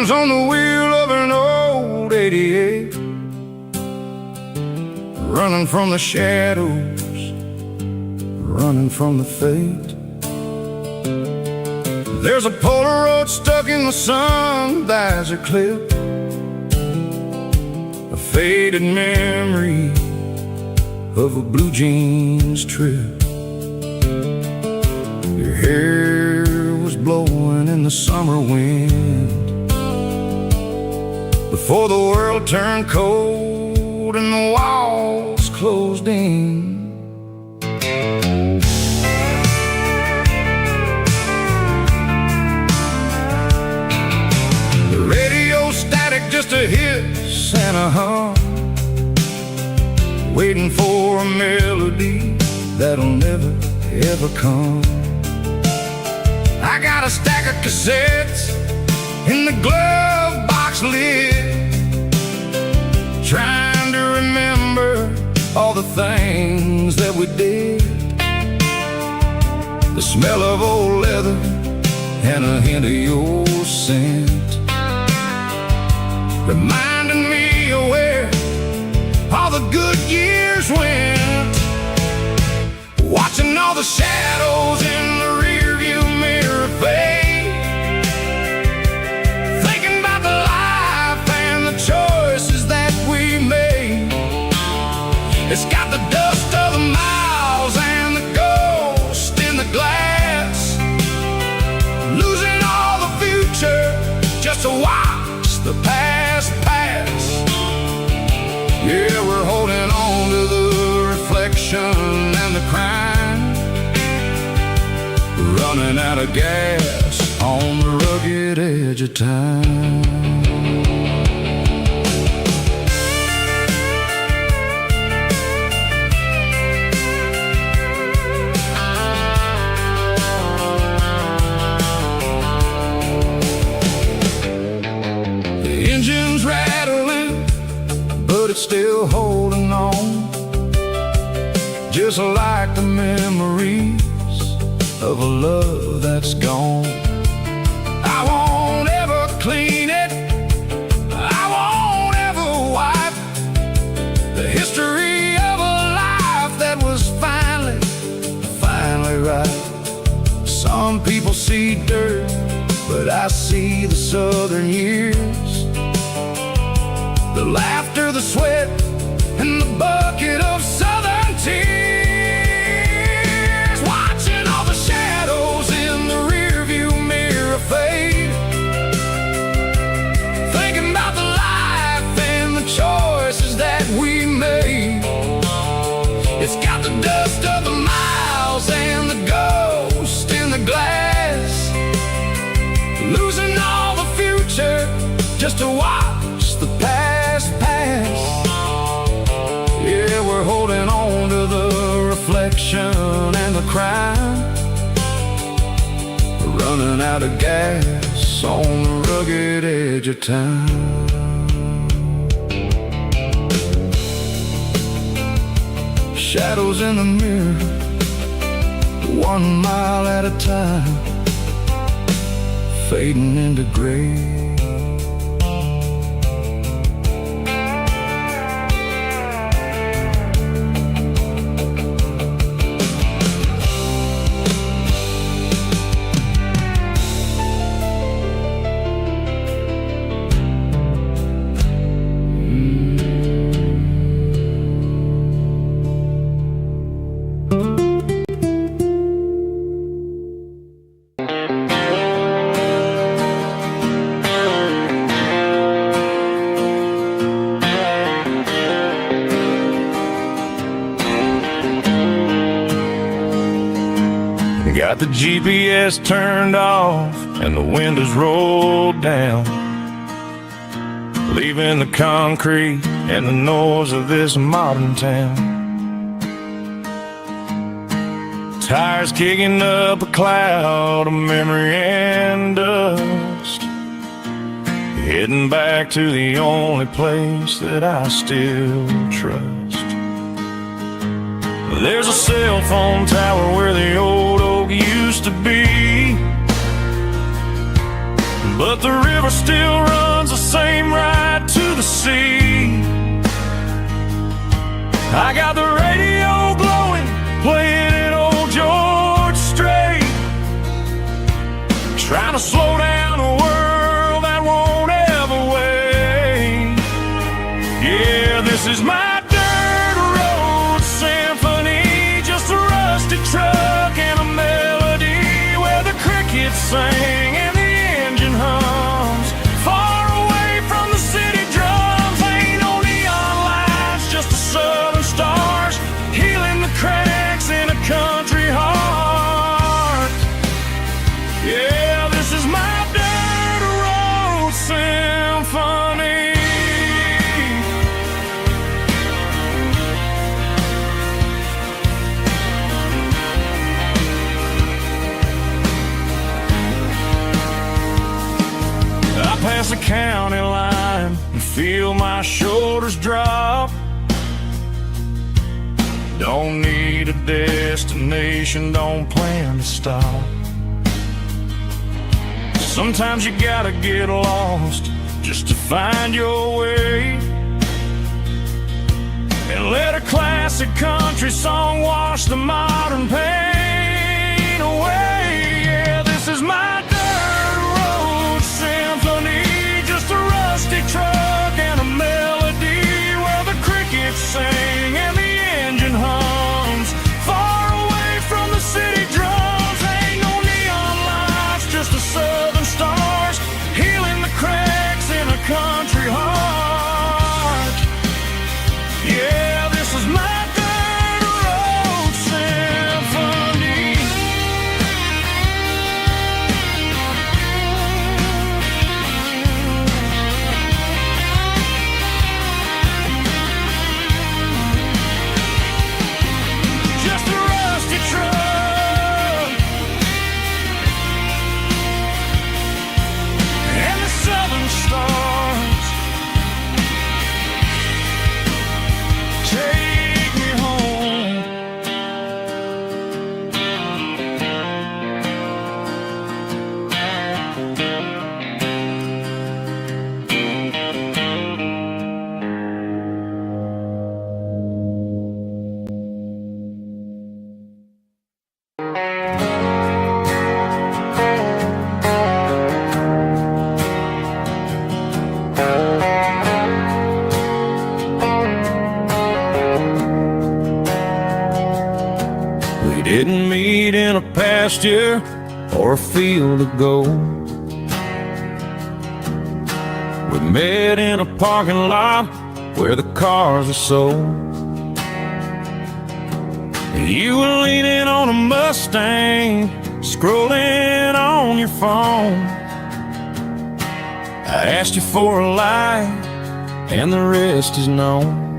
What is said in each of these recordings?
hands on the wheel of an old 88, running from the shadows, running from the fate. There's a Polaroid stuck in the sun, there's a clip, a faded memory of a blue jeans trip. Your hair was blowing in the summer wind before the world turned cold and the walls closed in. Just a hiss and a hum, waiting for a melody that'll never ever come. I got a stack of cassettes in the glove box lid, trying to remember all the things that we did. The smell of old leather and a hint of your scent, reminding me of where all the good years went. Watching all the shadows in the rearview mirror fade, thinking about the life and the choices that we made. It's got the dust of the miles and the ghost in the glass, losing all the future just to watch the past pass. Yeah, we're holding on to the reflection and the crime, running out of gas on the rugged edge of time. Engine's rattling, but it's still holding on, just like the memories of a love that's gone. I won't ever clean it, I won't ever wipe the history of a life that was finally right. Some people see dirt, but I see the southern years, the laughter, the sweat, and the bucket of southern tears. Watching all the shadows in the rearview mirror fade, thinking about the life and the choices that we made. It's got the dust of the miles and the ghost in the glass, losing all the future just to watch the past pass. Yeah, we're holding on to the reflection and the crime, running out of gas on the rugged edge of time. Shadows in the mirror, 1 mile at a time, fading into gray. Got the GPS turned off and the windows rolled down, leaving the concrete and the noise of this modern town. Tires kicking up a cloud of memory and dust, heading back to the only place that I still trust. There's a cell phone tower where the old oak used to be, but but the river still runs the same right to the sea. I got the radio glowing, playing an old George Strait, trying to slow down a world that won't ever wait. Yeah, this is my dirt road symphony, just a rusty truck and a melody where the crickets sing and the engine hums. Far away from the city drums, ain't no neon lights, just the southern stars healing the cracks in a country heart. Yeah, this is my dirt road symphony. I pass the county line and feel my shoulders drop. Don't need a destination, don't plan to stop. Sometimes you gotta get lost just to find your way, and let a classic country song wash the modern pain away. Yeah, this is my dirt road symphony, just a rusty truck and a melody where the crickets sing and the engine hums. Far away from the city drums, ain't no neon lights, just the southern stars healing the cracks in a country heart. Yeah, this is my dirt road symphony. Just a rusty truck and the southern stars take me home. We didn't meet in a pasture or a field of gold. We met in a parking lot where the cars are sold. You were leaning on a Mustang, scrolling on your phone. I asked you for a light, and the rest is known.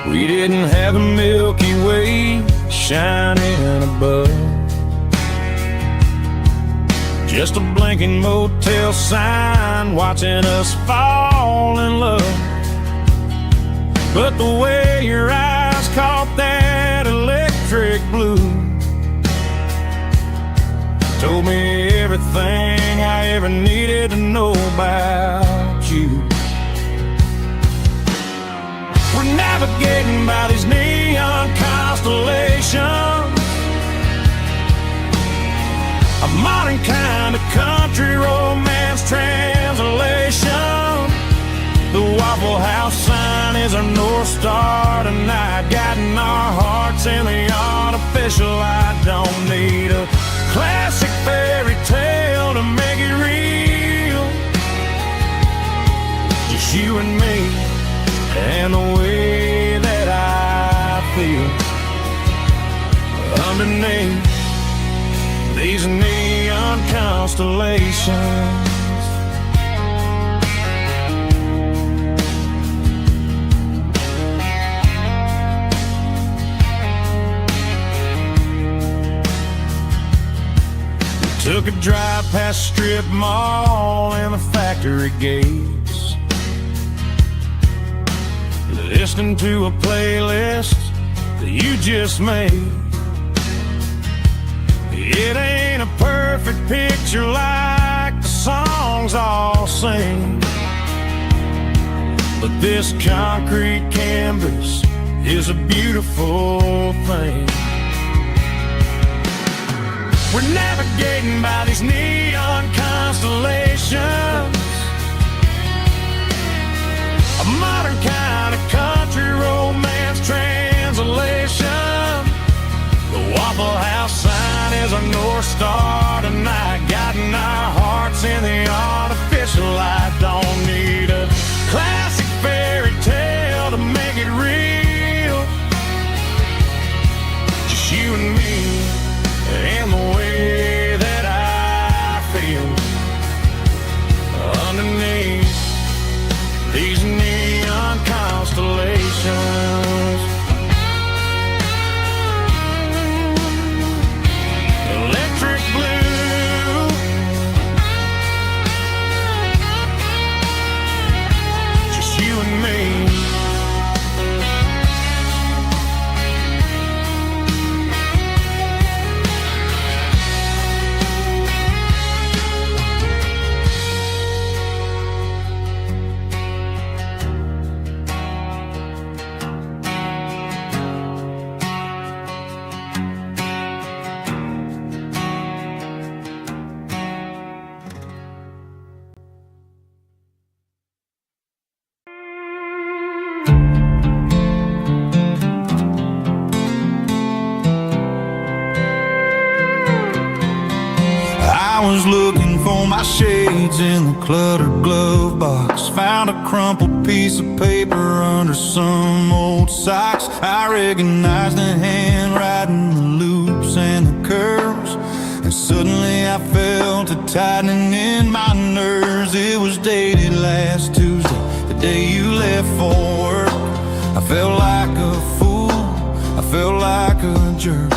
We didn't have a Milky Way shining above, just a blinking motel sign watching us fall in love. But the way your eyes caught that electric blue told me everything I ever needed to know about you. We're navigating by these neon constellations, a modern kind of country romance translation. The Waffle House sign is our North Star tonight, guiding our hearts in the artificial. I don't need a classic fairy tale to make it real, just you and me and the way that I feel underneath these neon constellations. Took a drive past strip mall and the factory gates, listening to a playlist that you just made. It ain't a perfect picture like same. But this concrete canvas is a beautiful thing. We're navigating by these neon constellations, a modern kind of country romance translation. The Waffle House sign is our North Star tonight, guiding our hearts in the artificial light. Don't need a classic fairy tale to make it real. Just you and me and the way that I feel underneath these neon constellations. Electric blue, just you and me. I was looking for my shades in the cluttered glove box. Found a crumpled piece of paper under some old socks. I recognized the handwriting, the loops and the curves, and suddenly I felt a tightening in my nerves. It was dated last Tuesday, the day you left for work. I felt like a fool, I felt like a jerk.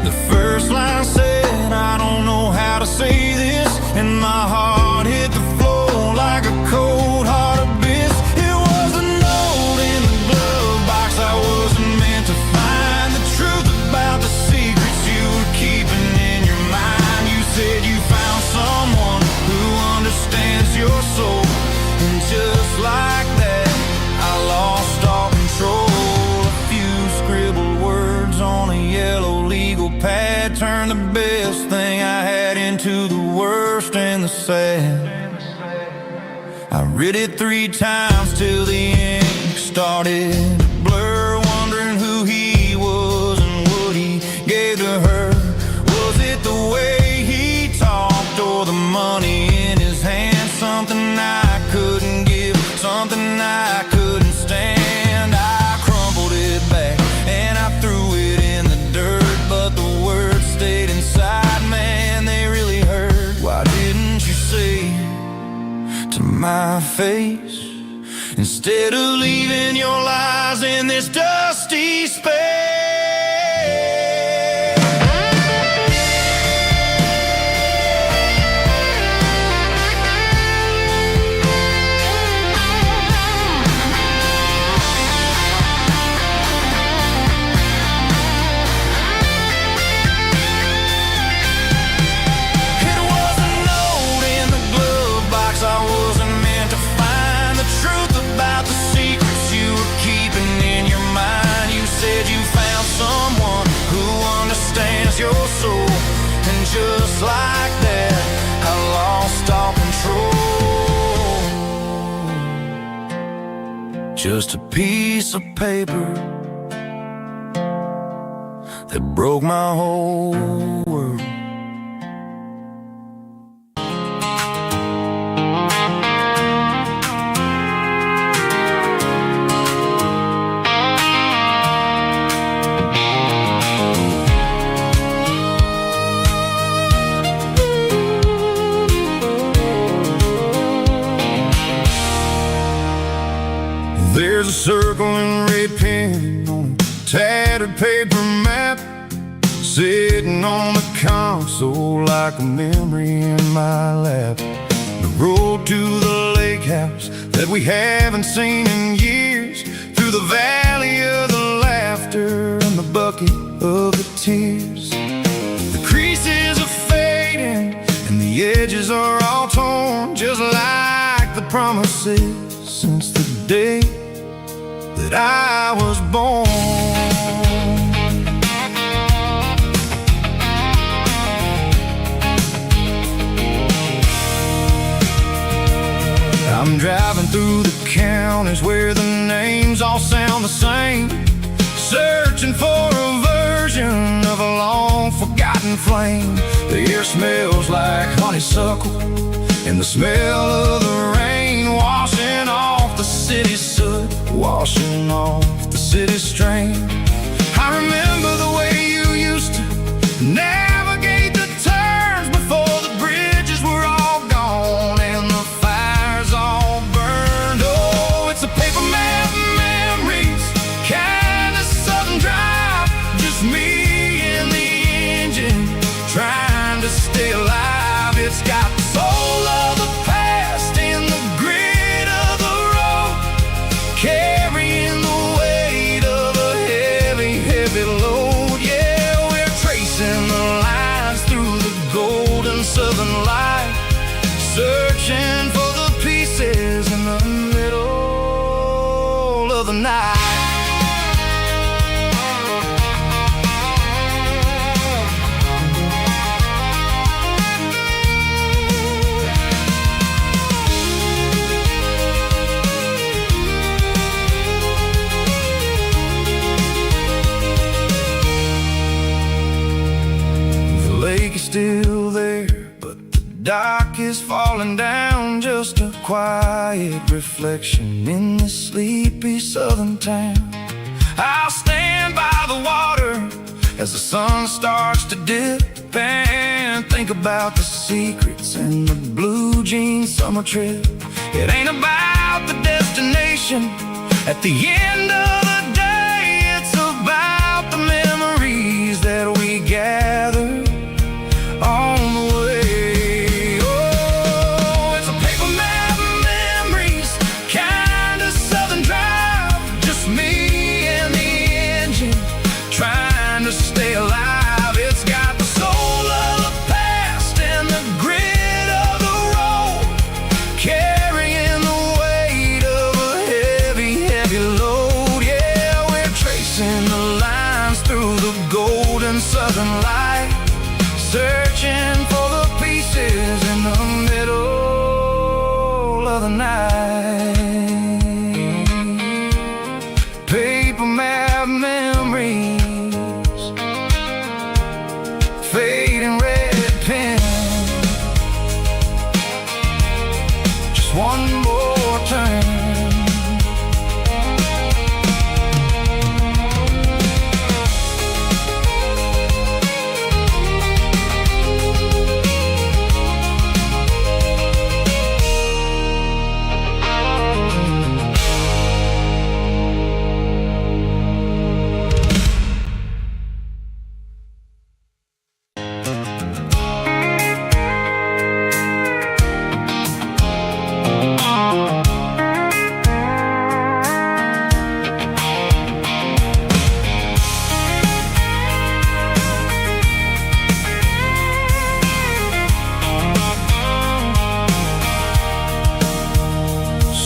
The first line said, I don't know how to say this, and my heart hit the floor like a cold heart abyss. It was a note in the glove box I wasn't meant to find, the truth about the secrets you were keeping in your mind. You said you found someone who understands your soul, and just like that, I lost all control. A few scribbled words on a yellow legal pad turned the best thing I had into the worst and the sad. I read it 3 times till the ink started to blur, wondering who he was and what he gave to her. Was it the way he talked or the money in his hand? Something I couldn't give, something I couldn't stand. I crumpled it back and I threw it in the dirt, but the words stayed inside, man, they really hurt. Why didn't you say to my face, instead of leaving your lies in this dusty space? Your soul, and just like that, I lost all control. Just a piece of paper that broke my whole world. There's a circle and red pen on a tattered paper map, sitting on the console like a memory in my lap. The road to the lake house that we haven't seen in years, through the valley of the laughter and the bucket of the tears. The creases are fading and the edges are all torn, just like promises since the day that I was born. I'm driving through the counties where the names all sound the same, searching for a version of a long-forgotten flame. The air smells like honeysuckle, and the smell of the rain washing off the city's soot, washing off the city's strain. I remember the way you used to navigate the turns before the bridges were all gone and the fires all burned. Oh, it's a paper map memories, kind of southern drive, just me and the engine trying to stay alive. It's got the soul of the past in the grit of the road, carrying the weight of a heavy, heavy load. Yeah, we're tracing the lines through the golden southern light, searching for the pieces in the middle of the night. Still there, but the dock is falling down, just a quiet reflection in this sleepy southern town. I'll stand by the water as the sun starts to dip and think about the secrets in the blue jean summer trip. It ain't about the destination at the end of the day, it's about the memories that we gather on the way. Oh, it's a paper map memories, kind of southern drive, just me and the engine trying to stay alive. It's got the soul of the past and the grit of the road, carrying the weight of a heavy, heavy load. Yeah, we're tracing the lines through the golden southern light, searching for the pieces in the middle of the night. Paper map memories, fading red pen, just one more turn.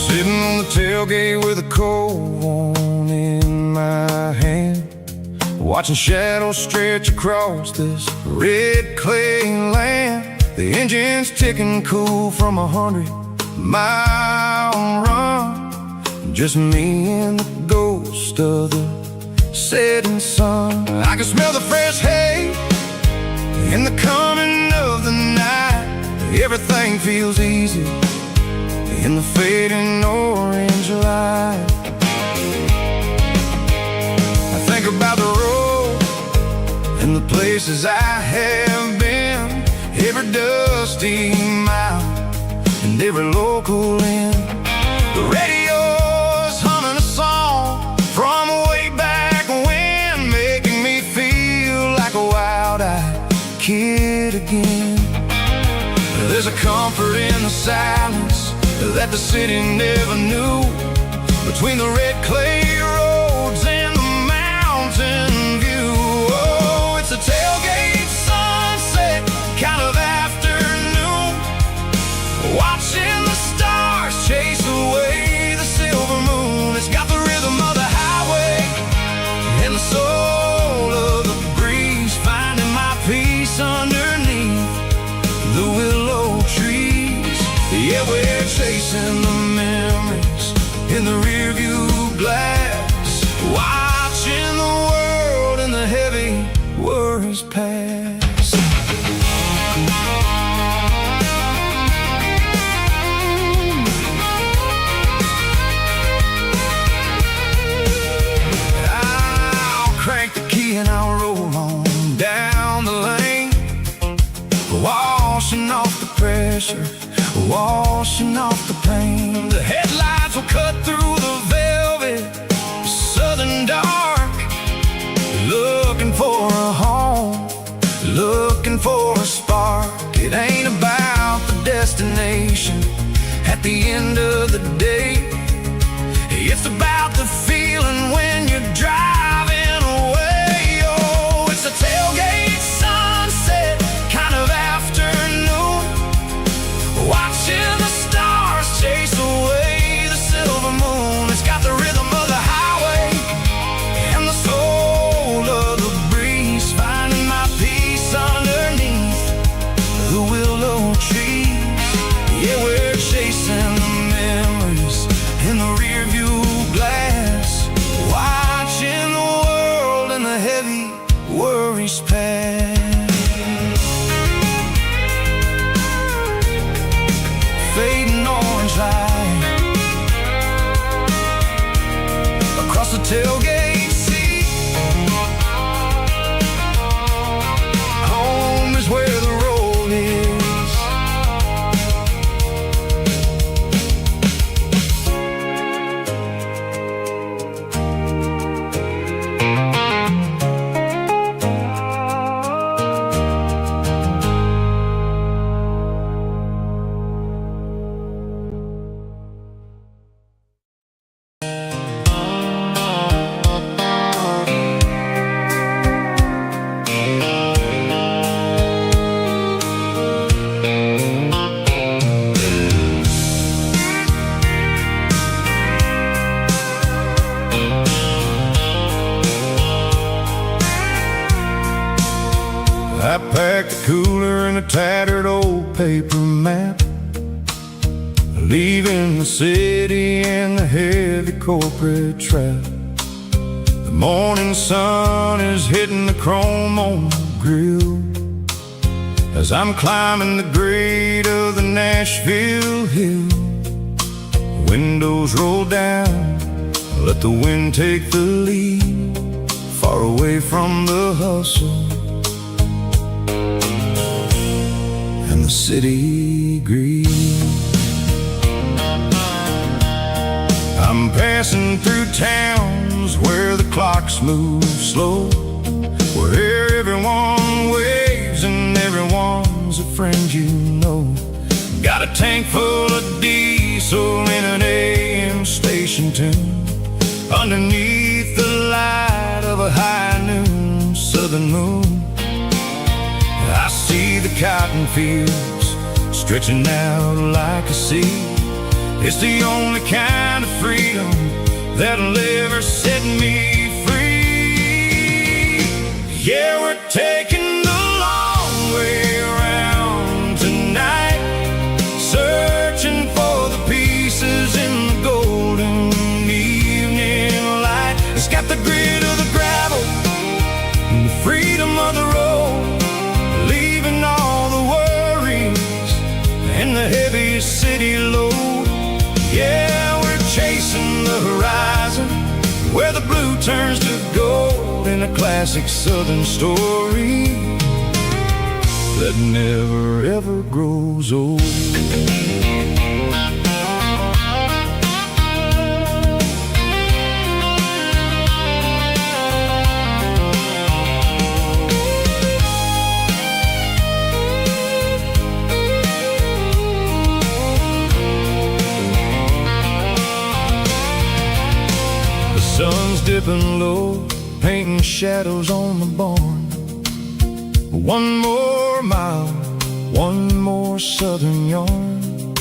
Sitting on the tailgate with a cold one in my hand, watching shadows stretch across this red clay land. The engine's ticking cool from 100-mile run, just me and the ghost of the setting sun. I can smell the fresh hay in the coming of the night. Everything feels easy in the fading orange light. I think about the road and the places I have been, every dusty mile and every local inn. The radio's humming a song from way back when, making me feel like a wild-eyed kid again. There's a comfort in the silence that the city never knew, between the red clay roads and the mountain view. Oh, it's a tailgate sunset kind of afternoon, watching the stars chase washing off the pressure, washing off the pain. The headlights will cut through the velvet southern dark, looking for a home, looking for a spark. It ain't about the destination at the end of the day. It's about the feeling when you're driving away. Oh, it's a tailgate sunset kind of afternoon, watching the stars chase away the silver moon. It's got the rhythm of the highway and the soul of the breeze, finding my peace underneath the willow trees. Yeah, we're chasing the memories in the rear view glass, watching the world and the heavy worries pass. Fading orange light across the tailgate seat. Home is where the road is. I packed a cooler and a tattered old paper map, leaving the city and the heavy corporate trap. The morning sun is hitting the chrome on the grill as I'm climbing the grade of the Nashville hill. The windows roll down, let the wind take the lead, far away from the hustle and the city greed. I'm passing through towns where the clocks move slow, where everyone waves and everyone's a friend you know. Got a tank full of diesel in an AM station tune, underneath the light of a high noon southern moon. I see the cotton fields stretching out like a sea. It's the only kind of freedom that'll ever set me free. Yeah, we're taking the long way around tonight, searching for the pieces in the golden evening light. It's got the grit of the gravel and the freedom of the road, leaving all the worries and the heavy city load. Yeah, we're chasing the horizon where the blue turns to gold in a classic southern story that never ever grows old. Sun's dipping low, painting shadows on the barn. One more mile, one more southern yarn.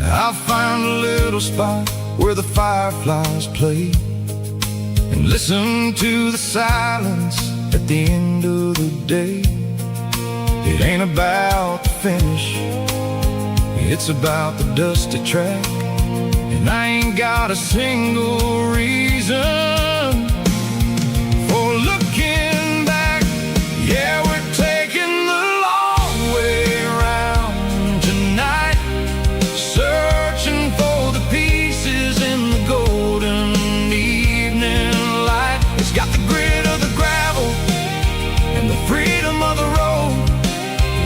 I'll find a little spot where the fireflies play and listen to the silence at the end of the day. It ain't about the finish, it's about the dusty track. And I ain't got a single reason for looking back. Yeah, we're taking the long way around tonight, searching for the pieces in the golden evening light. It's got the grit of the gravel and the freedom of the road,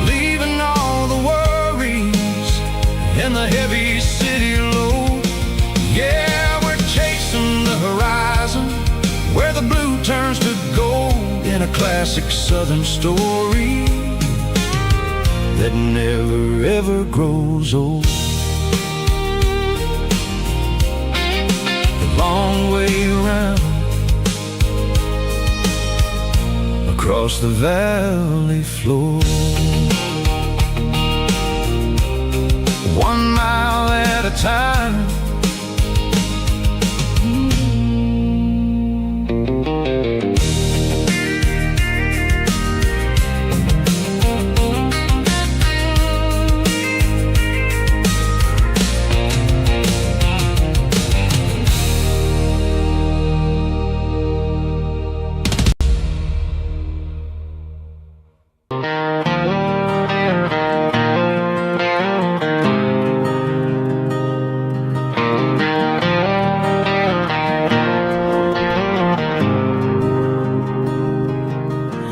leaving classic southern story that never ever grows old. The long way around across the valley floor, 1 mile at a time.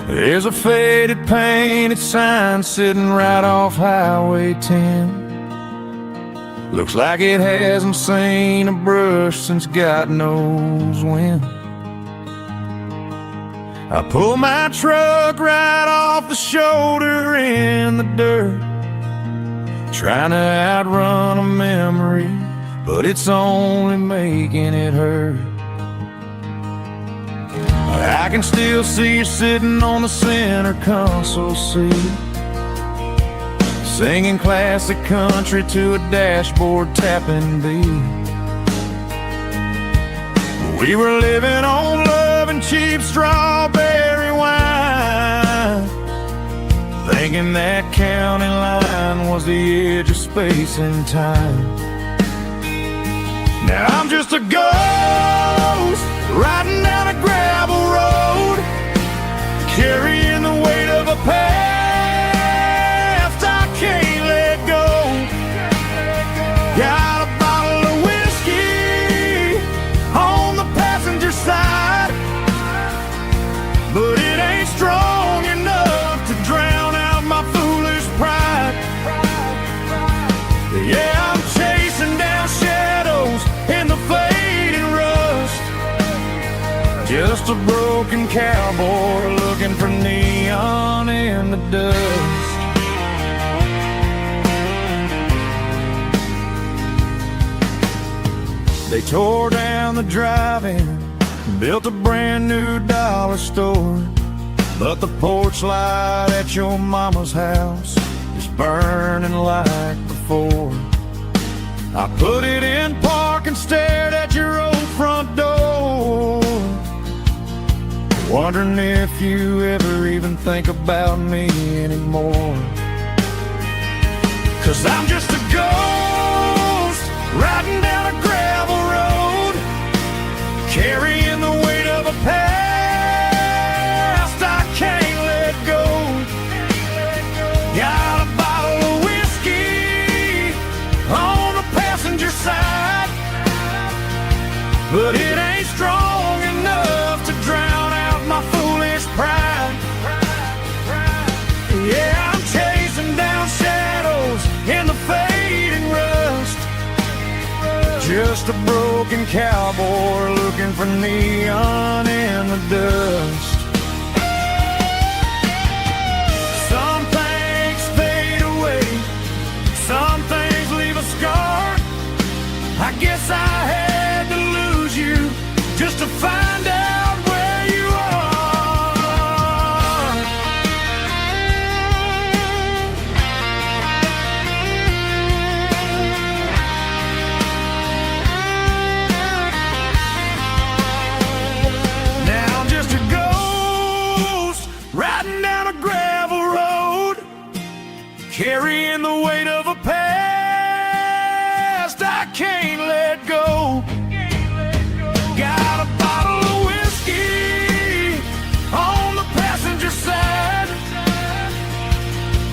There's a faded painted sign sitting right off Highway 10. Looks like it hasn't seen a brush since God knows when. I pull my truck right off the shoulder in the dirt, trying to outrun a memory, but it's only making it hurt. I can still see you sitting on the center console seat, singing classic country to a dashboard tapping beat. We were living on love and cheap strawberry wine, thinking that county line was the edge of space and time. Now I'm just a ghost riding down a gravel road, carrying the weight of a past I can't let go. Got a bottle of whiskey on the passenger side, but it ain't strong enough to drown out my foolish pride. Yeah, I'm chasing down shadows in the fading rust, just a broken cowboy looking for neon in the dust. They tore down the drive-in, built a brand new dollar store, but the porch light at your mama's house is burning like before. I put it in park and stared at your old front door, wondering if you ever even think about me anymore. 'Cause I'm just a ghost riding down a gravel road, carrying the weight of a past I can't let go. Got a bottle of whiskey on the passenger side, but it ain't strong enough to drown out my foolish pride. Yeah, I'm chasing down shadows in the fading rust, just a broken cowboy looking for neon in the dust. Some things fade away, some things leave a scar. I guess I had to lose you just to find out where you are. Now I'm just a ghost riding down a gravel road, carrying the weight of a past I can't let go. Got a bottle of whiskey on the passenger side,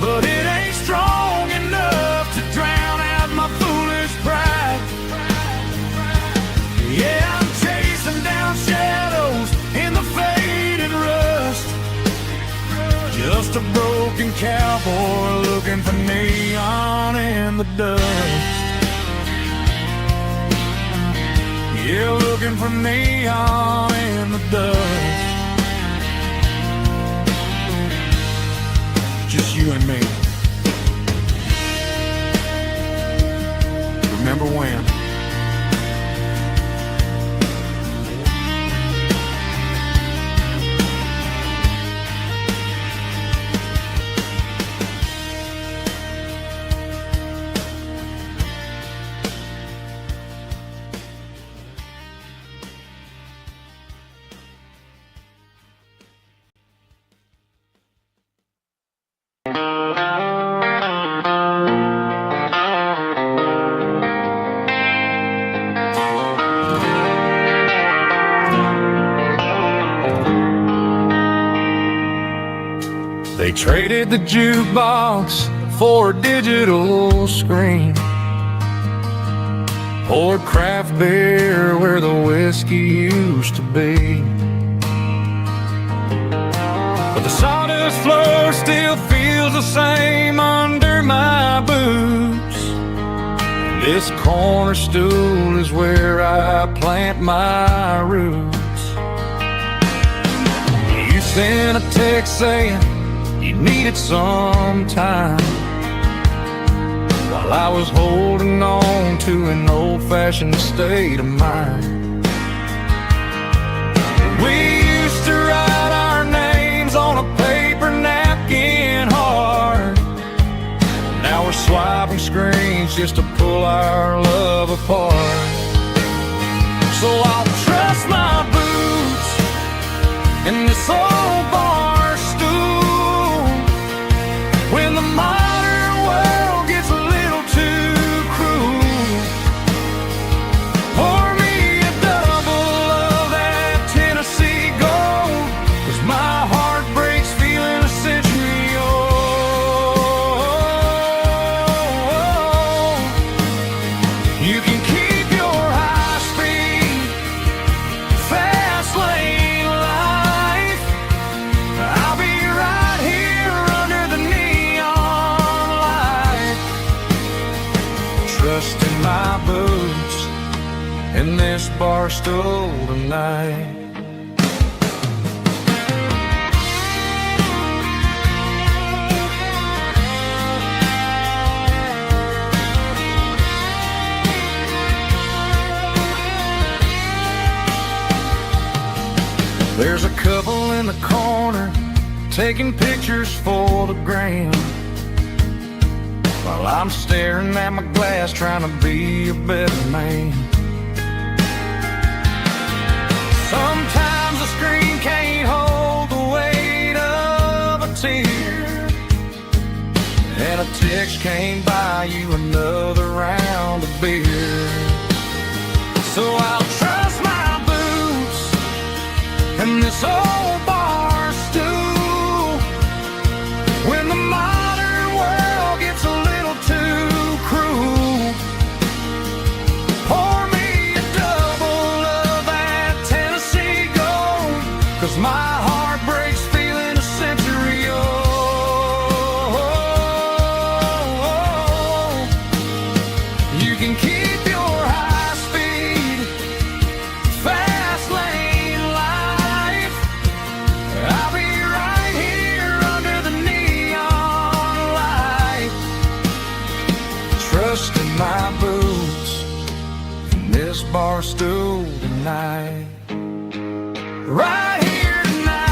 but it ain't strong enough to drown out my foolish pride. Yeah, I'm chasing down shadows in the faded rust, just a broken cowboy looking for neon in the dust. Yeah, looking for neon in the dust. you and me. Remember when? They traded the jukebox for a digital screen, poured craft beer where the whiskey used to be. But the sawdust floor still feels the same under my boots. This corner stool is where I plant my roots. You sent a text saying you needed some time, while I was holding on to an old-fashioned state of mind. We used to write our names on a paper napkin hard. Now we're swiping screens just to pull our love apart. So I'll trust my boots in this old bar stool when the modern world gets a little too cruel. Pour me a double of that Tennessee Gold, 'cause my heart breaks feeling a century old. You can keep your high-speed, fast lane life. I'll be right here under the neon light, trusting my boots in this bar stool tonight. There's a couple in the corner taking pictures for the gram, while I'm staring at my glass trying to be a better man. Sometimes the screen can't hold the weight of a tear, and a text can't buy you another round of beer. So I'll trust my boots and this old bar stool when the modern world gets a little too cruel. Pour me a double of that Tennessee Gold, 'cause my heart breaks feeling a century old. You can keep your high speed, fast lane life. I'll be right here under the neon light, trusting my boots in this bar stool tonight. Right here tonight,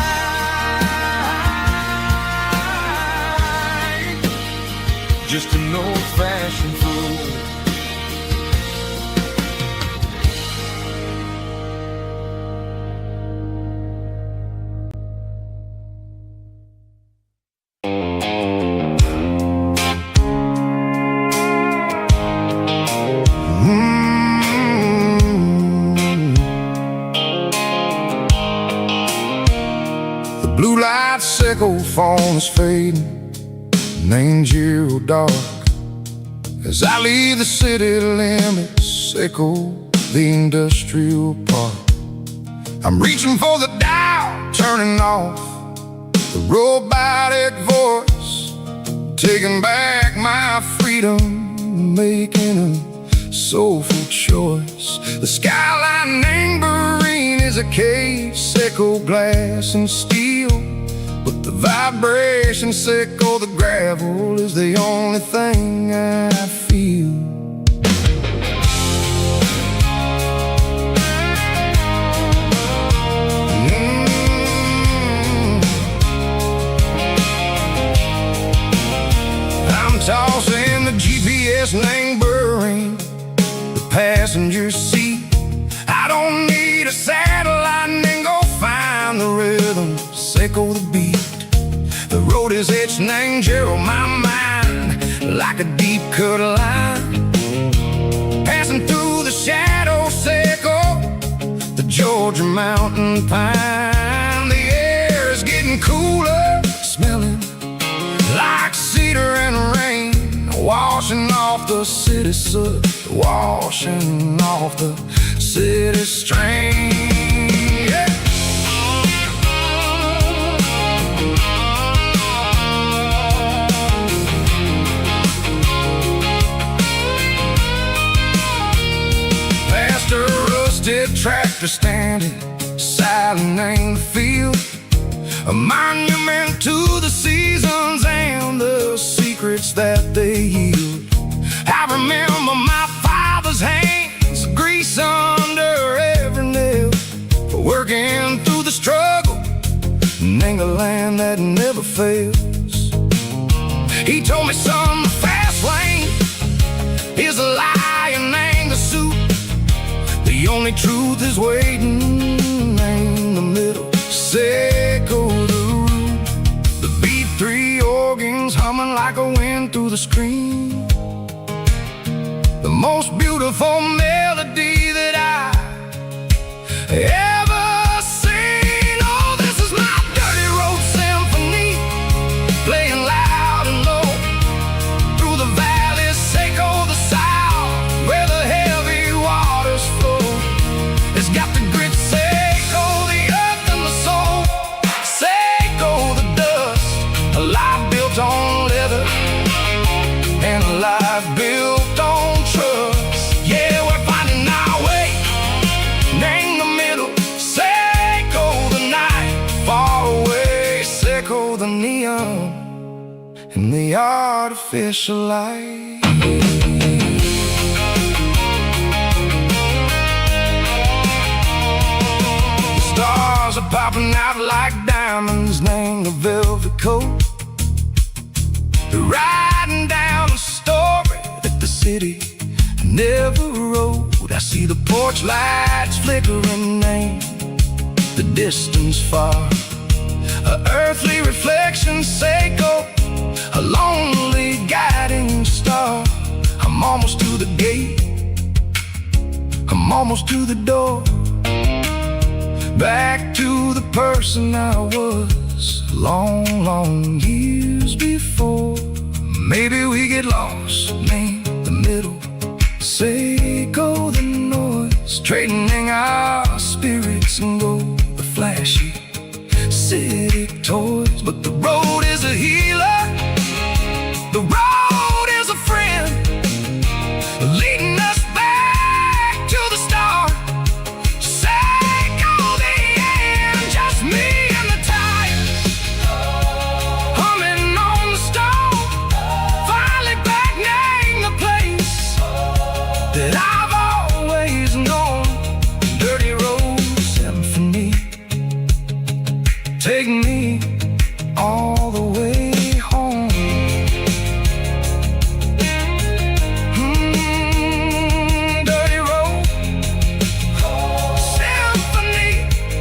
just an old-fashioned fool. The blue light sickle phone is fading, named Giro dark. As I leave the city limits, sickle the industrial park. I'm reaching for the dial, turning off the robotic voice, taking back my freedom, making a soulful choice. The skyline named Bryan is a case, sickle glass and steel, but the vibration sickle the gravel is the only thing I feel. I'm tossing the GPS name burring the passenger seat. I don't need a satellite and go find the rhythm, sickle the beat. The road is etched and angel on my mind like a deep cut line, passing through the shadow sickle, the Georgia mountain pine. The air is getting cooler, smelling like cedar and rain, washing off the city soot, washing off the city strain. Yeah. Past a rusted tractor standing silent in the field, a monument to the seasons and the secrets that they yield. I remember my father's hands, grease under every nail, working through the struggle in a land that never fails. He told me, son, the fast lane is a lie and ain't the suit. The only truth is waiting in the middle. Sickle the root, the B3 organs humming like a wind through the screen. The most beautiful melody that I ever seen. Oh, this is my dirty road symphony, playing loud and low through the valleys, sickle the south, where the heavy waters flow. It's got the grit, sickle the earth and the soul, sickle the dust, a life built on leather and a life built on trust. Yeah, we're finding our way in the middle, sickle the night far away, sickle the neon and the artificial light. The stars are popping out like diamonds, named the velvet coat. They're riding down a story that the city never wrote. I see the porch lights flickering in the distance far, a earthly reflection, sickle, a lonely guiding star. I'm almost to the gate, I'm almost to the door, back to the person I was long, long years before. Maybe we get lost in the middle, sickle the noise, trading our spirits and go the flashy city toys. But the road is a healer, the road is a friend, leading us back to the start. Sickle the end, just me and the tires, humming on the stone, finally back name the place that I've always known. Dirty road symphony, take me all the way home. Dirty road symphony,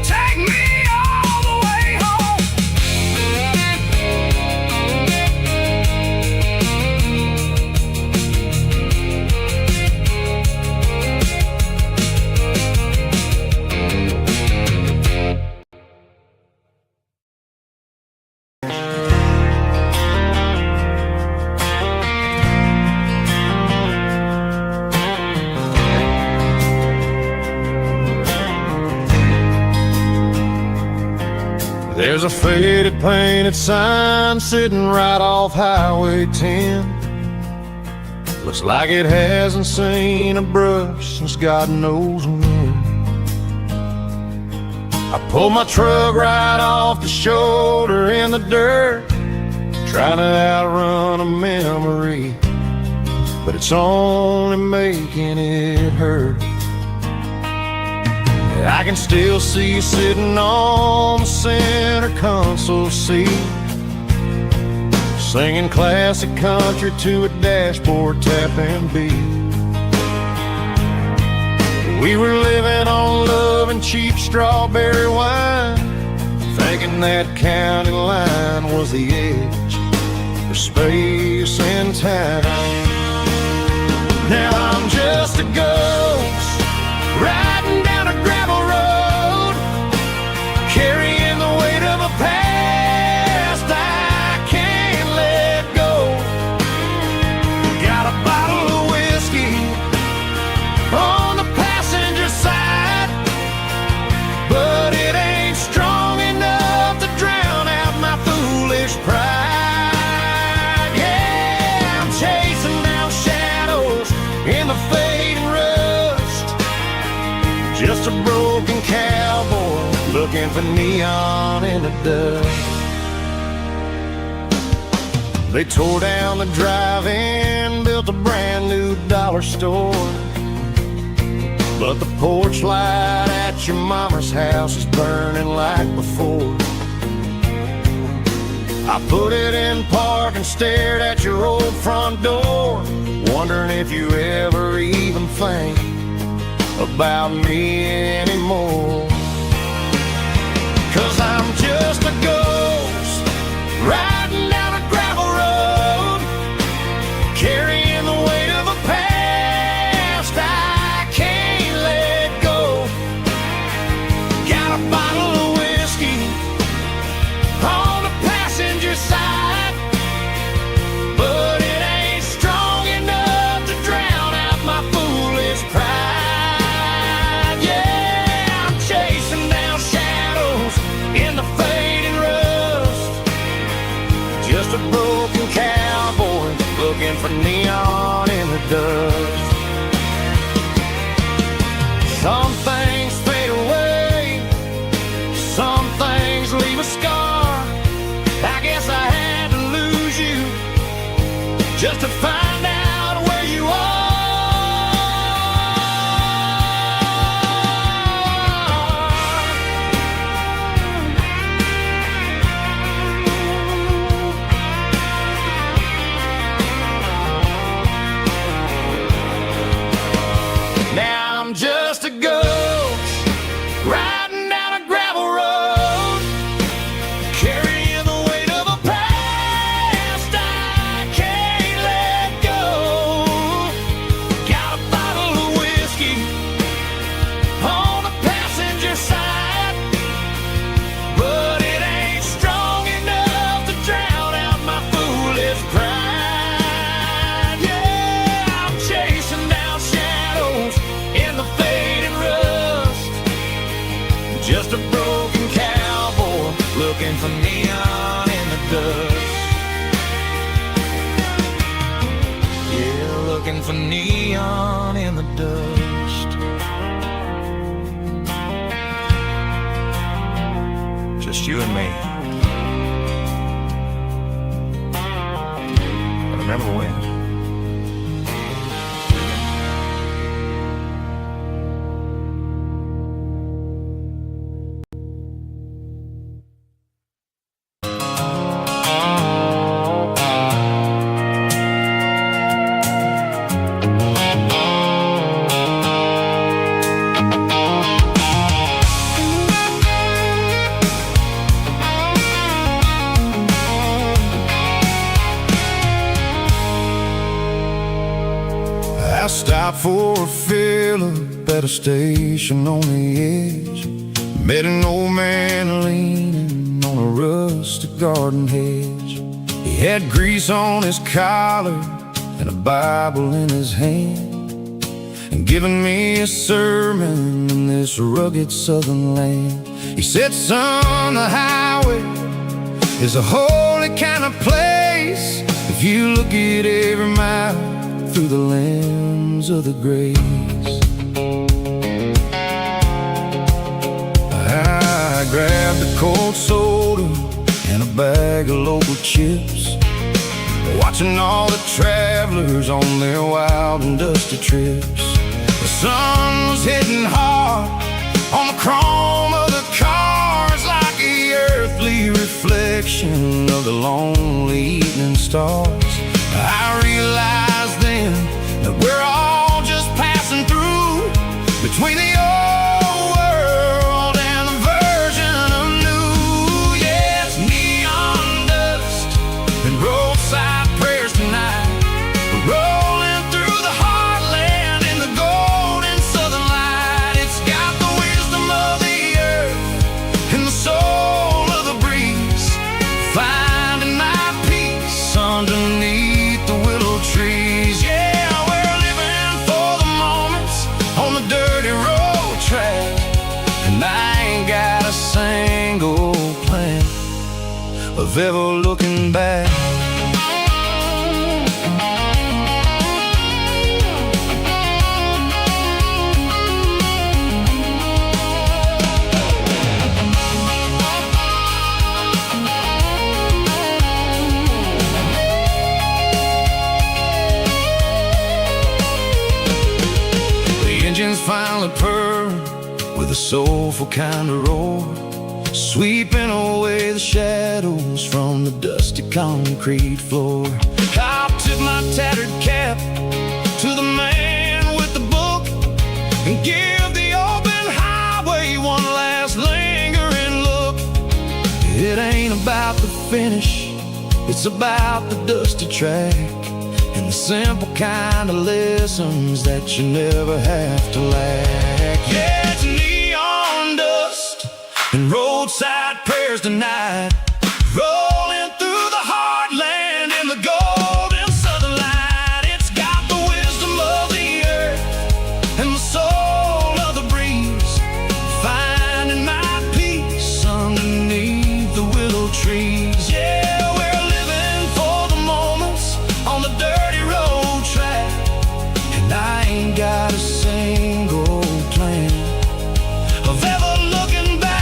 take me all the way home. There's a faded painted sign sitting right off Highway 10. Looks like it hasn't seen a brush since God knows when. I pulled my truck right off the shoulder in the dirt, trying to outrun a memory, but it's only making it hurt. I can still see you sitting on the center console seat, singing classic country to a dashboard tapping beat. We were living on love and cheap strawberry wine, thinking that county line was the edge for space and time. Now I'm just a ghost riding down a gravel road, carrying the weight of a past I can't let go. Got a bottle of whiskey on the passenger side, but it ain't strong enough to drown out my foolish pride. Yeah, I'm chasing down shadows in the fading rust, just a broken cowboy looking for neon in the dust. They tore down the drive-in, built a brand new dollar store, but the porch light at your mama's house is burning like before. I put it in park and stared at your old front door, wondering if you ever even think about me anymore. 'Cause I'm just a ghost riding down a gravel road, carrying the weight of a past I can't let go. Got a bottle of whiskey on the passenger side, but it ain't strong enough to drown out my foolish pride. Yeah, I'm chasing down shadows in the fading rust, just a broken cowboy looking for neon in the dust. Some things fade away, some things leave a scar. I guess I had to lose you just to find out where you are. Now I'm just a ghost riding down a gravel road, carrying the weight of a past I can't let go. Got a bottle of whiskey on the passenger side, but it ain't strong enough to drown out my foolish pride. Yeah, I'm chasing down shadows in the fading rust, just a broken cowboy looking for neon in the dust. Yeah, looking for neon in the dust. Just you and me. But remember when? I stopped for a fill-up at a station on the edge. Met an old man leaning on a rustic garden hedge. He had grease on his collar and a Bible in his hand, and giving me a sermon in this rugged southern land. He said, son, the highway is a holy kind of place if you look at every mile through the lens of the grace. grabbed a cold soda and a bag of local chips, watching all the travelers on their wild and dusty trips. The sun was hitting hard on the chrome of the cars, like the earthly reflection of the lonely evening stars. I realized then that we're all just passing through between the old world and the version of new. Yeah, it's neon dust and roadside prayers tonight. We're rolling through the heartland in the golden southern light. It's got the wisdom of the earth and the soul of the breeze, finding my peace underneath the willow trees. Yeah, we're living for the moments on the dirty road track, and I ain't got a single plan of ever looking back. Engines finally purr with a soulful kind of roar, sweeping away the shadows from the dusty concrete floor. I'll tip my tattered cap to the man with the book and give the open highway one last lingering look. It ain't about the finish, it's about the dusty track and the simple kind of lessons that you never have to lack. Yeah, it's neon dust and roadside prayers tonight, rolling through the heartland in the golden southern light. It's got the wisdom of the earth and the soul of the breeze, finding my peace underneath the willow trees. Yeah, we're living for the moments on the dirty road track, and I ain't got a single plan of ever looking back.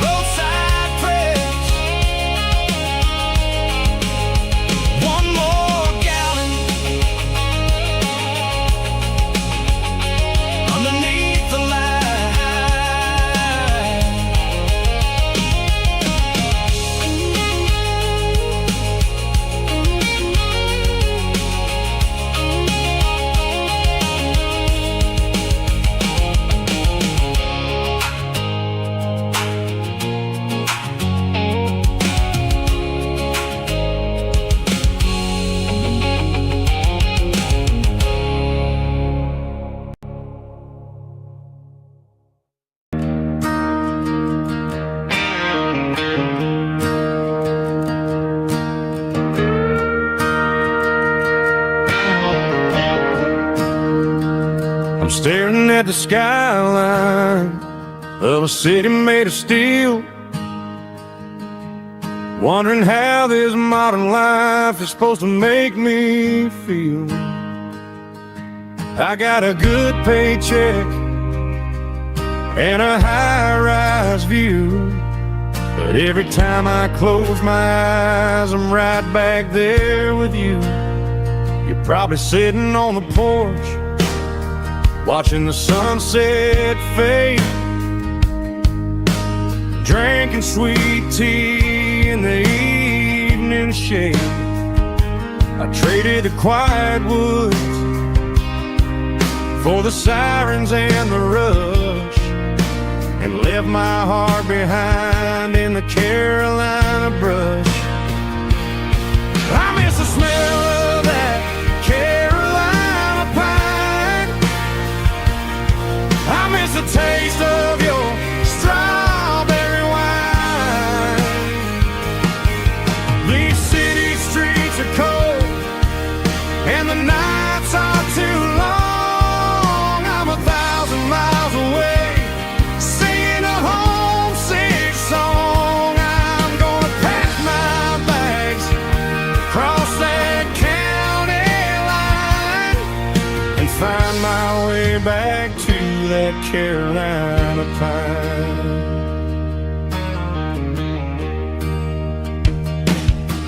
Roadside prayers, one more gallon underneath the light. I'm staring at the skyline of a city made of steel, wondering how this modern life is supposed to make me feel. I got a good paycheck and a high-rise view, but every time I close my eyes, I'm right back there with you. You're probably sitting on the porch, watching the sunset fade, drinking sweet tea in the evening shade. I traded the quiet woods for the sirens and the rush, and left my heart behind in the Carolina brush. I miss the smell of that Carolina pine. I miss the taste of your strawberry wine. These city streets are cold and the nights are too long. I'm 1,000 miles away, singing a homesick song. I'm gonna Carolina pine.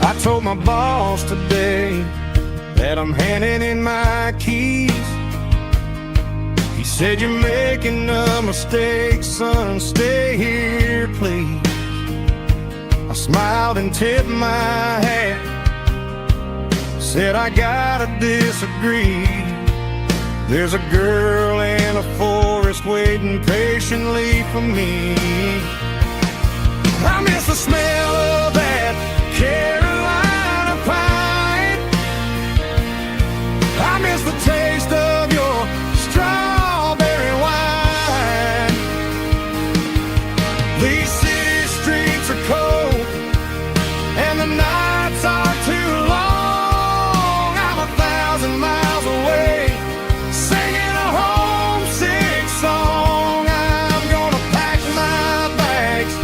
I told my boss today that I'm handing in my keys. He said, "You're making a mistake, son, stay here, please." I smiled and tipped my hat, said, "I gotta disagree. There's a girl in a forest waiting patiently for me." I miss the smell of that Carolina pine. I miss the taste of your strawberry wine. These city streets are cold and the nights are too long. I'm 1,000 miles away, singing a homesick song. I'm gonna pack my bags,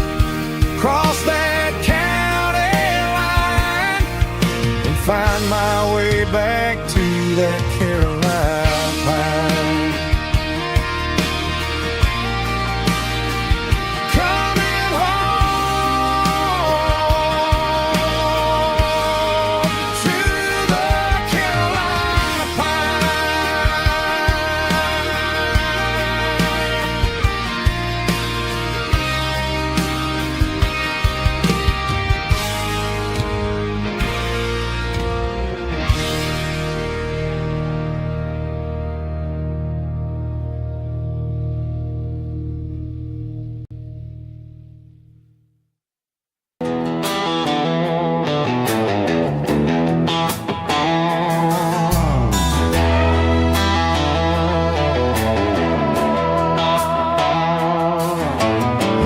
cross that county line, and find my way back to that Carolina pine. Coming home to the Carolina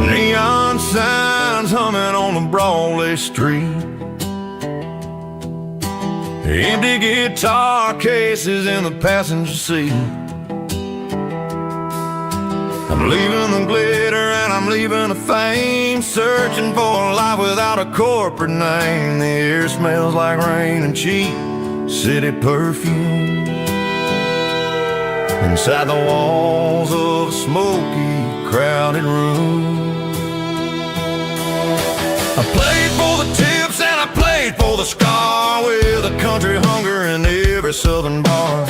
Neon signs humming on the Broadway street, empty guitar cases in the passenger seat. I'm leaving the glitter and I'm leaving the fame, searching for a life without a corporate name. The air smells like rain and cheap city perfume. Inside the walls of a smoky, crowded room, I played for the tips and I played for the scar, with a country hunger in every southern bar.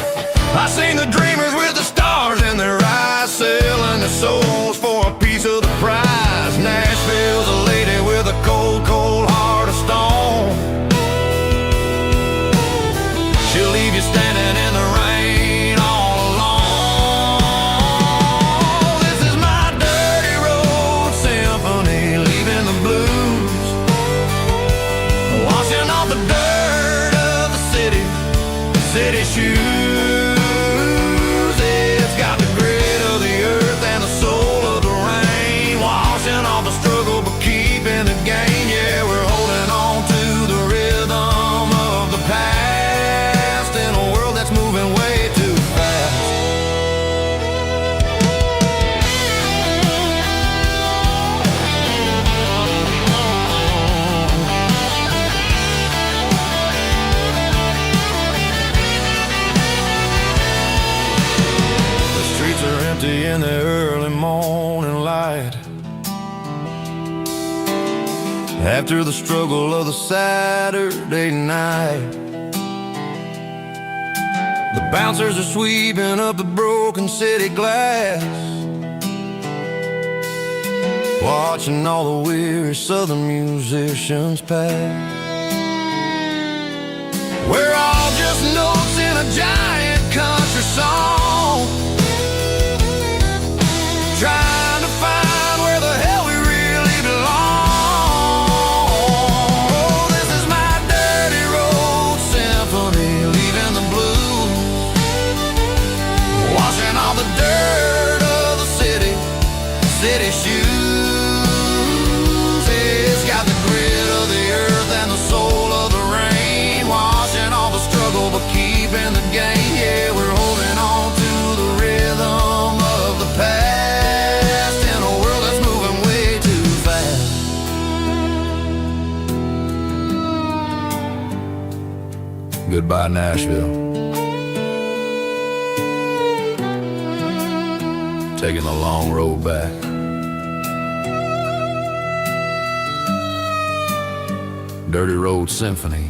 I seen the dreamers with the stars in their eyes, selling their souls for a piece of the prize. Nashville's a lady with a cold, cold heart of stone. She'll leave you standing in the rain all alone. This is my dirty road symphony, leaving the blues, washing off the dirt of the city shoes. It's got the grit of the earth and the soul of the rain, washing off the struggle but keeping the gain. Yeah, we're holding on to the rhythm of the past in a world that's moving way too fast. In the early morning light, after the struggle of the Saturday night, the bouncers are sweeping up the broken city glass, watching all the weary southern musicians pass. We're all just notes in a giant country song, trying to find where the hell we really belong. Oh, this is my dirty road symphony, leaving the blues, washing all the dirt of the city shoes. It's got the grit of the earth and the soul of the rain, washing all the struggle but keeping the gain. Yeah, we're holding on to the rhythm of the past in a world that's moving way too fast. Goodbye, Nashville. taking the long road back. Dirty Road Symphony.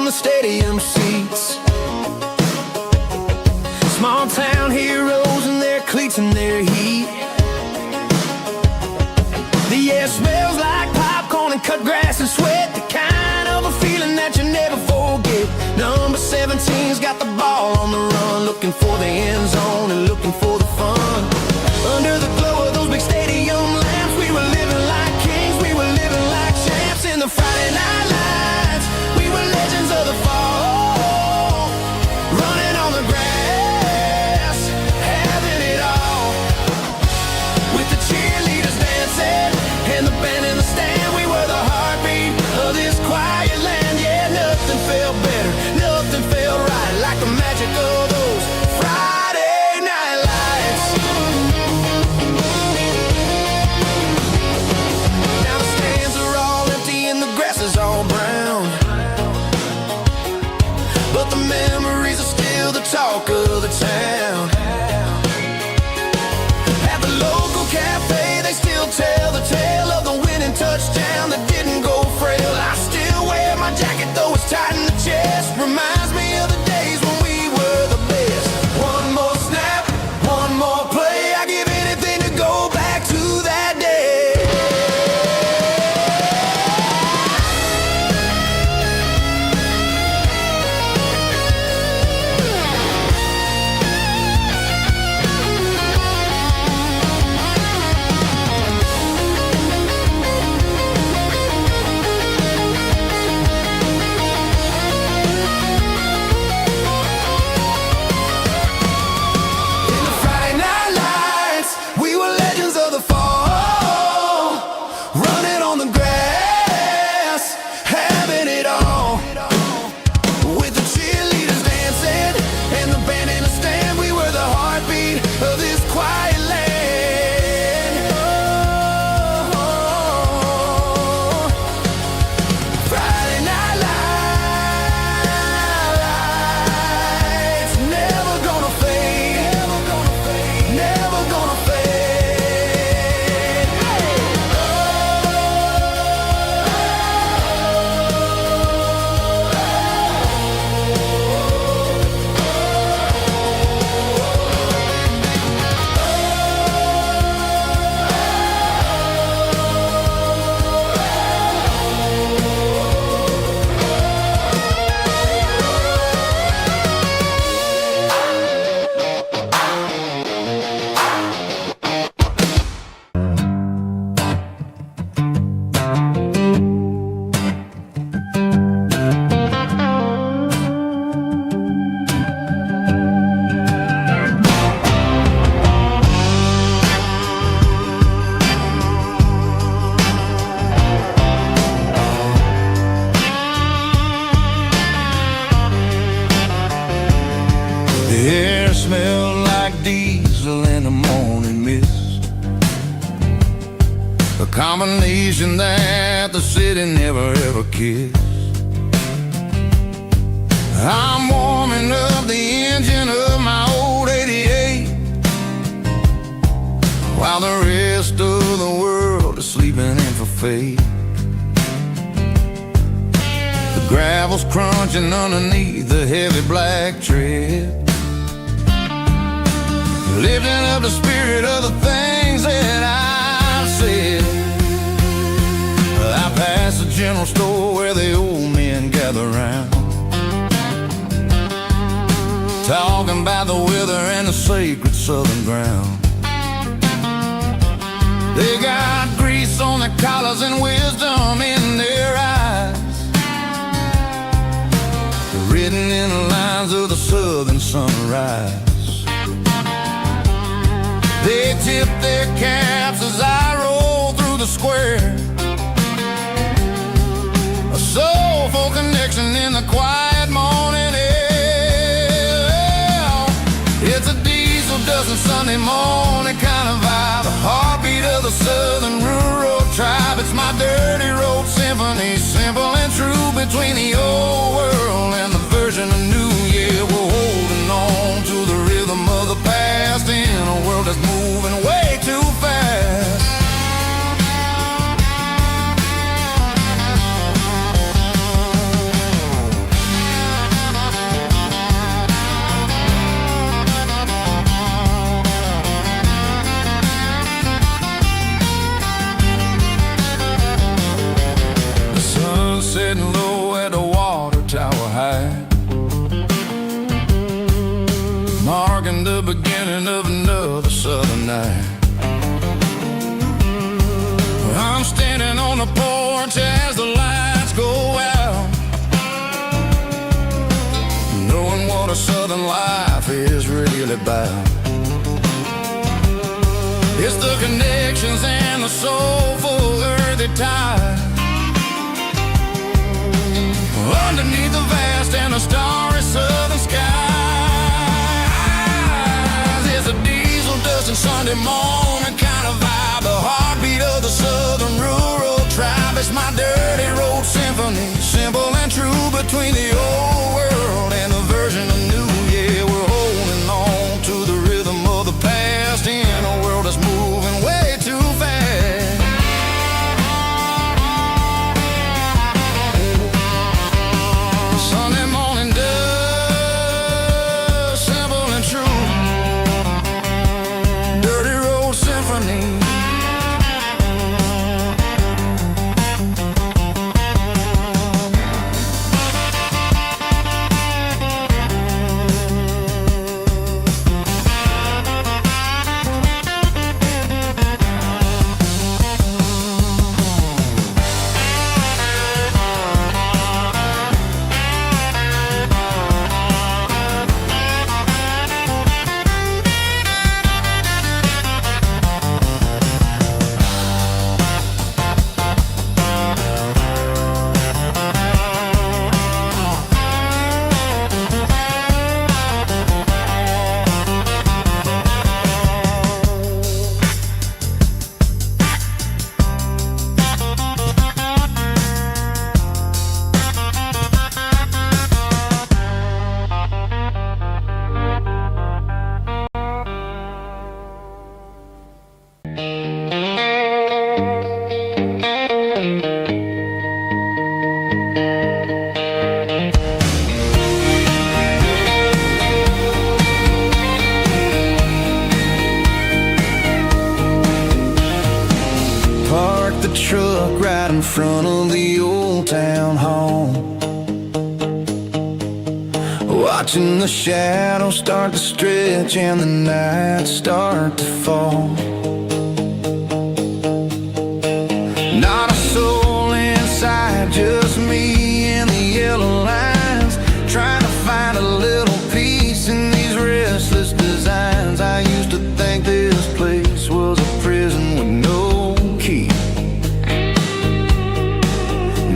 Stadium seats, small town heroes in their cleats and their heat. The air smells like popcorn and cut grass and sweat, the kind of a feeling that you never forget. Number 17's got the ball on the run, looking for the end zone and looking for the fun. Under the glow of those big stadium lamps, we were living like kings, we were living like champs. In the Friday night lights, we were legends of the fall, running on the grass, having it all. With the cheerleaders dancing and the band in the stand, we were the heartbeat of this quiet land. Yeah, nothing felt better, nothing felt right like the magic of those Friday night lights. Now the stands are all empty and the grass is all brown, but the memories are still the talk of the town. At the local cafe, they still tell the tale of the winning touchdown that didn't go frail. I still wear my jacket, though it's tight in the chest. Reminds me of the days when we were the best. One more snap, one more play. I give anything to go back to that day. In the Friday night lights, we were legends of the fall, running on the grass, having it all. With the cheerleaders dancing and the band in the stand, we were the heartbeat of this quiet land. Oh, Friday night lights, never gonna fade, never gonna fade, never gonna fade. The air smelled like diesel in the morning mist, a combination that the city never ever kissed. I'm warming up the engine of my old 88, while the rest of the world is sleeping in for fate. The gravel's crunching underneath the heavy black tread. lifting up the spirit of the things that I've said. I passed the general store where the old men gather round, talking about the weather and the sacred southern ground. They got grease on their collars and wisdom in their eyes, written in the lines of the southern sunrise. They tip their caps as I roll through the square, a soulful connection in the quiet morning air. It's a diesel dozen Sunday morning kind of vibe, a heartbeat of the southern rural tribe. It's my dirty road symphony, simple and true, between the old world and the version of new. Yeah, we're holding on to the rhythm of the past in a world that's moving way too fast. The sun's setting low at the water tower high, marking the beginning of another southern night. I'm standing on the porch as the lights go out, knowing what a southern life is really about. It's the connections and the soulful earthy tide, underneath the vast and the starry southern skies. It's a diesel dusting Sunday morning kind of vibe, the heartbeat of the southern rural tribe. It's my dirty road symphony, simple and true, between the old world and the version of new. Yeah, we're holding on to the rhythm of the past in a world that's moving way too fast. Sunday morning dust, simple and true, dirty road symphony. Parked the truck right in front of the old town hall, watching the shadows start to stretch and the nights start to fall. Not a soul inside, just me and the yellow lines, trying to find a little peace in these restless designs. I used to think this place was a prison with no key.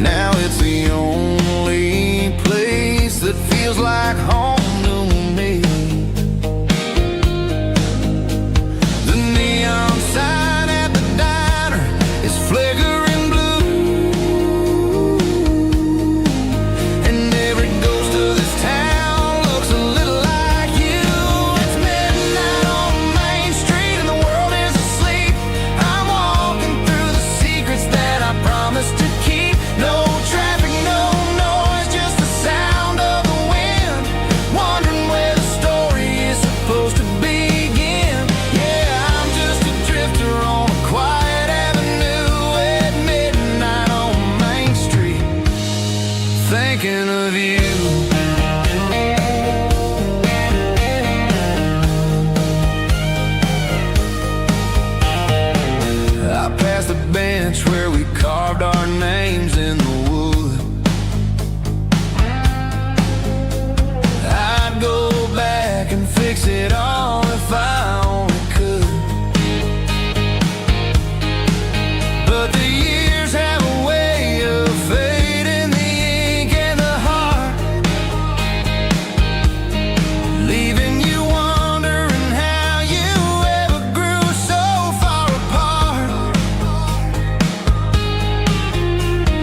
Now it's the only place that feels like home to me. The neon sign at the diner is flickering blue, and every ghost of this town looks a little like you. It's midnight on Main Street and the world is asleep. I'm walking through the secrets that I promised to keep. No traffic, no noise, just the sound of the wind thinking of you. I passed the bench where we carved our names in the wood. I'd go back and fix it all if I only could. But the years have a way of fading the ink and the heart, leaving you wondering how you ever grew so far apart.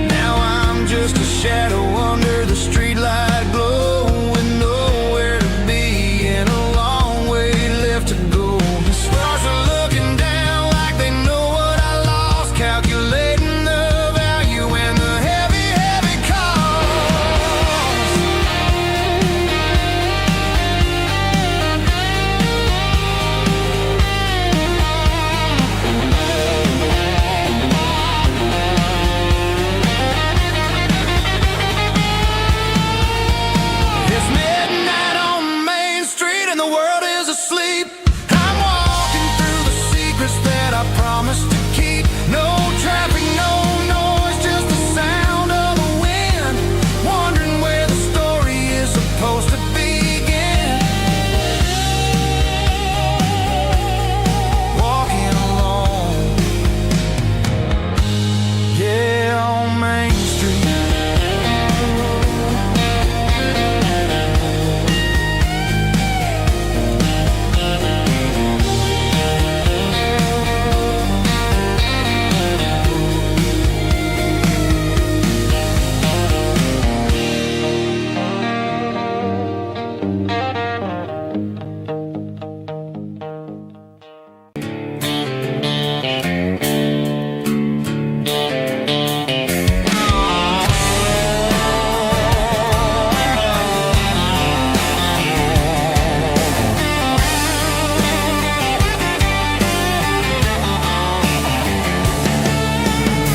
Now I'm just a shadow under the streetlight glow, with nowhere to be and a long way left to go. The stars are looking down like they know what I lost, calculating the value and the heavy, heavy cost. It's midnight on Main Street and the world is asleep. I'm walking through the secrets that I promised to keep. No traffic, no noise, just the sound of the wind. Wondering where the story is supposed to begin. Walking alone, yeah, on Main Street.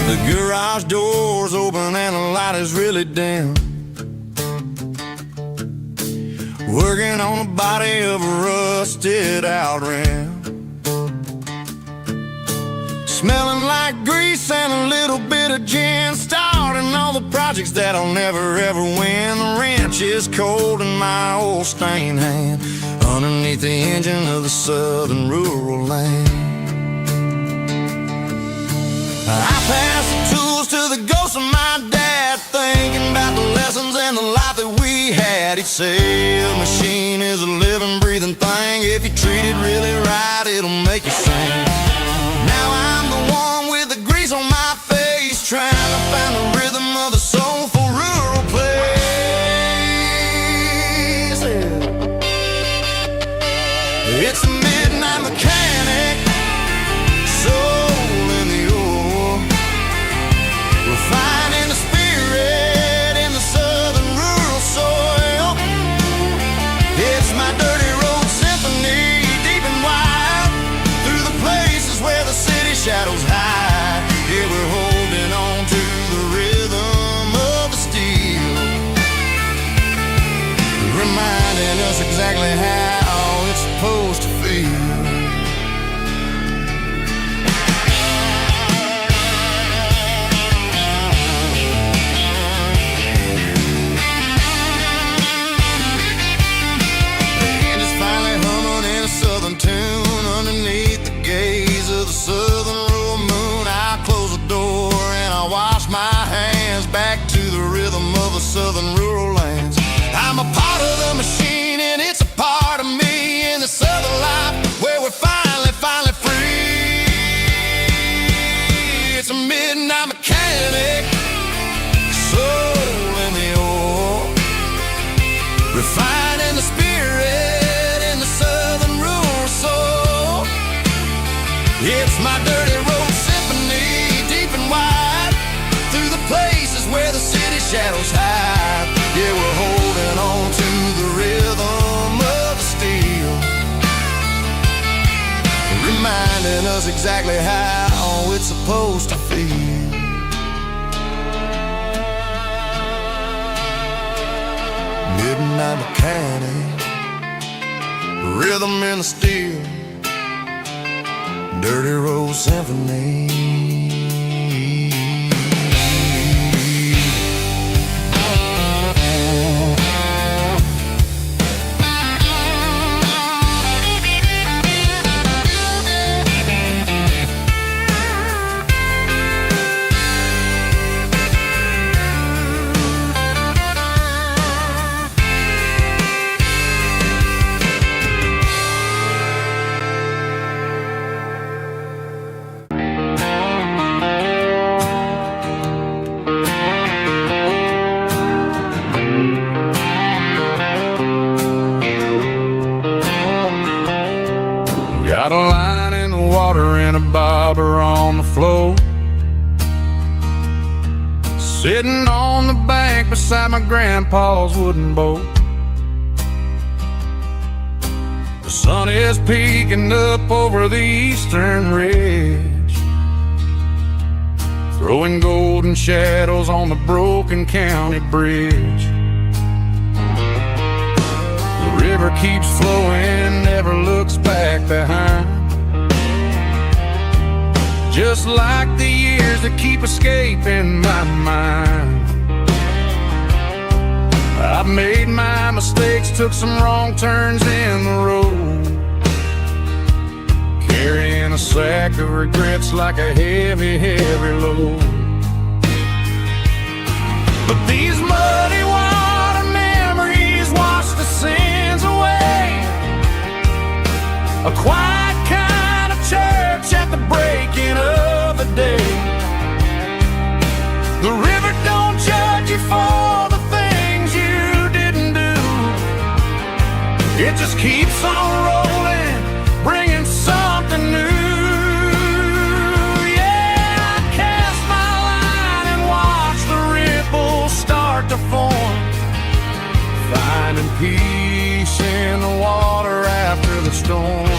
The garage door's open and the light is really dim. Working on the body of a rusted out rim. Smelling like grease and a little bit of gin. Starting all the projects that I'll never ever win. The wrench is cold in my old stained hand, underneath the engine of the southern rural land. I pass the tools to the ghost of my dad, thinking about the lessons and the life that we had. He'd say a machine is a living, breathing thing. If you treat it really right, it'll make you sing. Now I'm the one with the grease on my face, trying to find the rhythm of the soulful rural place. It's a midnight mechanic, soul in the ore, refining the spirit in the southern rural soil. It's my dirty road symphony, deep and wide, through the places where the city shadows hide. Yeah, we're holding on to the rhythm of the steel, reminding us exactly how it's supposed to feel. Southern tune underneath the gaze of the southern rural moon. I close the door and I wash my hands, back to the rhythm of the southern rural lands. I'm a part of the machine and it's a part of me in the southern life where we're finally free. It's a midnight mechanic, soul in the ore, refining the spirit in the southern rural soul. It's my dirty road symphony, deep and wide, through the places where the city shadows hide. Yeah, we're holding on to the rhythm of the steel, reminding us exactly how it's supposed to feel. midnight mechanic, rhythm in the steel, dirty road symphony. Got a line in the water and a bobber on the floor, sitting on the bank beside my grandpa's wooden boat. The sun is peeking up over the eastern ridge, throwing golden shadows on the broken county bridge. The river keeps flowing, never looks back behind, just like the years that keep escaping my mind. I've made my mistakes, took some wrong turns in the road, carrying a sack of regrets like a heavy, heavy load. But these muddy water memories wash the sins away. A quiet kind of church at the breaking of the day. The river don't judge you for the things you didn't do. It just keeps on rolling, bringing something new. Yeah, I cast my line and watch the ripples start to form, finding peace in the water after the storm.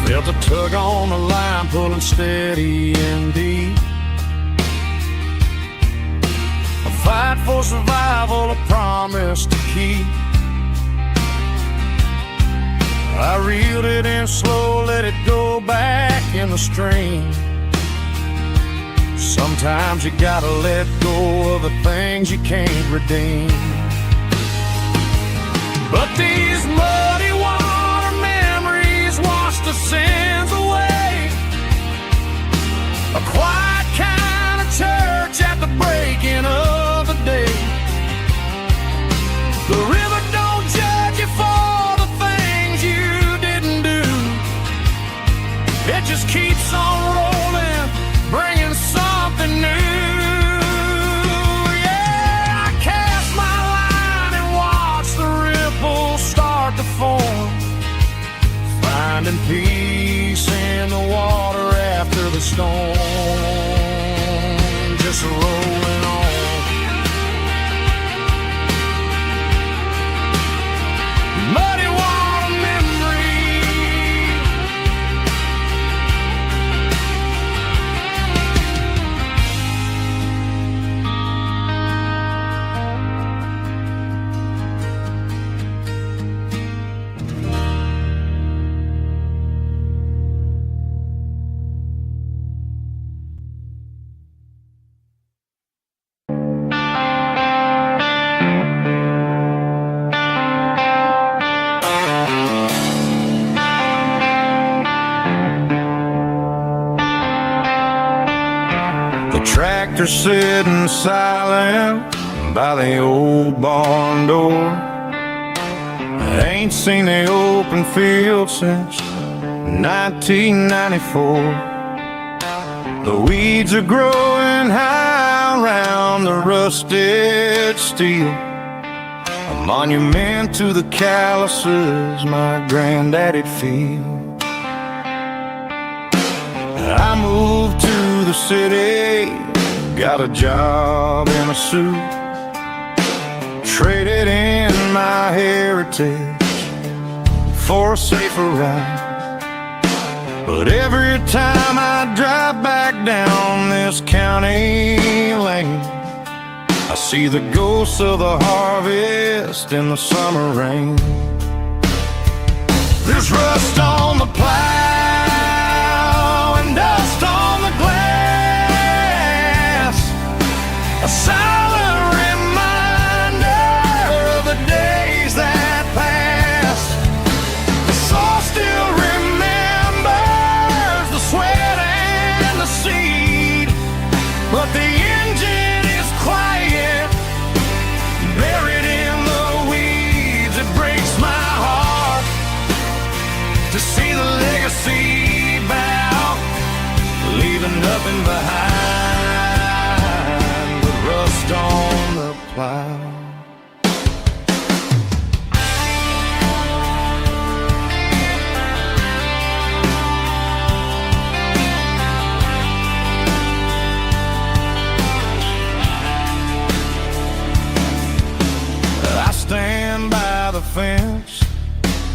Felt a tug on the line, pulling steady and deep. A fight for survival, a promise to keep. I reeled it in slow, let it go back in the stream. Sometimes you gotta let go of the things you can't redeem. But these muddy water memories wash the sins away. A quiet kind of church at the breaking of the day. The river don't judge you for the things you didn't do. It just keeps on rolling, bringing something new. Yeah, I cast my line and watch the ripples start to form, finding peace in the water after the storm. Just rolling on. Muddy water memory. Tractor sitting silent by the old barn door. I ain't seen the open field since 1994. The weeds are growing high around the rusted steel, a monument to the calluses my granddaddy'd feel. I moved to the city, got a job in a suit, traded in my heritage for a safer ride. But every time I drive back down this county lane, I see the ghosts of the harvest in the summer rain. There's rust on the plow and dust on the glass, a silent reminder of the days that passed. The soul still remembers the sweat and the seed, but the engine is quiet, buried in the weeds. It breaks my heart to see the legacy bow, leaving nothing behind but rust on the plow. I stand by the fence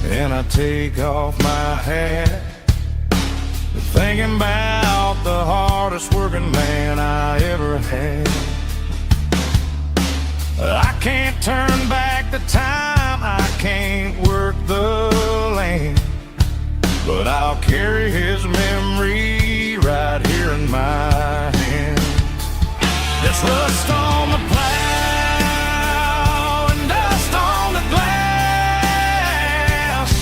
and I take off my hat, thinking about the hardest working man I ever had. I can't turn back the time, I can't work the land, but I'll carry his memory right here in my hands. There's rust on the plow and dust on the glass,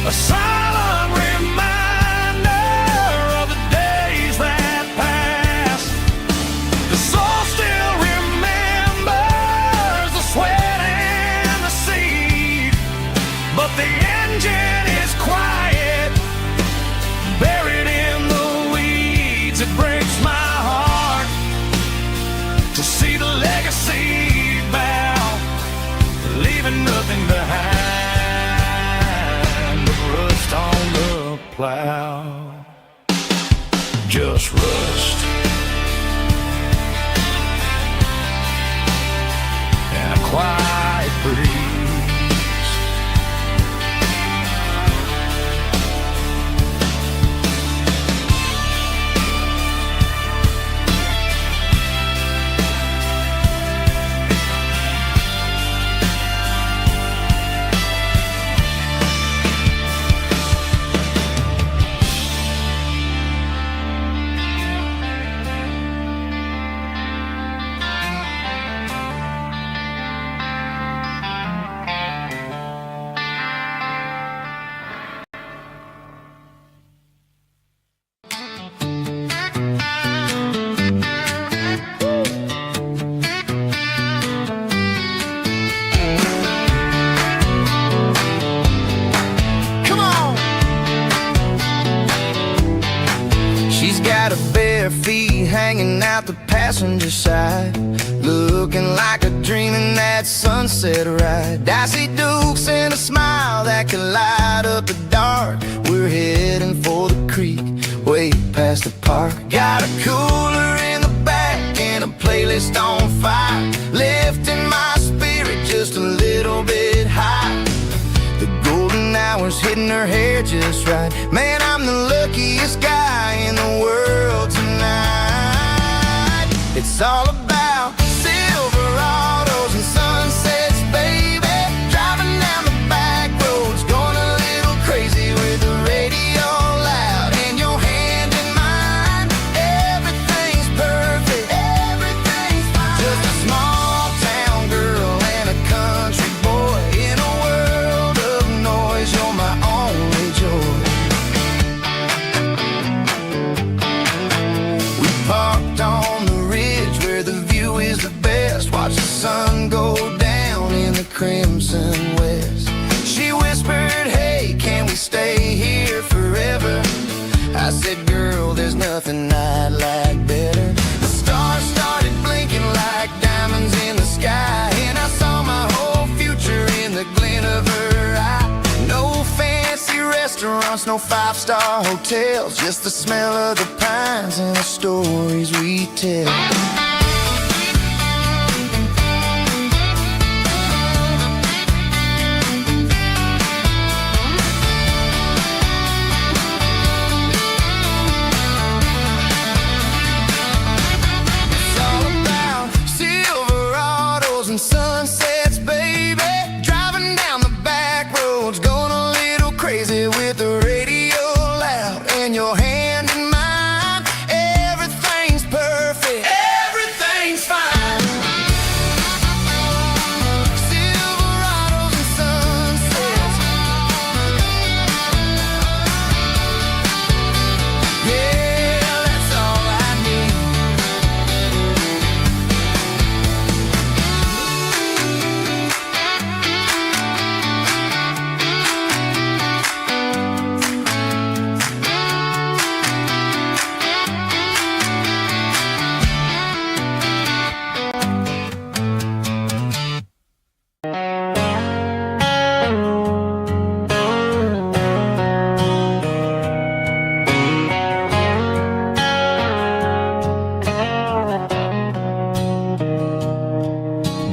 a silent reminder of the days that passed. The soul still remembers the sweat and the seed, but the engine is quiet, buried in the weeds. It breaks my heart to see the legacy bow, leaving nothing behind but rust on the plow. Just rust and a quiet breeze. Feet hanging out the passenger side, looking like a dream in that sunset ride. I see Dukes and a smile that can light up the dark. We're heading for the creek, way past the park. Got a cooler in the back and a playlist on fire, lifting my spirit just a little bit high. The golden hours hitting her hair just right. Man, I'm the luckiest guy in the world tonight. It's all about Silverados and sunsets, baby. Driving down the back roads, going a little crazy with the radio loud and your hand in mine. Everything's perfect, everything's fine. Just a small town girl and a country boy in a world of noise. You're my only joy. We parked on the ridge where the view is the best. Watch the sun go down in the crimson west. She whispered, hey, can we stay here forever? I said, girl, there's nothing I'd like better. The stars started blinking like diamonds in the sky, and I saw my whole future in the glint of her eye. No fancy restaurants, no five-star hotels, just the smell of the pines and the stories we tell. and sunsets, baby. Driving down the back roads, going a little crazy with the radio loud and your hand in mine. Everything's perfect, everything's fine. Silverados and sunsets, yeah, that's all I need.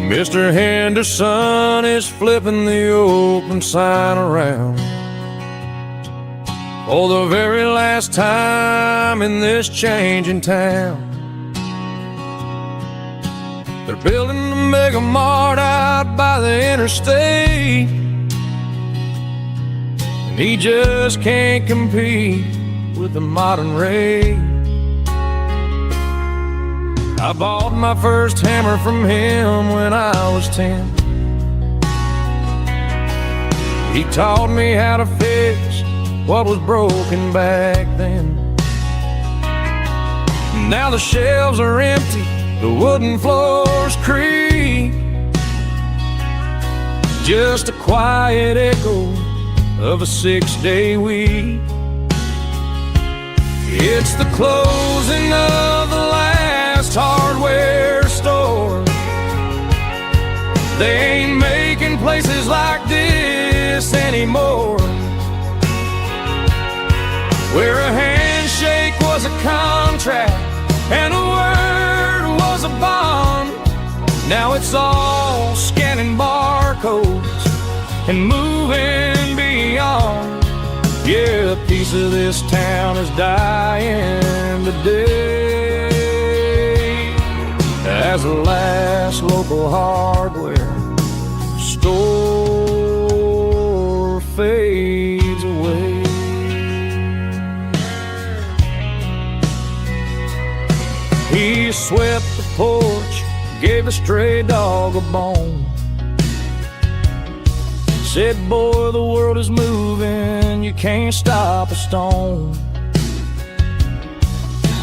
Mr. Henderson is flipping the open sign around for the very last time in this changing town. They're building a mega mart out by the interstate, and he just can't compete with the modern rate. I bought my first hammer from him when I was 10. He taught me how to fix what was broken back then. Now the shelves are empty, the wooden floors creak, just a quiet echo of a 6-day week. It's the closing of the last hardware store. They ain't making places like this anymore, where a handshake was a contract and a word was a bond. Now it's all scanning barcodes and moving beyond. Yeah, a piece of this town is dying today as the last local hardware store fades away. He swept the porch, gave a stray dog a bone, said, boy, the world is moving, you can't stop a stone.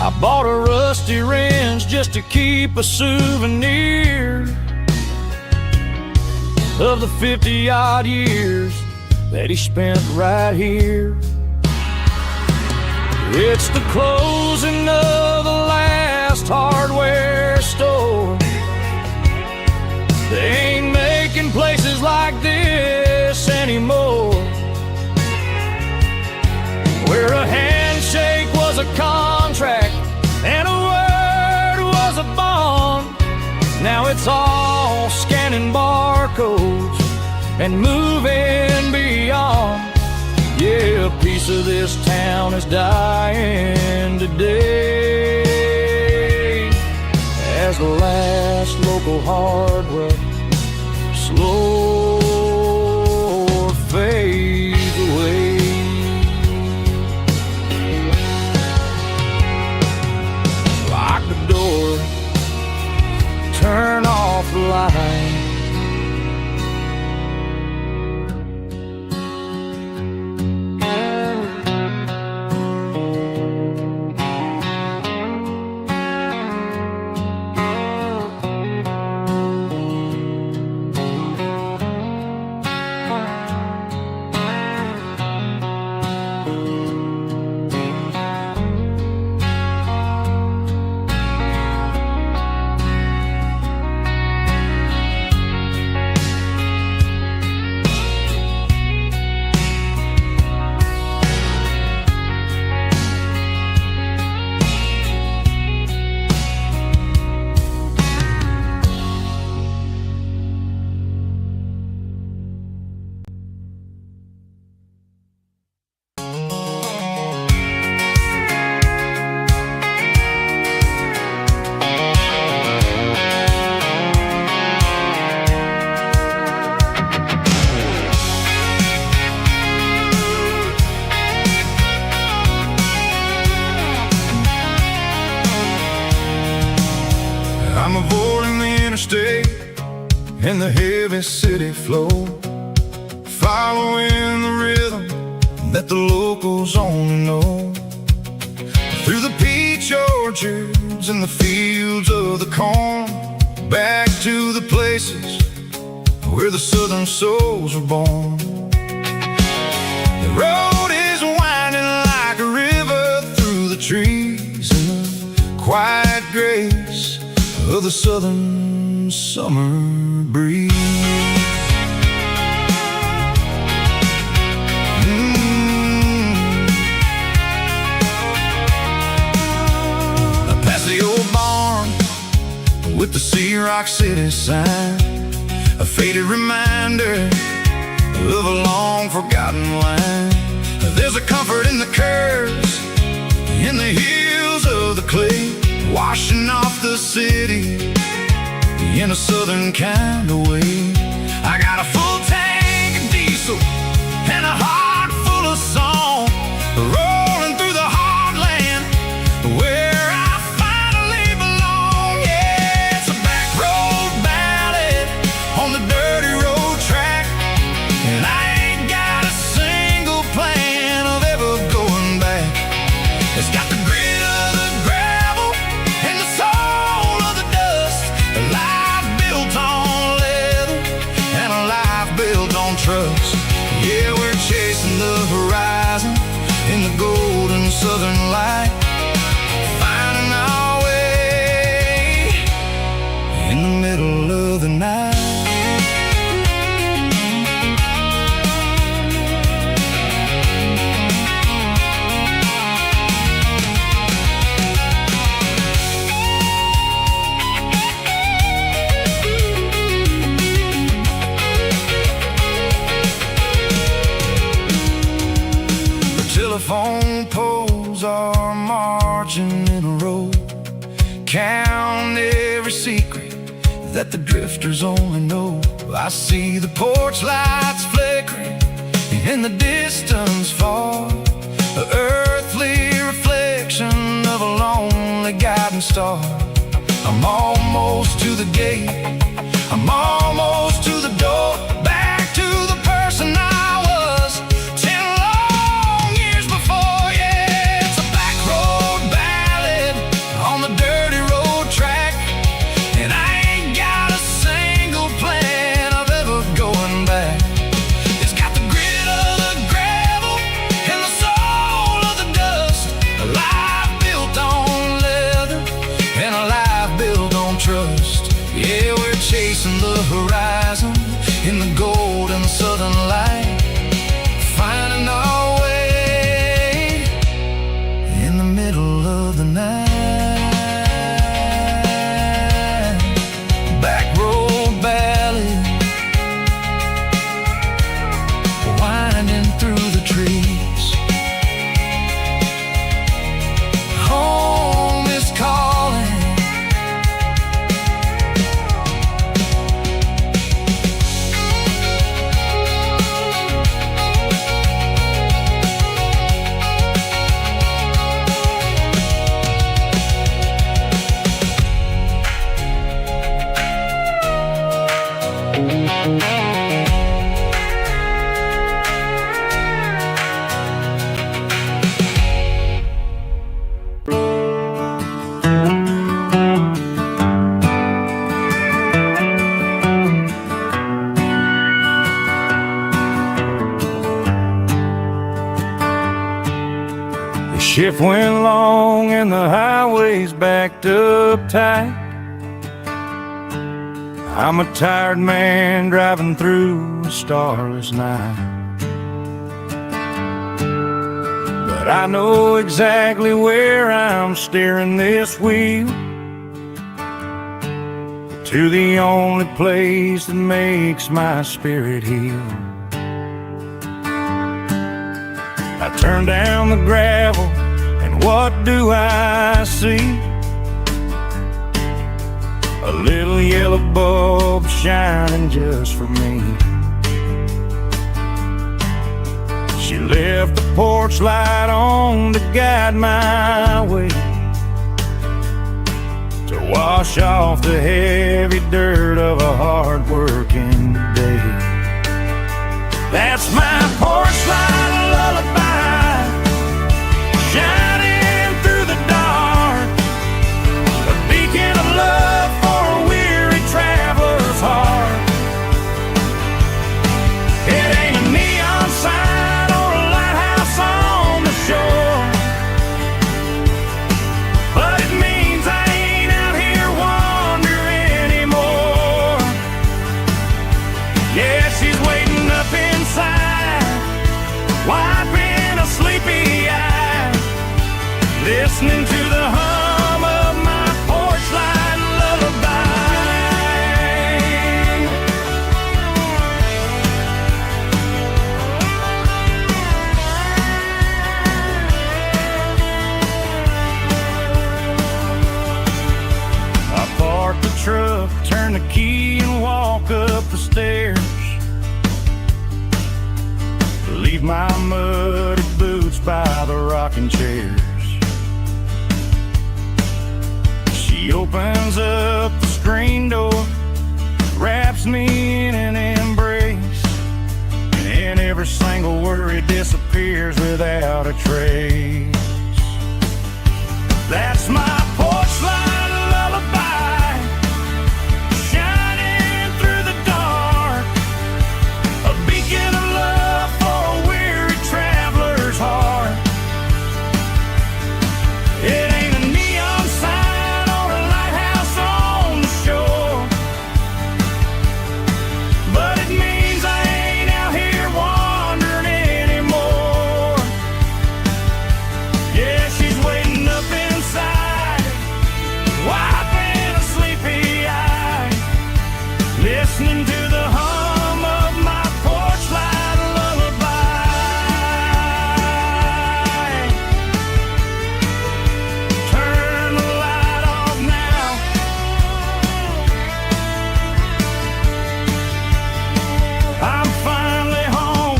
I bought a rusty wrench just to keep a souvenir of the 50-odd years that he spent right here. It's the closing of the last hardware store. They ain't making places like this anymore, where a handshake was a contract and a word was a bond. Now it's all scanning barcodes and moving beyond. Yeah, a piece of this town is dying today as the last local hardware slow fades away. Lock the door, turn off the light. in the heavy city flow, following the rhythm that the locals only know. Through the peach orchards and the fields of the corn, back to the places where the southern souls were born. The road is winding like a river through the trees in the quiet grace of the southern summer breeze. Past the old barn with the Sea Rock City sign, a faded reminder of a long forgotten line. There's a comfort in the curves, in the hills of the clay, washing off the city in a southern kind of way. I got a full tank of diesel and a heart full of song, rolling through the heartland where I finally belong. Yeah, it's a back road ballad on the dirty road track, and I ain't got a single plan of ever going back. It's got the grit of the gravel and the soul of the dust, a life built on leather and a life built on trust. Yeah, we're chasing the horizon in the golden southern light, finding our way in the middle of the night. Telephone poles are marching in a row, count every secret that the drifters only know. I see the porch lights flickering in the distance far, an earthly reflection of a lonely guiding star. I'm almost to the gate, I'm almost to the door, back to the person I was 10 long years before. Yeah, it's a back road ballad on the dirty road track, and I ain't got a single plan of ever going back. It's got the grit of the gravel and the soul of the dust, a life built on leather and a life built on trust. Yeah, we're chasing the horizon in the golden southern light, finding our way in the middle of the night. Back road ballad, winding through the trees. Home is calling. The shift went long and the highway's backed up tight. I'm a tired man driving through a starless night, but I know exactly where I'm steering this wheel, to the only place that makes my spirit heal. I turn down the gravel, and what do I see? A little yellow bulb shining just for me. She left the porch light on to guide my way, to wash off the heavy dirt of a hard work listening to the hum of my porch light lullaby. I park the truck, turn the key and walk up the stairs. Leave my muddy boots by the rocking chairs. She opens up the screen door, wraps me in an embrace, and every single worry disappears without a trace. That's my porch light lullaby, shining through the dark, a beacon of love for a weary traveler's heart. It ain't a neon sign or a lighthouse on the shore, but it means I ain't out here wandering anymore. Yeah, she's waiting up inside, wiping a sleepy eye, listening to the hum of my porch light lullaby. Turn the light off now. I'm finally home.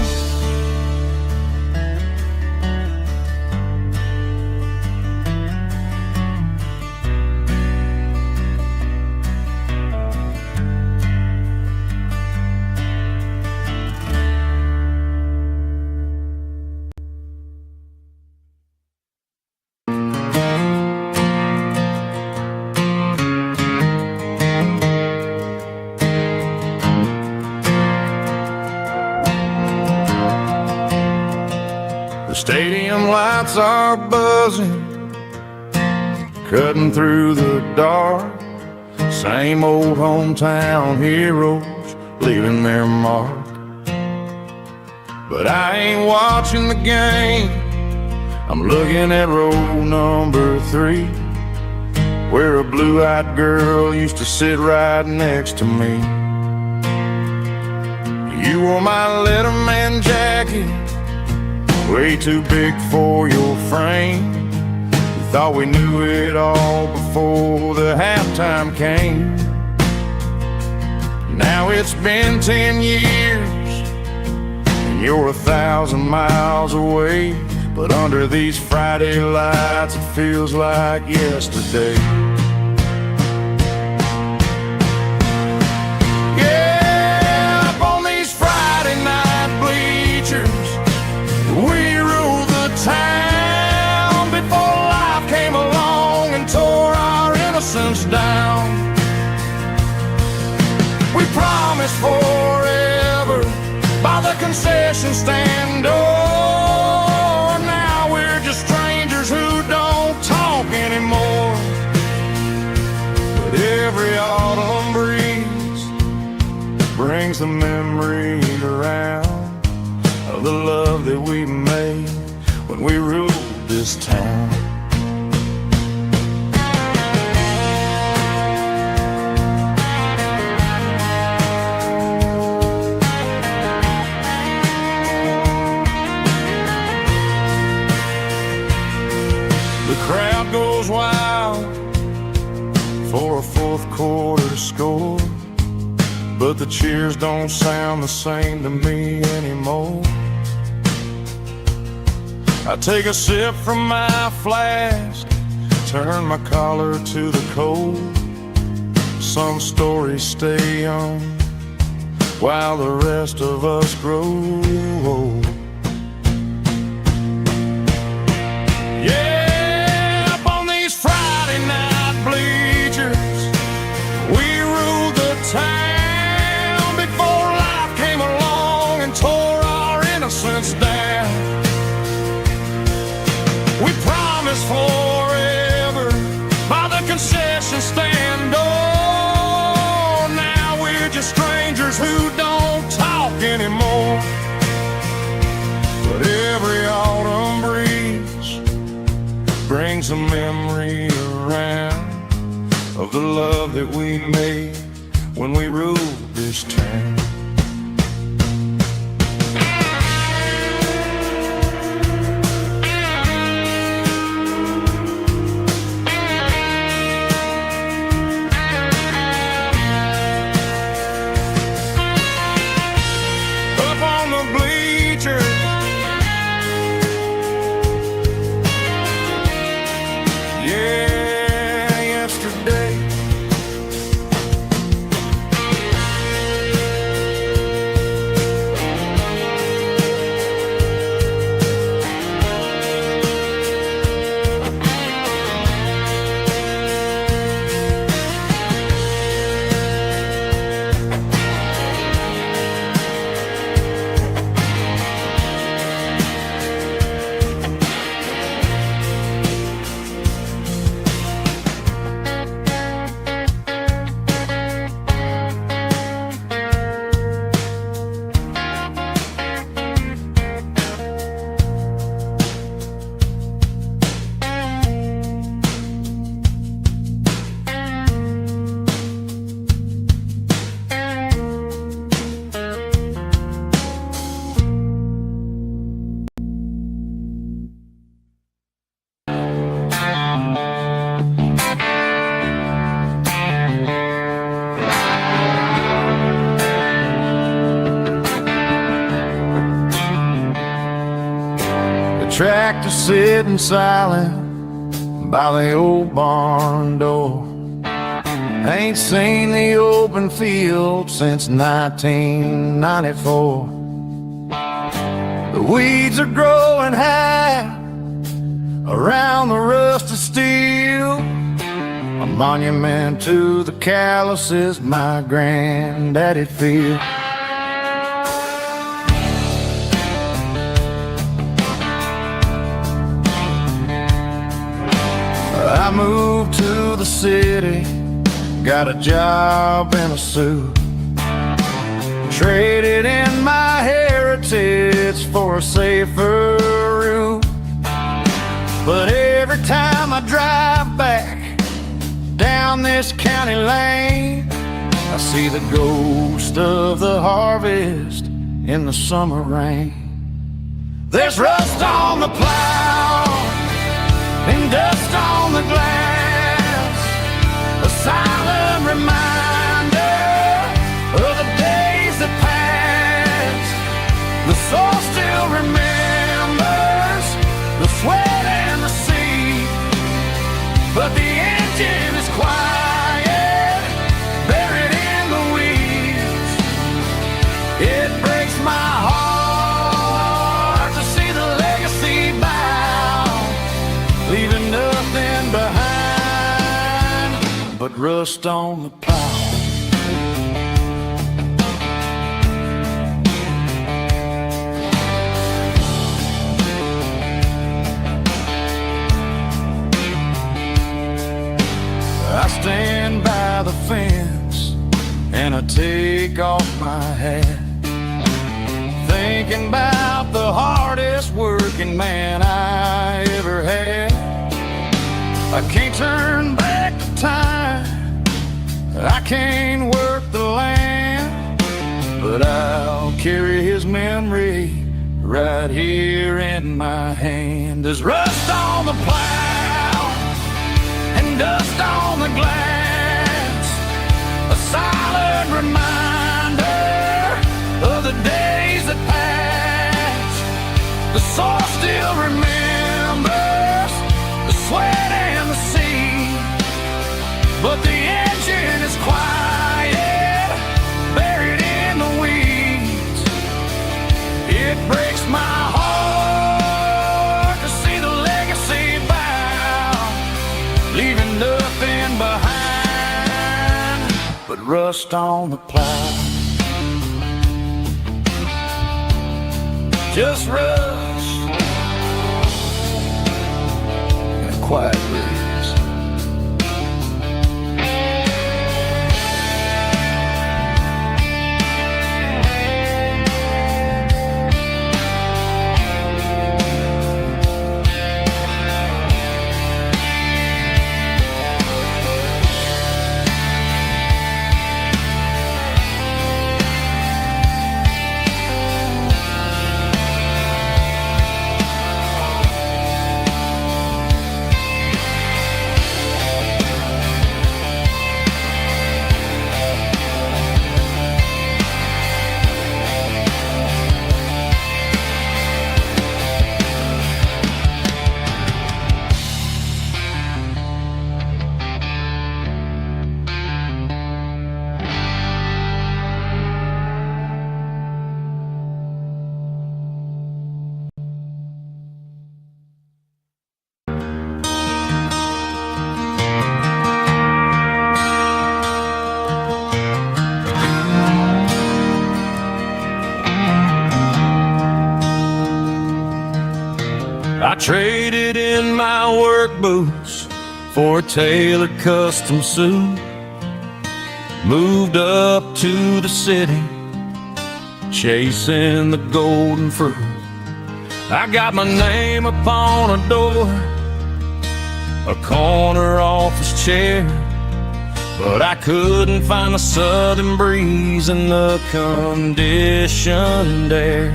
The stadium lights are buzzing, cutting through the dark. Same old hometown heroes leaving their mark. But I ain't watching the game, I'm looking at row number 3, where a blue-eyed girl used to sit right next to me. You wore my Letterman jacket, way too big for your frame. We thought we knew it all before the halftime came. Now it's been 10 years and you're 1,000 miles away, but under these Friday lights it feels like yesterday. Yeah, up on these Friday night bleachers, we ruled the town before life came along and tore our innocence down. We promised forever by the concession stand door. Now we're just strangers who don't talk anymore. But every autumn breeze brings the memories around of the love that we made when we ruled this town. The crowd goes wild for a fourth quarter score, but the cheers don't sound the same to me anymore. I take a sip from my flask, turn my collar to the cold. Some stories stay young while the rest of us grow old. Yeah, up on these Friday night bleachers, we ruled the town before life came along and tore our innocence down. We promised forever by the concession stand door. Now we're just strangers who don't talk anymore. But every autumn breeze brings bring some memory around of the love that we made when we ruled this town. Up on the bleachers, yeah, yesterday. Tractor sitting silent by the old barn door. Ain't seen the open field since 1994. The weeds are growing high around the rusted steel, a monument to the calluses my granddaddy feel. I moved to the city, got a job in a suit, traded in my heritage for a safer route. But every time I drive back down this county lane, I see the ghost of the harvest in the summer rain. There's rust on the plow and dust on the glass, a silent reminder of the days that passed. The soul still remembers the sweat and the sea, but the engine is quiet, buried in the weeds. It breaks my heart to see the legacy bow, leaving nothing behind but rust on the plow. I stand by the fence and I take off my hat, thinking about the hardest working man I ever had. I can't turn back the time, I can't work the land, but I'll carry his memory right here in my hand. There's rust on the plow and dust on the glass, a silent reminder of the days that passed. The soul still remembers the sweat and the sea, but the engine is quiet, buried in the weeds. It breaks my heart to see the legacy bow, leaving nothing behind but rust on the plow. Just rust and a quiet breeze. traded in my work boots for a tailored custom suit. Moved up to the city, chasing the golden fruit. I got my name upon a door, a corner office chair, but I couldn't find the southern breeze in the conditioned air.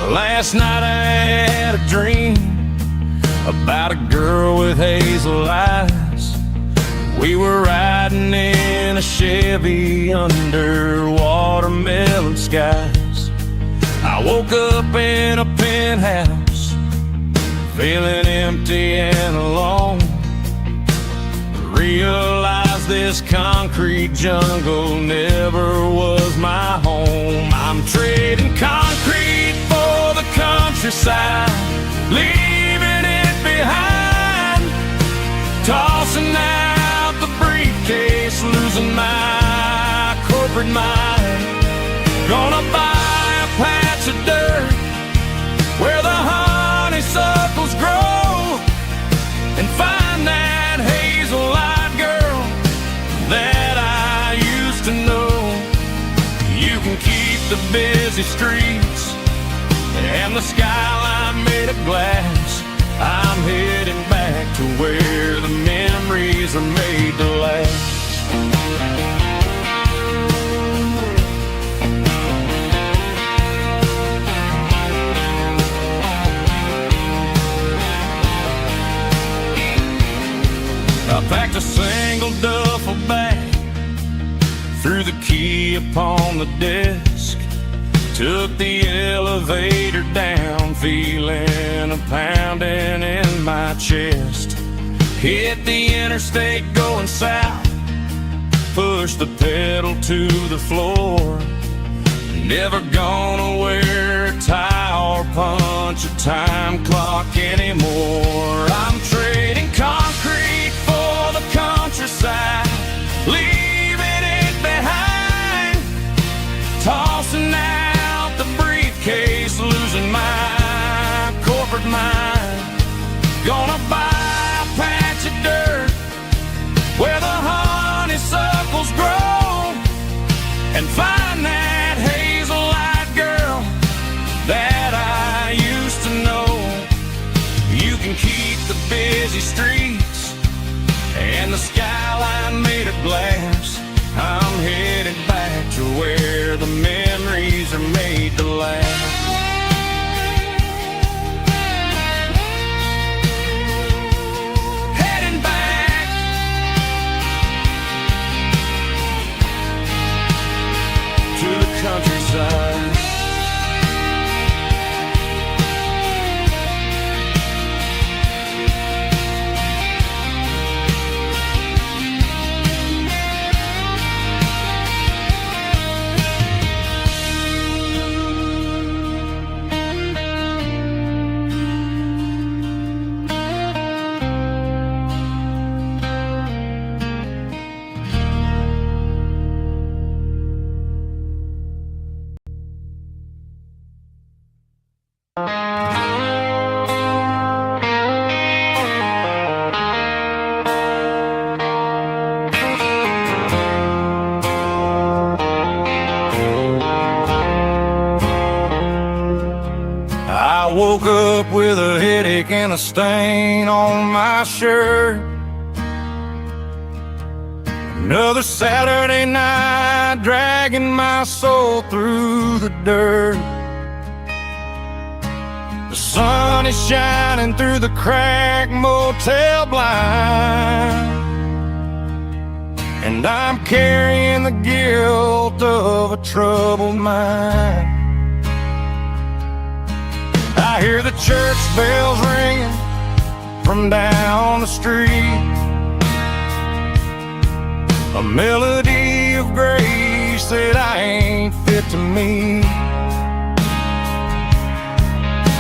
Last night I had a dream about a girl with hazel eyes. We were riding in a Chevy under watermelon skies. I woke up in a penthouse, feeling empty and alone. Realized this concrete jungle never was my home. I'm trading concrete for the countryside, leaving it behind. Tossing out the briefcase, losing my corporate mind. Gonna buy a patch of dirt where the honeysuckles grow, and find that hazel-eyed girl that I used to know. You can keep the busy streets and the skyline made of glass. I'm heading back to where the memories are made to last. I packed a single duffel bag, threw the key upon the desk, took the elevator down, feeling a pounding in my chest. Hit the interstate going south, pushed the pedal to the floor. Never gonna wear a tie or punch a time clock anymore. I'm trading concrete for the countryside, leaving it behind. Tossing out the briefcase, losing my corporate mind. Gonna buy a patch of dirt where the honeysuckles grow, and find that hazel-eyed girl that I used to know. You can keep the busy streets and the skyline made of glass. I'm headed back to where the memories are made to last. Heading back to the countryside. I woke up with a headache and a stain on my shirt. Another Saturday night, dragging my soul through the dirt. The sun is shining through the cracked motel blind, and I'm carrying the guilt of a troubled mind. I hear the church bells ringing from down the street, a melody of grace that I ain't fit to meet.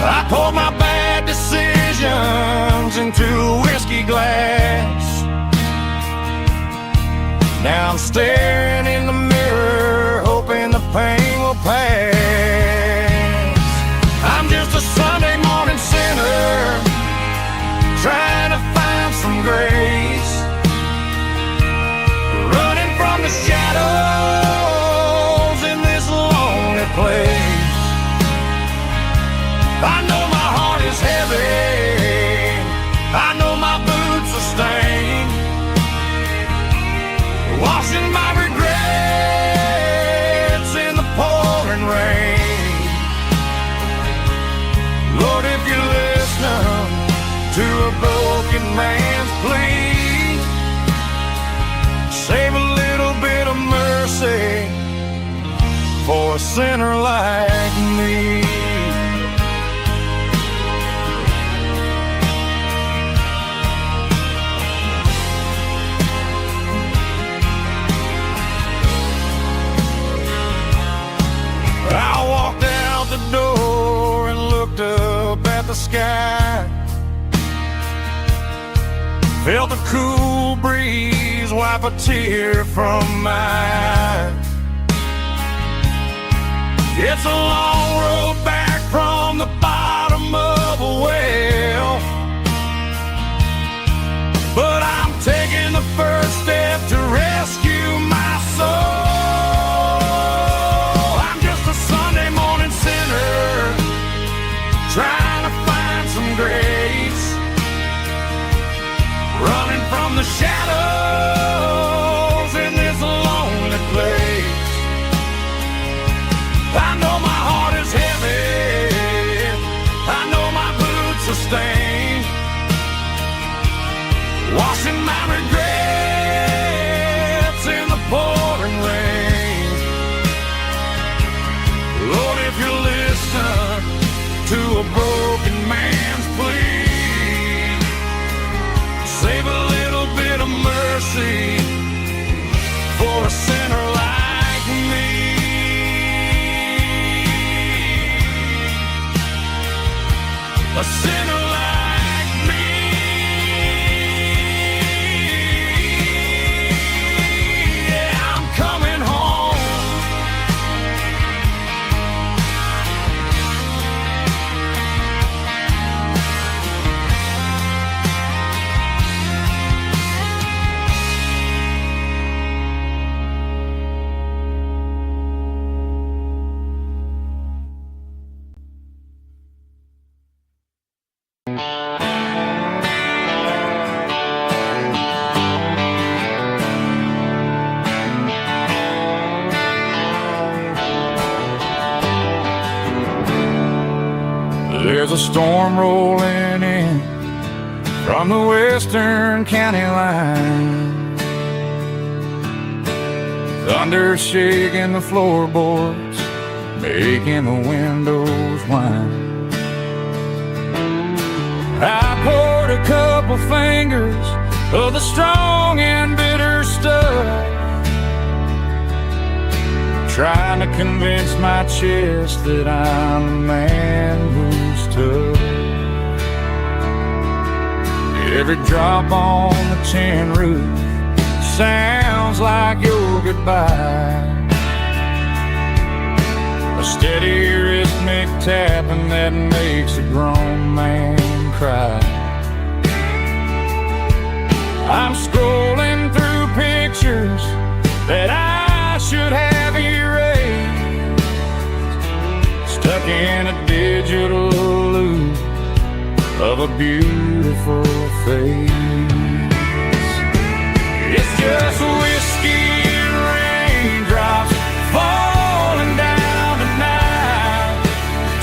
I poured my bad decisions into a whiskey glass. Now I'm staring in the mirror, hoping the pain will pass. I'm just a Sunday morning sinner pouring rain. Lord, if you listen to a broken man's plea, save a little bit of mercy for a sinner like me. I walked out the door and looked up at the sky, felt a cool breeze wipe a tear from my eye. It's a long road back from the bottom of a well, but I'm taking the first step to rescue my soul. I'm just a Sunday morning sinner trying to find some grace, running from the shadows in this lonely place. I know my heart is heavy, I know my boots are stained, washing my regrets in the pouring rain. Lord, if you listen to a broken man's plea, save a little bit of mercy for a sinner like me. A sinner like me. Yeah, I'm coming home. There's a storm rolling in from the western county line, thunder shaking the floorboards, making the windows whine. I poured a couple fingers of the strong and bitter stuff, trying to convince my chest that I'm a man who's tough. Every drop on the tin roof sounds like your goodbye, a steady rhythmic tapping that makes a grown man cry. I'm scrolling through pictures that I should have erased, stuck in a digital loop of a beautiful face. It's just whiskey and raindrops falling down tonight,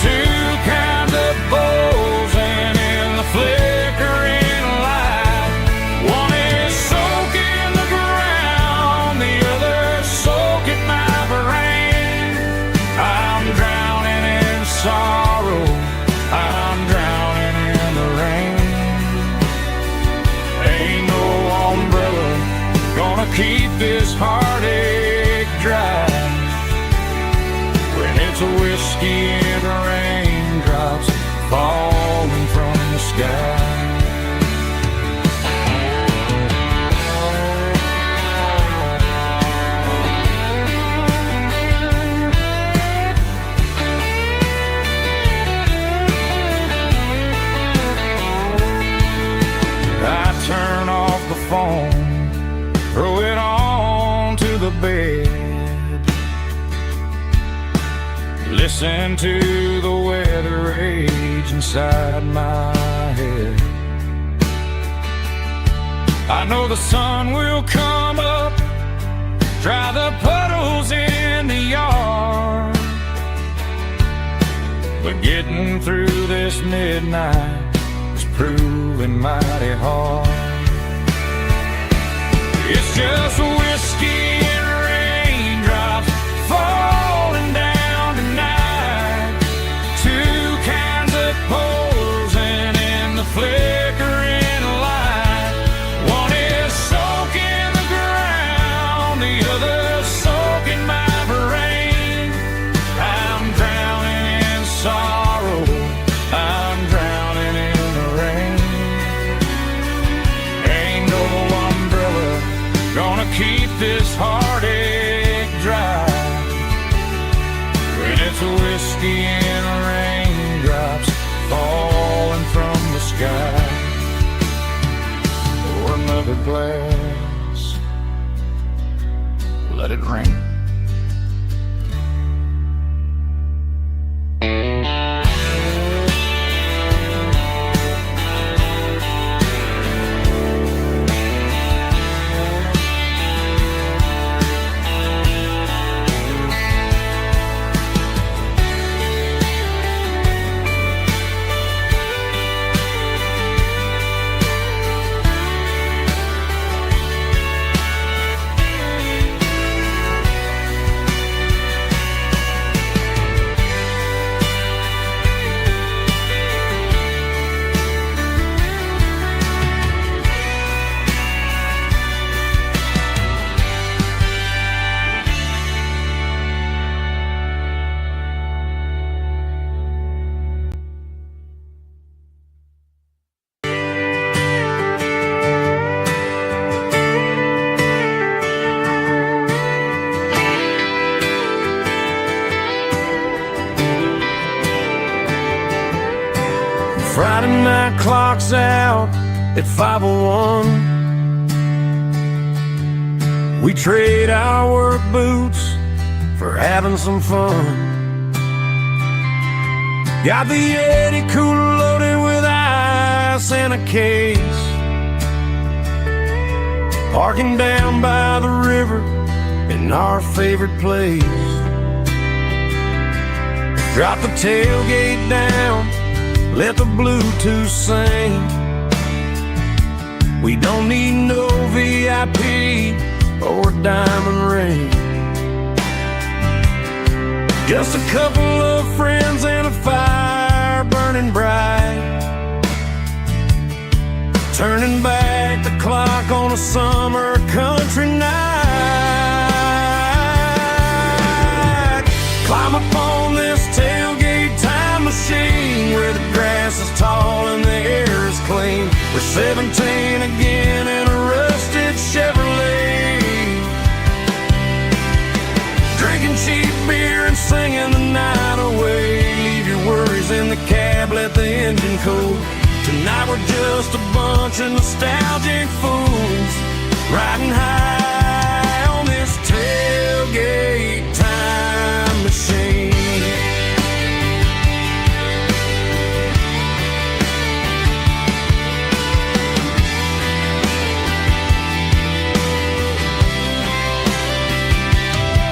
two kinds of bowls and in the flickering light. One is soaking the ground, the other soaking my brain. I'm drowning in sorrow, I'm drowning in the rain. Ain't no umbrella gonna keep this heartache dry when it's a whiskey and raindrops falling from the sky. I turn off the phone, throw it on to the bed, listen to the weather rage inside my head. I know the sun will come up, dry the puddles in the yard, through this midnight is proving mighty hard. It's just whiskey and raindrops falling down tonight. Two kinds of posing in the flickering light. One is soaking the ground, the other soaking my brain. I'm drowning in sorrow, I'm drowning in the rain. Ain't no umbrella gonna keep this heartache dry when it's whiskey and raindrops falling from the sky. Pour another glass, let it rain. Friday night clock's out at 5:01. We trade our work boots for having some fun. Got the Yeti cooler loaded with ice and a case, parking down by the river in our favorite place. Drop the tailgate down, let the Bluetooth sing. We don't need no VIP or a diamond ring. Just a couple of friends and a fire burning bright, turning back the clock on a summer country night. Climb up on this tailgate time machine where the grass is tall and the air is clean. We're 17 again in a rusted Chevrolet, drinking cheap beer and singing the night away. Leave your worries in the cab, let the engine cool. Tonight we're just a bunch of nostalgic fools riding high on this tailgate time machine.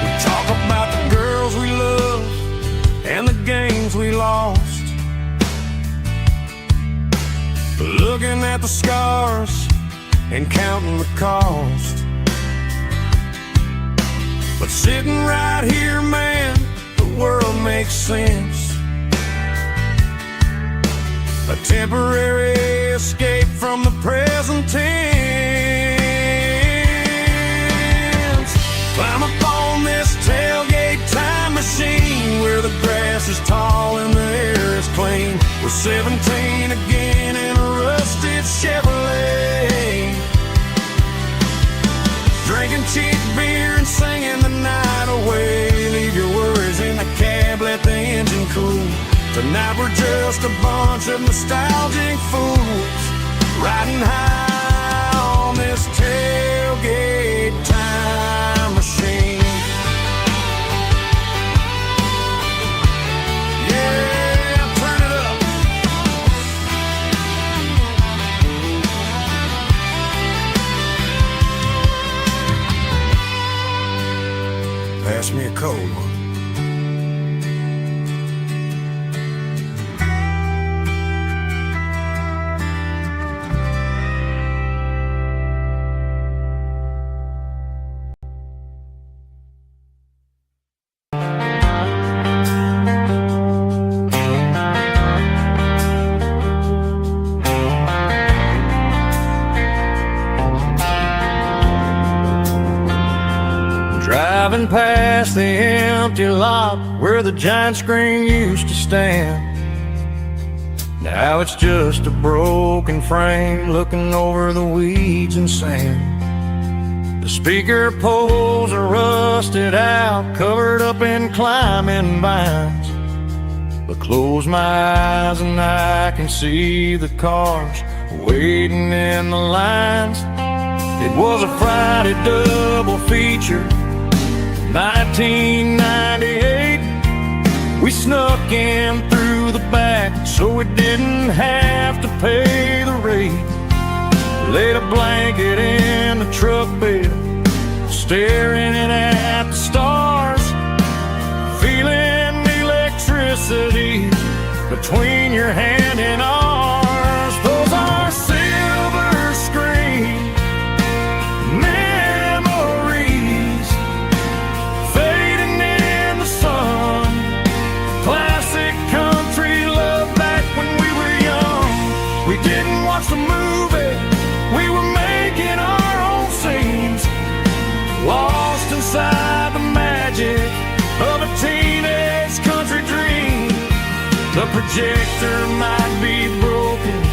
We talk about the girls we love and the games we lost, looking at the scars and counting the cost. But sitting right here, man, the world makes sense. A temporary escape from the present tense. Climb up on this tailgate time machine where the grass is tall and the air is clean. We're 17 again in a rusted Chevrolet, drinking cheap beer and singing the night away. Leave your worries in the cab, let the engine cool. Tonight we're just a bunch of nostalgic fools riding high on this tailgate time machine. Yeah, turn it up. Pass me a cold one. driving past the empty lot where the giant screen used to stand. Now it's just a broken frame looking over the weeds and sand. The speaker poles are rusted out, covered up in climbing vines. But close my eyes and I can see the cars waiting in the lines. It was a Friday double feature, 1998. We snuck in through the back so we didn't have to pay the rate. Laid a blanket in the truck bed, staring at the stars, feeling the electricity between your hand and ours. Those are silver screen memories fading in the sun. Classic country love back when we were young. We didn't watch the movie, we were making our own scenes, lost inside the magic of a teenage country dream. The projector might be broken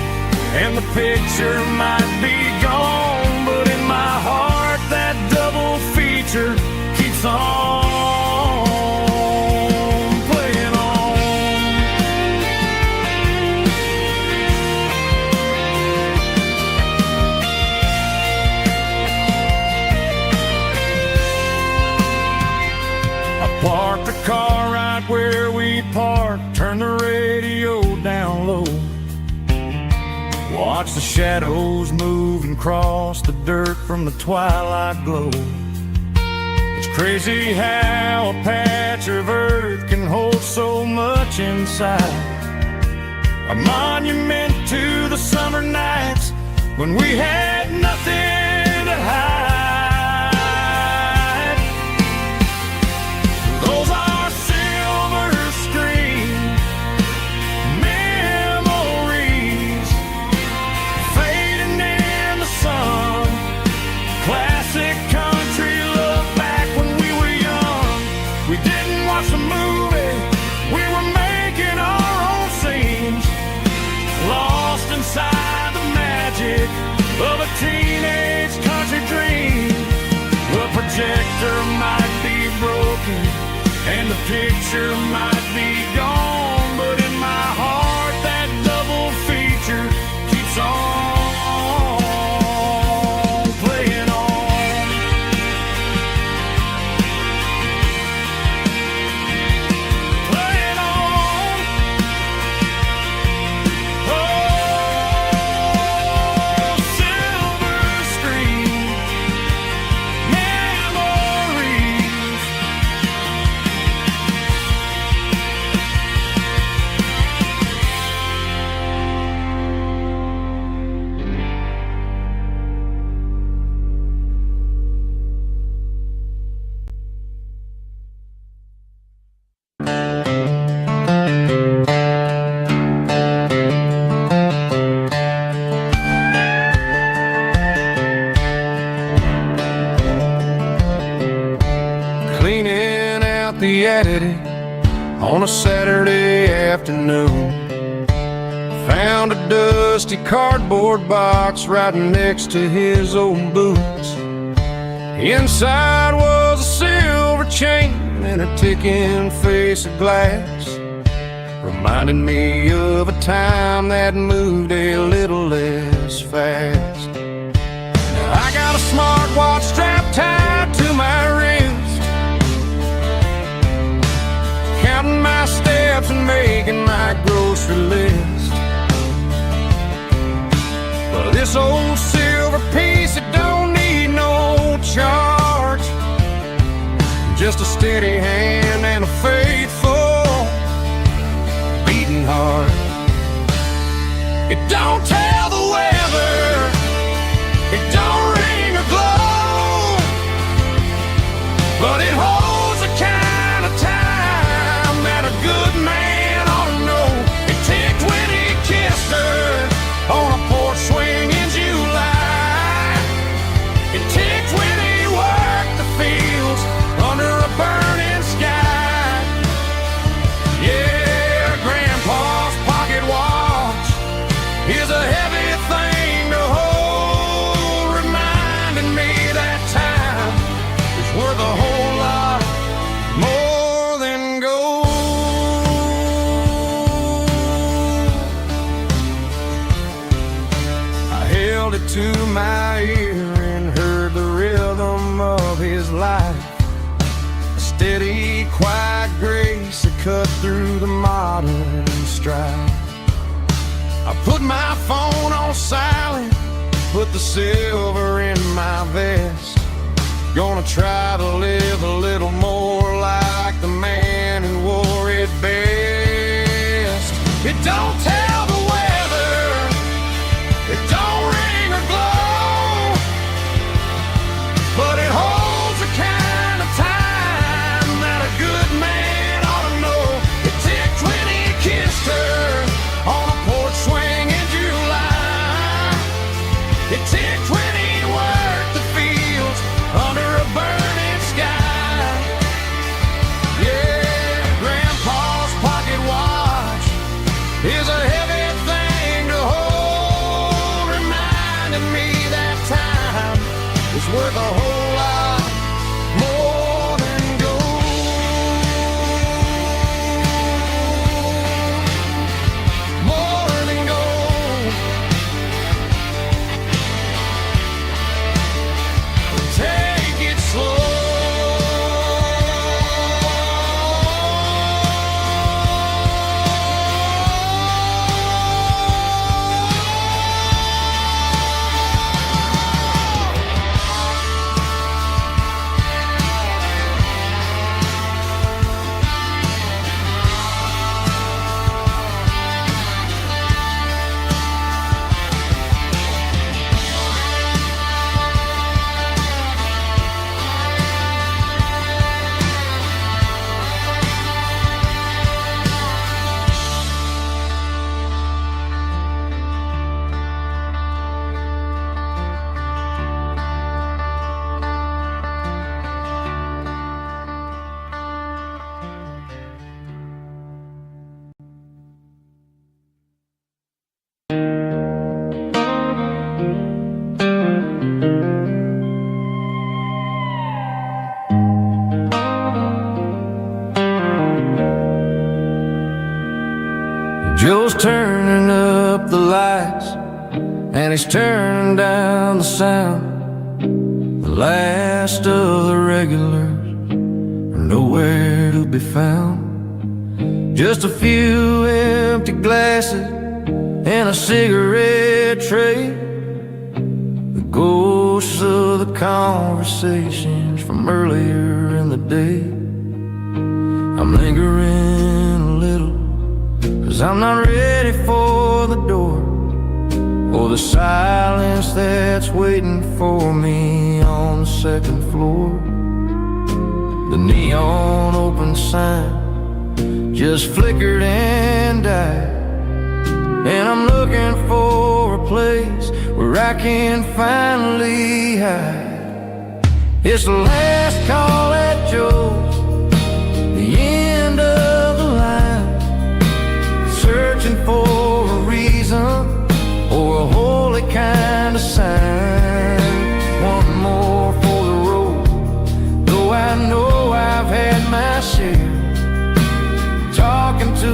and the picture might be gone, but in my heart that double feature keeps on playing on. I parked the car right where we parked, turned the radio down low, watch the shadows move and cross the dirt from the twilight glow. It's crazy how a patch of earth can hold so much inside. A monument to the summer nights when we had nothing to hide. Those are silver screen memories fading in the sun. Classic country love back when we were young. We didn't watch the movie, we were making our own scenes, lost inside the magic of a teenage country dream. The projector might be broken and the picture might be gone, but in my heart that double feature keeps on playing on. Playing on. Oh, silver screen memories. Cleaning out the attic on a Saturday afternoon, found a dusty cardboard box right next to his old boots. Inside was a silver chain and a ticking face of glass, reminding me of a time that moved a little less fast. Now I got a smartwatch strapped tied to my wrist, counting my steps and making my grocery list. But this old silver piece, it don't need no charge, just a steady hand and a faithful beating heart. It don't tell the weather, it don't ring or glow, but it holds the kind of time that a good man ought to know. It ticked when he kissed her on a porch swing in July. It ticked when he worked the fields under a to my ear and heard the rhythm of his life. A steady, quiet grace that cut through the modern strife. I put my phone on silent, put the silver in my vest. Gonna try to live a little more like the man who wore it best. It don't tell the weather, it don't ring or glow, but it holds the kind of time that a good man ought to know. It ticked when he kissed her on a porch swing in July. It ticked when he worked the fields under a burning sky. Yeah, Grandpa's pocket watch is a heavy thing to hold, reminding me that time is worth a whole lot more than gold. More than gold. Take it slow. Joe's turning up the lights and he's turning down the sound. The last of the regulars are nowhere to be found. Just a few empty glasses and a cigarette tray. The ghosts of the conversations from earlier in the day. I'm lingering a little, 'cause I'm not ready for the door, or the silence that's waiting for me on the second floor. The neon open sign just flickered and died, and I'm looking for a place where I can finally hide. It's the last call at Joe's, the end of the line, searching for a reason or a holy kind of sign. One more for the road, though I know I've had my share. Talking to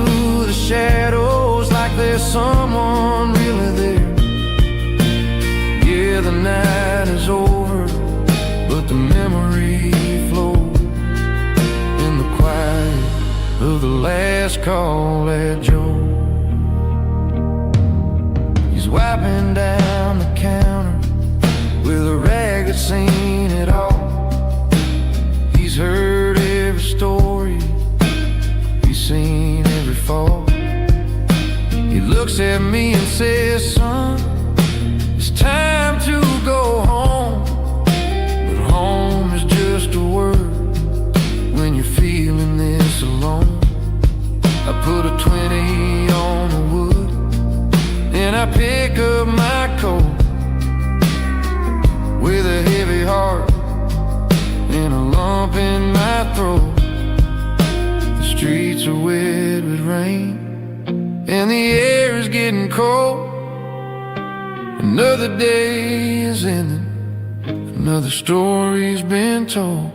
the shadows like there's someone really there. Yeah, the night is over, but the memory flows in the quiet of the last call at Joe. He's wiping down the counter with a rag that's seen it all. He's heard every story, he's seen every fall. He looks at me and says, son, it's time to go home. But home is just a word when you're feeling this alone. I put a 20 on the wood and I pick up my coat with a heavy heart and a lump in my throat. The streets are wet with rain and the air is getting cold. Another day is ending, another story's been told.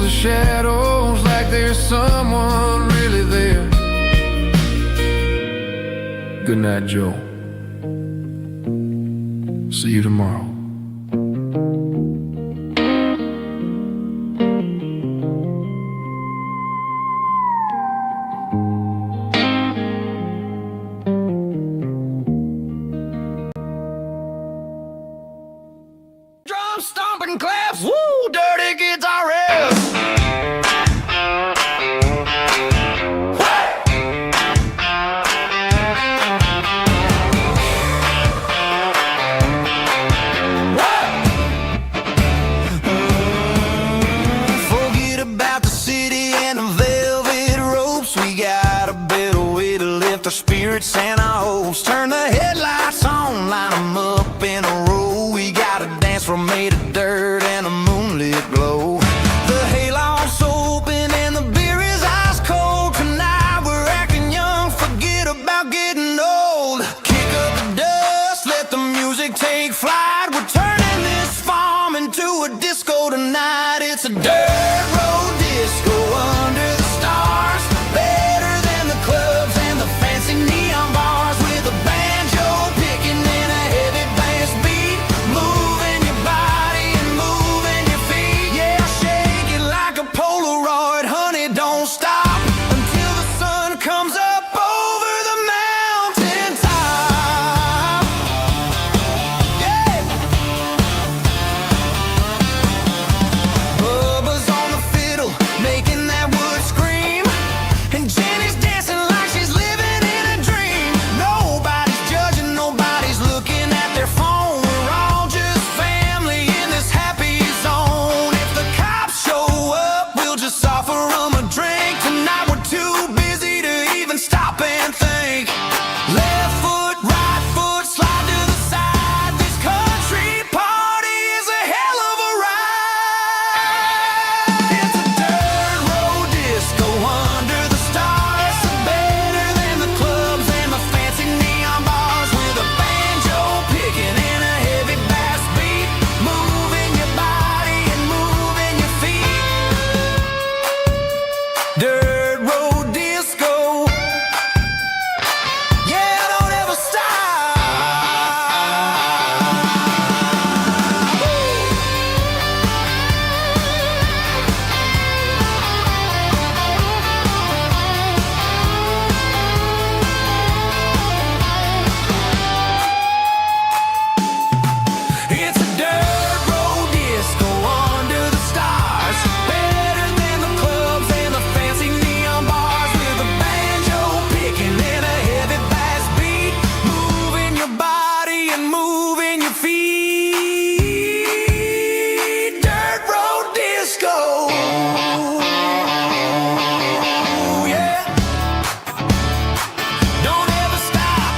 the shadows like there's someone really there. Good night, Joe. See you tomorrow. Drum stomping claps, woo, dirty guitar riffs. Forget about the city and the velvet ropes. We got a better way to lift our spirits and our hopes. Turn the headlights on, line them up in a row. We got a dance floor made of dirt and a moonlit glow. The hayloft's open and the beer is ice cold. Tonight we're acting young, forget about getting old. Kick up the dust, let the music take flight. We're turning this farm into a disco tonight. It's a dirt road disco under the stars. Better than the clubs and the fancy neon bars. With a banjo picking and a heavy bass beat. Moving your body and moving your feet. Yeah, shake it like a Polaroid, honey, don't stop until the sun comes up over the mountain top. Yeah. Bubba's on the fiddle, making that wood scream. And Jenny's dancing like she's living in a dream. Nobody's judging, nobody's looking at their phone. We're all just family in this happy zone. If the cops show up, we'll just offer them a drink. Tonight we're too busy to even stop and think. Left foot, right foot, slide to the side. This country party is a hell of a ride. It's a dirt road disco under the stars. Better than the clubs and the fancy neon bars. With a banjo picking and a heavy bass beat. Moving your body and moving your feet. Dirt road disco. Yeah, don't ever stop. It's a dirt road disco under the stars. Better than the clubs and the fancy neon bars. With a banjo picking and a heavy bass beat. Moving your body and moving your feet. Dirt road disco. Yeah. Don't ever stop.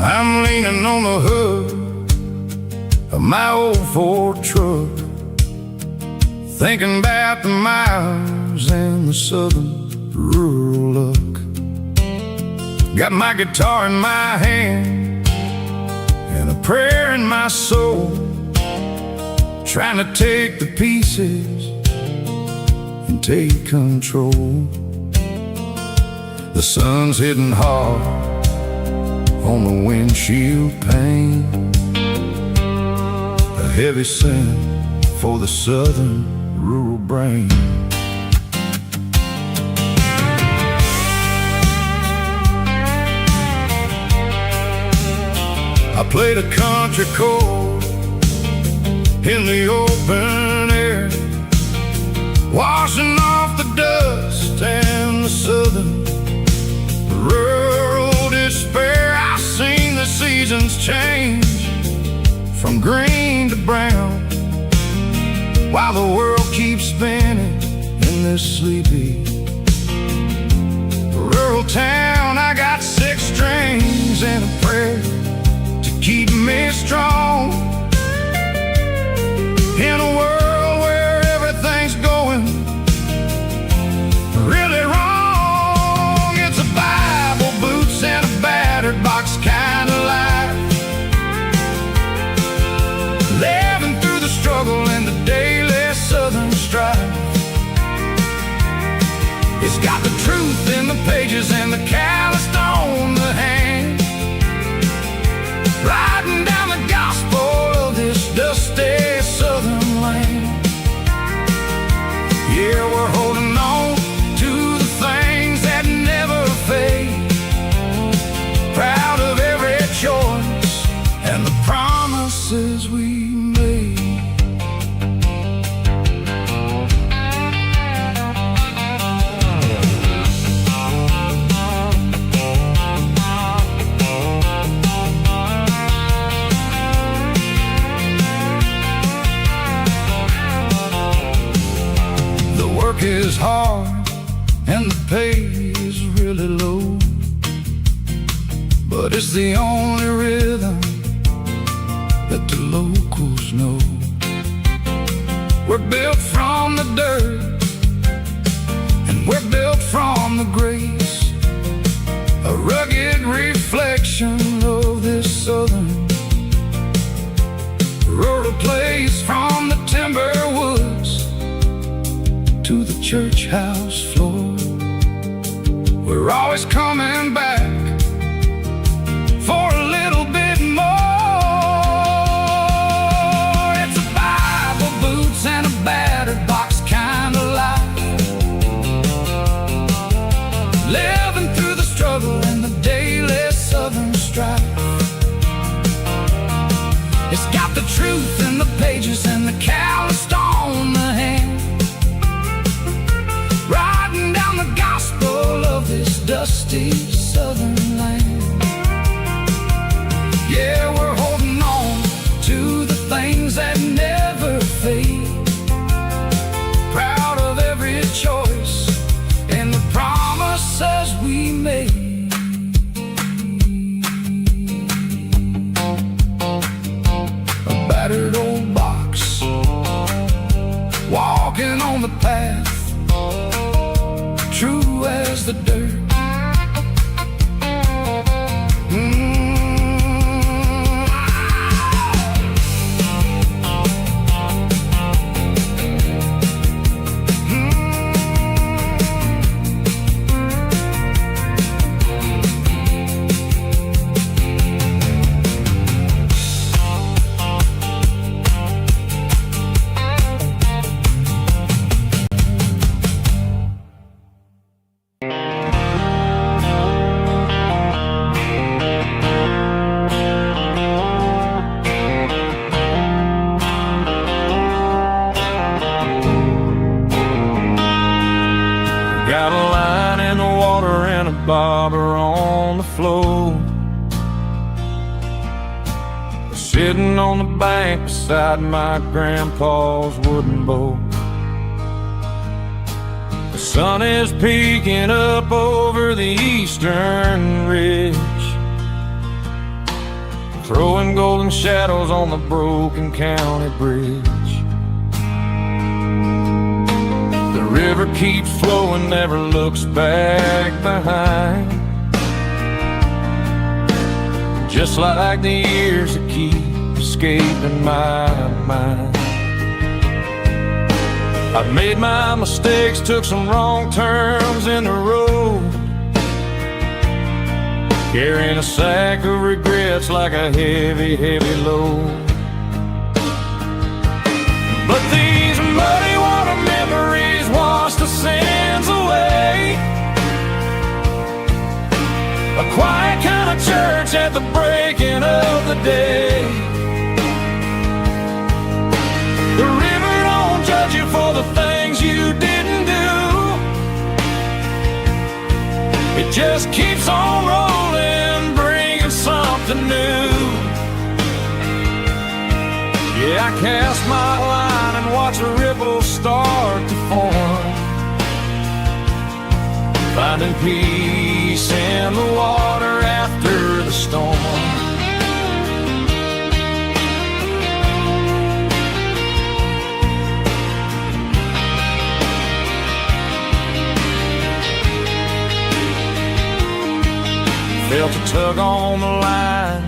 I'm leaning on the hood of my old Ford truck, thinking about the miles and the southern rural look. Got my guitar in my hand and a prayer in my soul, trying to take the pieces and take control. The sun's hitting hard on the windshield pane, a heavy scent for the southern rural brain. I played a country chord in the open air, washing off the dust and the southern rural change from green to brown, while the world keeps spinning in this sleepy rural town. I got 6 strings and a prayer to keep me strong. In a world where everything's going really wrong, it's a Bible, boots, and a battered box kind of life. Living through the struggle and the daily southern strife. It's got the truth in the pages and the calloused on the hand, riding down the gospel of this dusty southern land. Yeah, we're holding on to the things that never fade, proud of every choice and the promises we made. Work is hard and the pay is really low, but it's the only rhythm that the locals know. We're built from the dirt and we're built from the grace, a rugged reflection of this southern rural place. From the timber woods to the church house floor, we're always coming back for a little bit more. It's a Bible, boots, and a battered box kind of life. Living through the struggle and the daily southern strife. It's got the truth in the pages and the calloused on the hand, riding down the gospel of this dusty southern land. Yeah, we're holding on to the things that never fade, proud of every choice and the promises we made. A battered old box, walking on the path, true as the dirt. Got a line in the water and a bobber on the floor, sitting on the bank beside my grandpa's wooden boat. The sun is peeking up over the eastern ridge, throwing golden shadows on the broken county bridge. The river keeps flowing, never looks back behind, just like the years that keep escaping my mind. I've made my mistakes, took some wrong turns in the road, carrying a sack of regrets like a heavy, heavy load. But these muddy water memories wash the sins away, a quiet kind of church at the breaking of the day. The river don't judge you for the things you didn't do, it just keeps on rolling, bringing something new. I cast my line and watch a ripple start to form, finding peace in the water after the storm. Felt a tug on the line,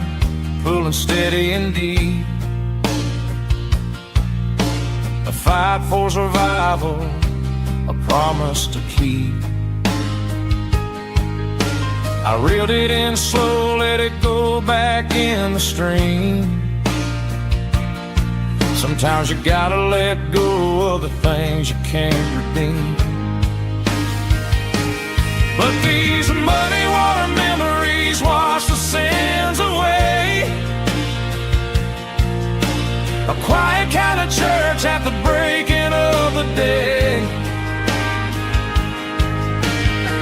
pulling steady and deep. A fight for survival, a promise to keep. I reeled it in slow, let it go back in the stream. Sometimes you gotta let go of the things you can't redeem. But these muddy water memories wash the sins away. A quiet kind of church at the breaking of the day.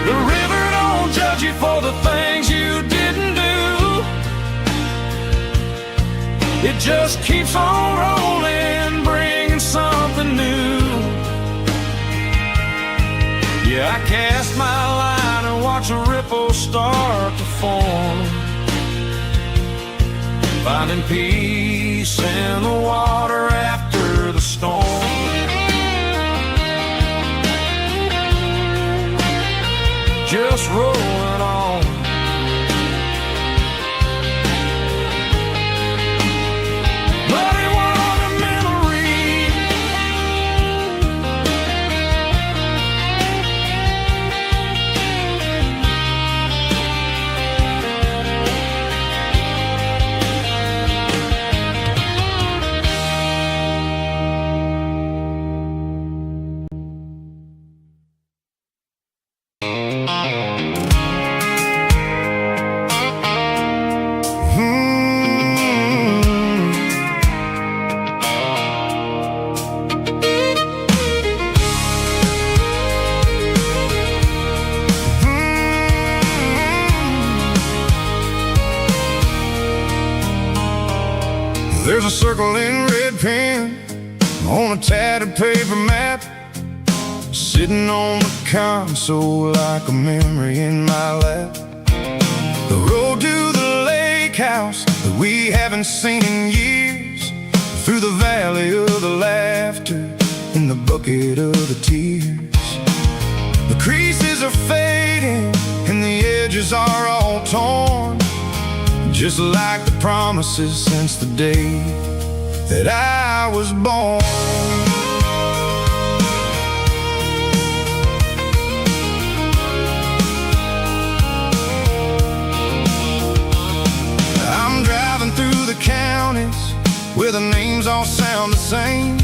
The river don't judge you for the things you didn't do. It just keeps on rolling, bringing something new. Yeah, I cast my line and watch a ripple start to form, finding peace in the water after the storm. Just rolling on. Muddy water memory. There's a circle in red pen on a tattered paper map, sitting on the console like a memory in my lap. The road to the lake house that we haven't seen in years, through the valley of the laughter and the bucket of the tears. The creases are fading and the edges are all torn, just like the promises since the day that I was born. I'm driving through the counties where the names all sound the same,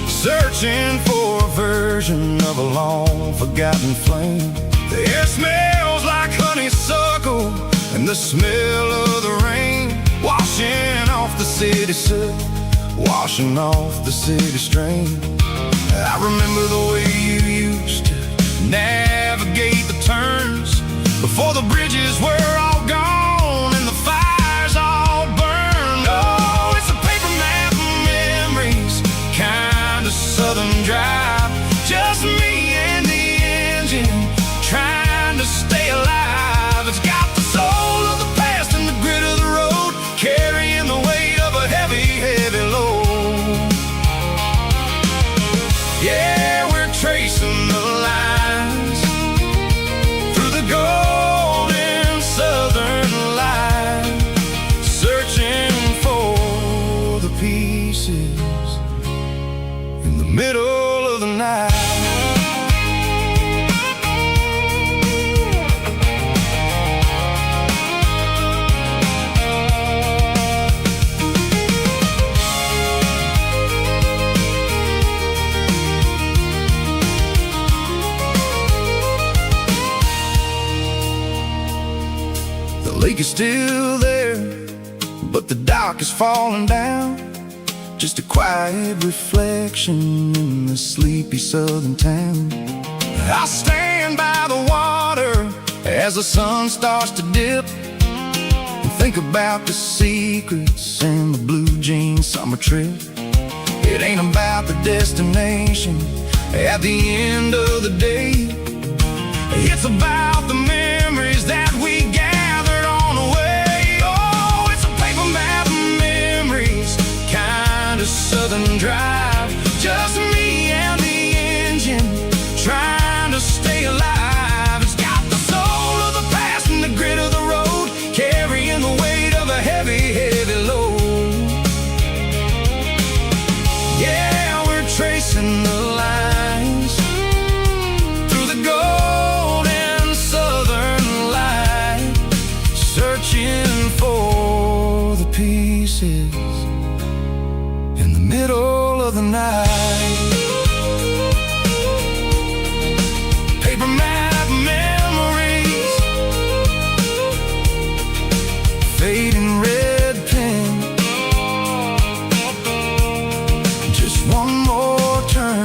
searching for a version of a long-forgotten flame. The air smells like honeysuckle and the smell of the rain, washing off the city soot, washing off the city strain. I remember the way you used to navigate the turns before the bridges were all gone and the fires all burned. Oh, it's a paper map of memories, kind of southern drive, just me and the engine trying to stay alive. It's got the soul of the past and the grit of the road, carrying the weight of a heavy, heavy load. Yeah, we're tracing the lines through the golden southern light, searching for the pieces in the middle of the night. The lake is still there, but the dock is falling down, just a quiet reflection in the sleepy southern town. I stand by the water as the sun starts to dip, and think about the secrets and the blue jean summer trip. It ain't about the destination at the end of the day. It's about the memories that we gathered on the way. Oh, it's a paper map of memories, kind of southern drive. Just me and the engine, trying to stay alive. It's got the soul of the past and the grit of the road, carrying the weight of a heavy, heavy load. Yeah, we're tracing the lines through the golden southern light, searching for the pieces in the middle of the night. Paper map memories, fading red pen, just one more turn.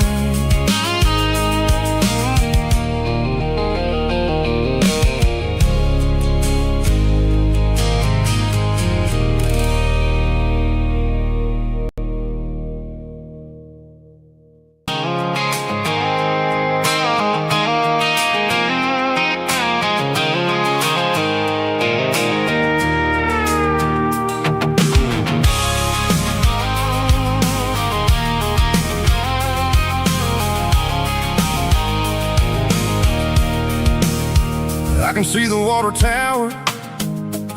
I can see the water tower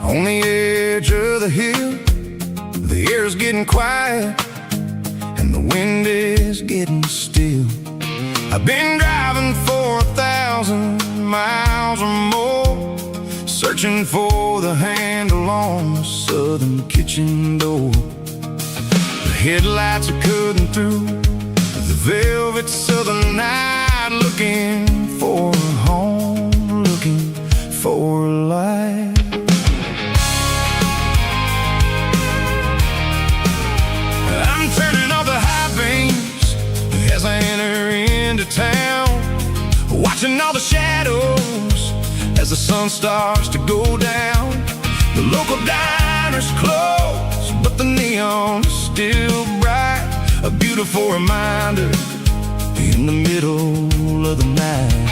on the edge of the hill. The air's getting quiet and the wind is getting still. I've been driving for 1,000 miles or more, searching for the handle on the southern kitchen door. The headlights are cutting through the velvet southern night, looking for a home, looking for life. I'm turning off the high beams as I enter into town, watching all the shadows as the sun starts to go down. The local diner's closed, but the neon is still bright, a beautiful reminder in the middle of the night.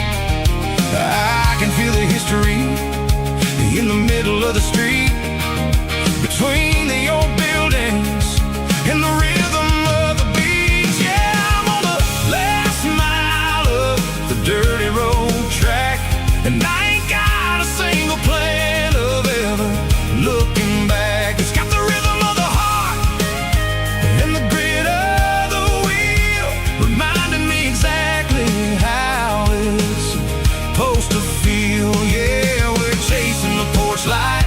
I can feel the history in the middle of the street, between the old buildings and the rhythm of the beats. Yeah, I'm on the last mile of the dirty road track, and I ain't got a single plan of ever looking back. It's got the rhythm of the heart and the grit of the wheel, reminding me exactly how it's supposed to feel. Yeah, we're chasing the porch light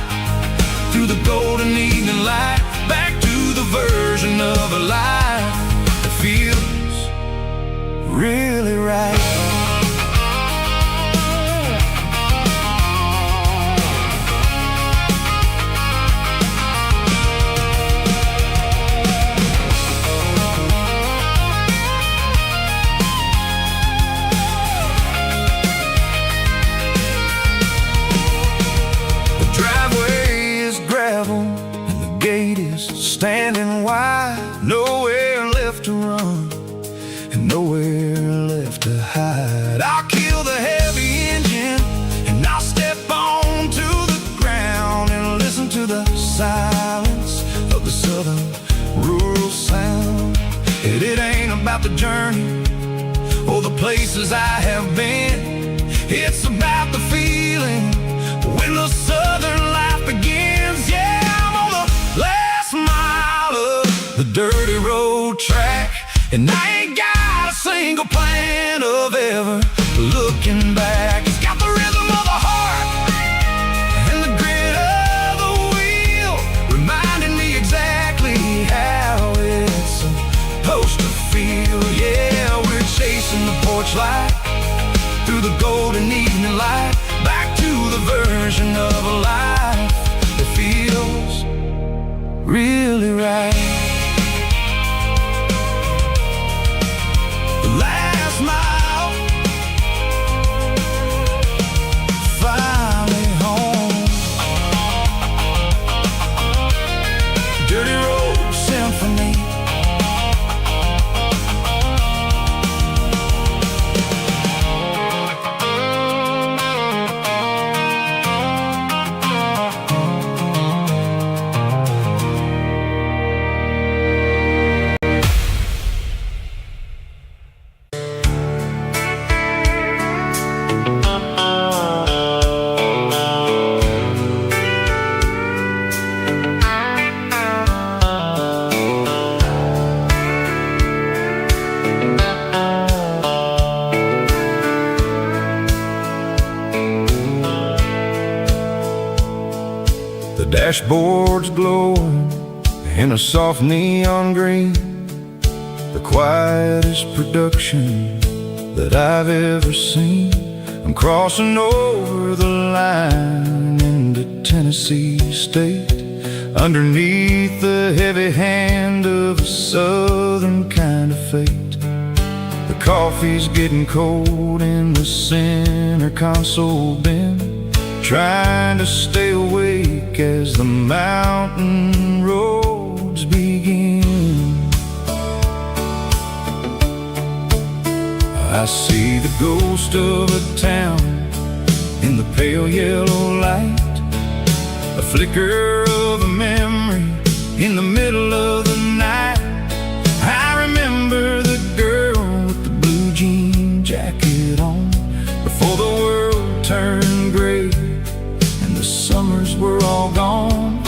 through the golden evening light, back to the version of a life that feels really right. Standing wide, nowhere left to run and nowhere left to hide. I'll kill the heavy engine and I'll step onto the ground and listen to the silence of the southern rural sound. It ain't about the journey or the places I have been, it's about the feeling when the southern life begins. Yeah, I'm on the last mile of the dirty road track, and I ain't got a single plan of ever looking back. It's got the rhythm of the heart and the grit of the wheel, reminding me exactly how it's supposed to feel. Yeah, we're chasing the porch light through the golden evening light, back to the version of a life that feels really right. The last mile, finally home. Dirty road symphony, The dashboard's glowing in a soft neon green, the quietest production that I've ever seen. I'm crossing over the line into Tennessee State, underneath the heavy hand of a southern kind of fate. The coffee's getting cold in the center console bin, trying to stay awake as the mountain roads begin. I see the ghost of a town in the pale yellow light, a flicker of a memory in the middle of the night. I remember the girl with the blue jean jacket on, before the world turned gray and the summers were all gone.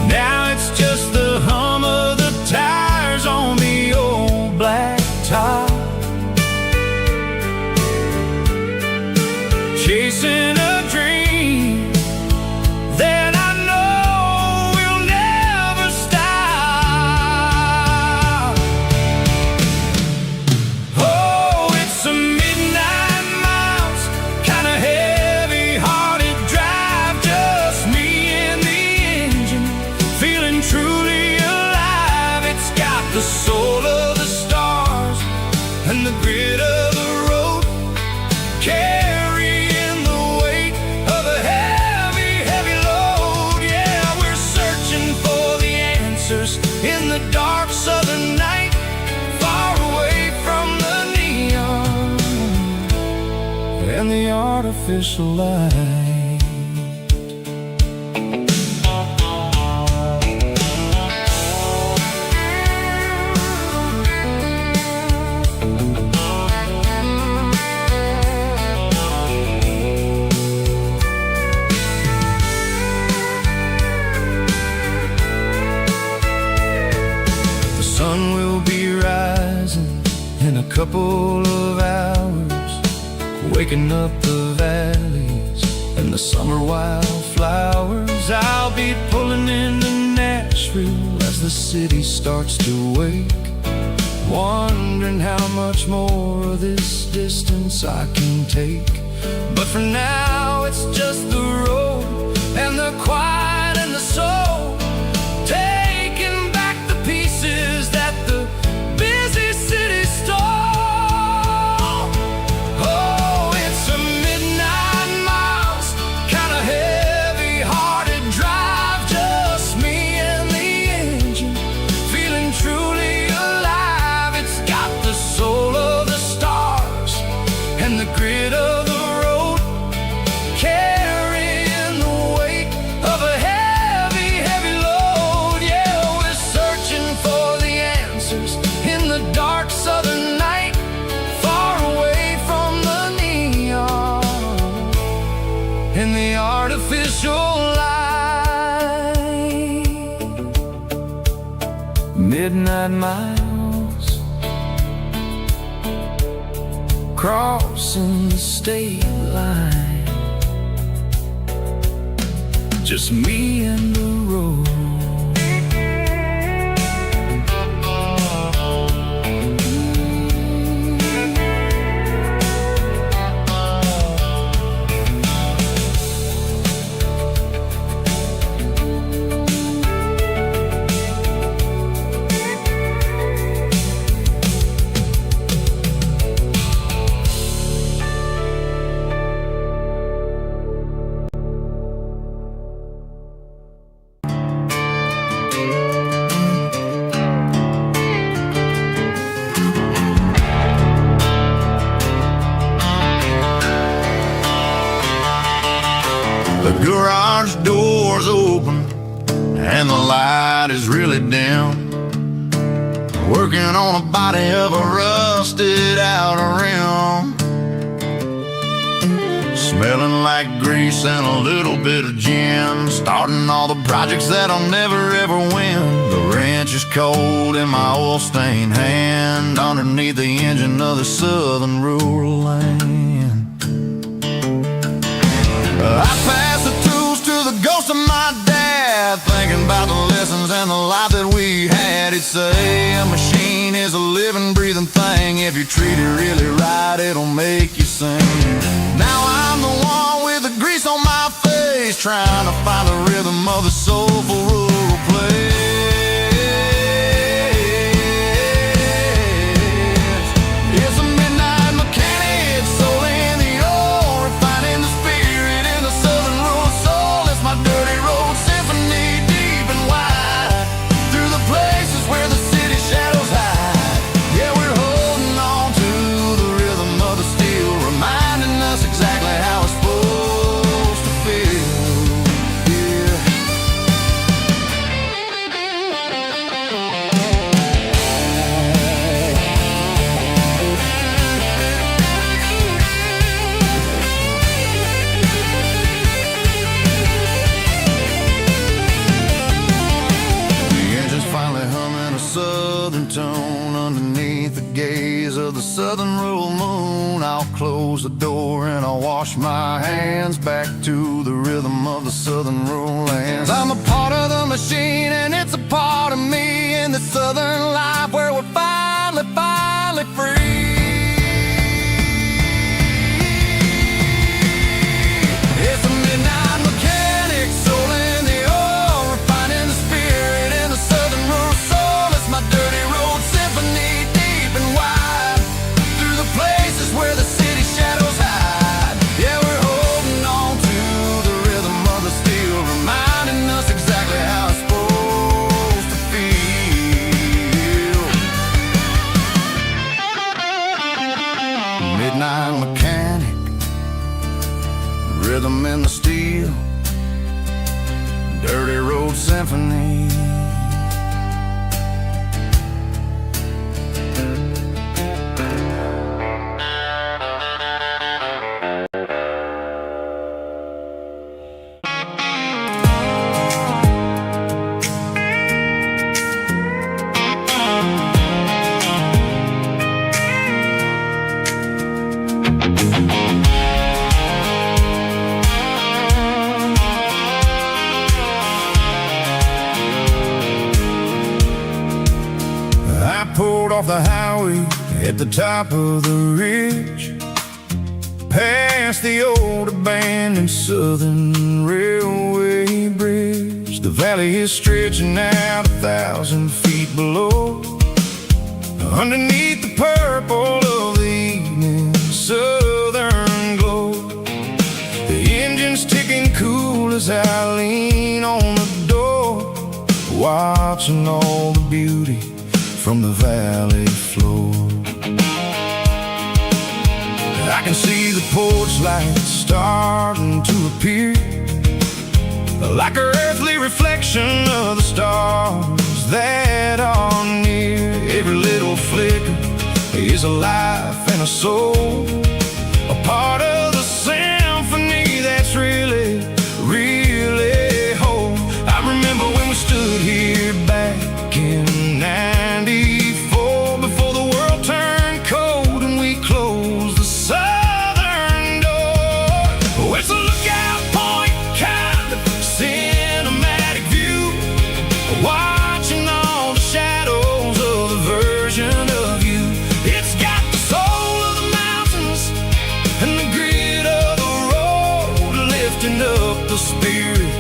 Now it's just the hum of the tires on the old black top, chasing a dream that I know will never stop. Oh, it's a midnight miles, kinda heavy-hearted drive, just me and the engine, feeling truly alive. It's got the soul of the stars and the grit of the road, carrying the weight of a heavy, heavy load. Yeah, we're searching for the answers in the dark southern night, far away from the neon and the artificial light. The sun will be rising in a couple of hours, waking up the valleys and the summer wildflowers. I'll be pulling into Nashville as the city starts to wake, wondering how much more of this distance I can take. But for now it's just the road and the quiet and the soul, taking back the pieces that the busy city stole. Oh, it's a midnight miles, kinda heavy-hearted drive, just me and the engine, feeling truly alive. It's got the soul of the stars and the grit of the road, carrying the weight of a heavy, heavy load. Yeah, we're searching for the answers in the dark southern night, far away from the neon and the artificial light. Midnight miles, crossing the state line, just me and the road. The garage door's open and the light is really dim, working on a body of a rusted out rim, smelling like grease and a little bit of gin, starting all the projects that I'll never ever win. The wrench is cold in my oil-stained hand, underneath the engine of the southern rural land. I pass the tools to the ghost close to my dad, thinking about the lessons and the life that we had. He'd say a machine is a living, breathing thing. If you treat it really right, it'll make you sing. Now I'm the one with the grease on my face, trying to find the rhythm of the soulful rural place. It's a midnight mechanic, soul in the ore, refining the spirit in the southern rural soul. It's my dirty road symphony, deep and wide, through the places where the city shadows hide. Yeah, we're holding on to the rhythm of the steel, reminding us exactly how it's supposed to feel. Yeah. The engine's finally humming a southern tone underneath the gaze of the southern rural moon. I'll close the door and I'll wash my hands, back to the rhythm of the southern rural lands. I'm a part of the machine and it's a part of me, in the southern life where we're finally free. It's a midnight mechanic, soul in the ore, refining the spirit in the southern rural soul. It's my dirty road symphony, deep and wide, through the places where the city shadows hide. Yeah, we're holding on to the rhythm of the steel, reminding us exactly how it's supposed to feel. Midnight mechanic, rhythm in the steel, dirty road symphony. I pulled off the highway at the top of the ridge, past the old abandoned southern railway bridge. The valley is stretching out 1,000 feet below, underneath the purple of the evening southern glow. The engine's ticking cool as I lean on the door, watching all the beauty from the valley floor. I can see the porch lights starting to appear, like an earthly reflection of the stars that are near. Every little flicker is a life and a soul, a part of the symphony that's really whole. I remember when we stood here back in '94, before the world turned cold and we closed the southern door. Oh, it's a lookout point, kind of cinematic view, watching all the shadows of the version of you. It's got the soul of the mountains and the grit of the road, lifting up the spirit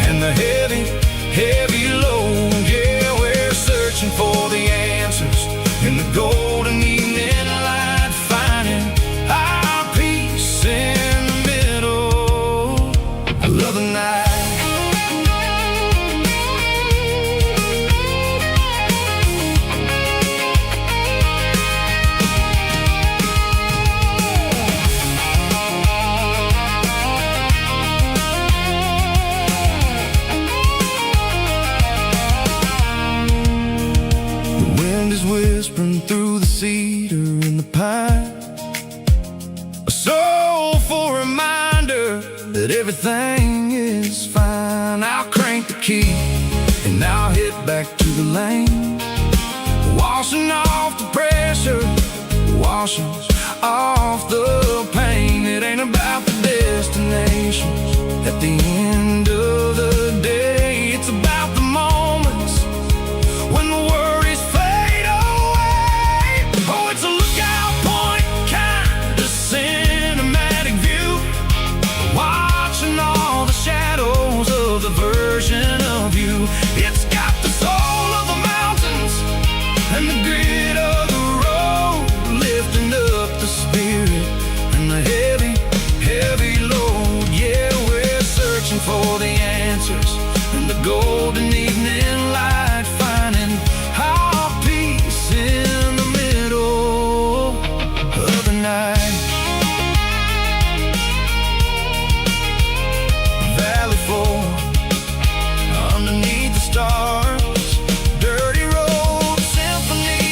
and the heavy load. Yeah, we're searching for the answers in the golden evening light, finding our peace in the middle of the night. The wind is whispering through the cedar and the pine, a soulful reminder that everything is fine. I'll crank the key and I'll hit back to the lane, washing off the pressure, washing off the pain. It ain't about the destinations At the end of the day, it's about the moments when the worries fade away. Oh, it's a lookout point, kind of cinematic view, watching all the shadows of the version of you. It's got the soul of the mountains and the grit of the road, lifting up the spirit and the heavy, heavy load. Yeah, we're searching for the answers in the golden evening light, finding our peace in the middle of the night. Valley floor, underneath the stars, dirty road symphony.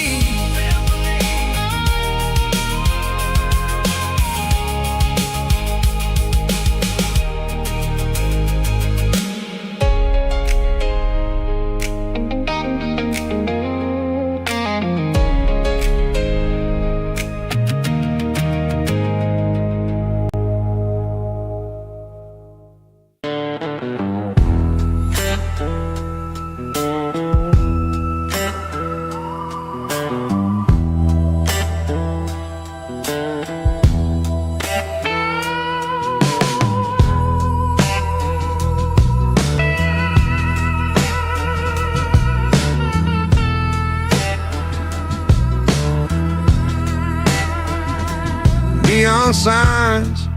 Neon signs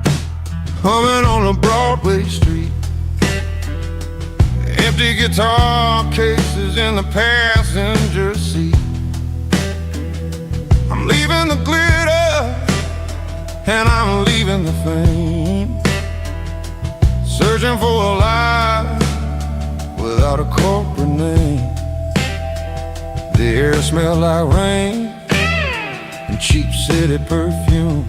humming on a Broadway street, empty guitar cases in the passenger seat. I'm leaving the glitter and I'm leaving the fame, searching for a life without a corporate name. The air smells like rain and cheap city perfume.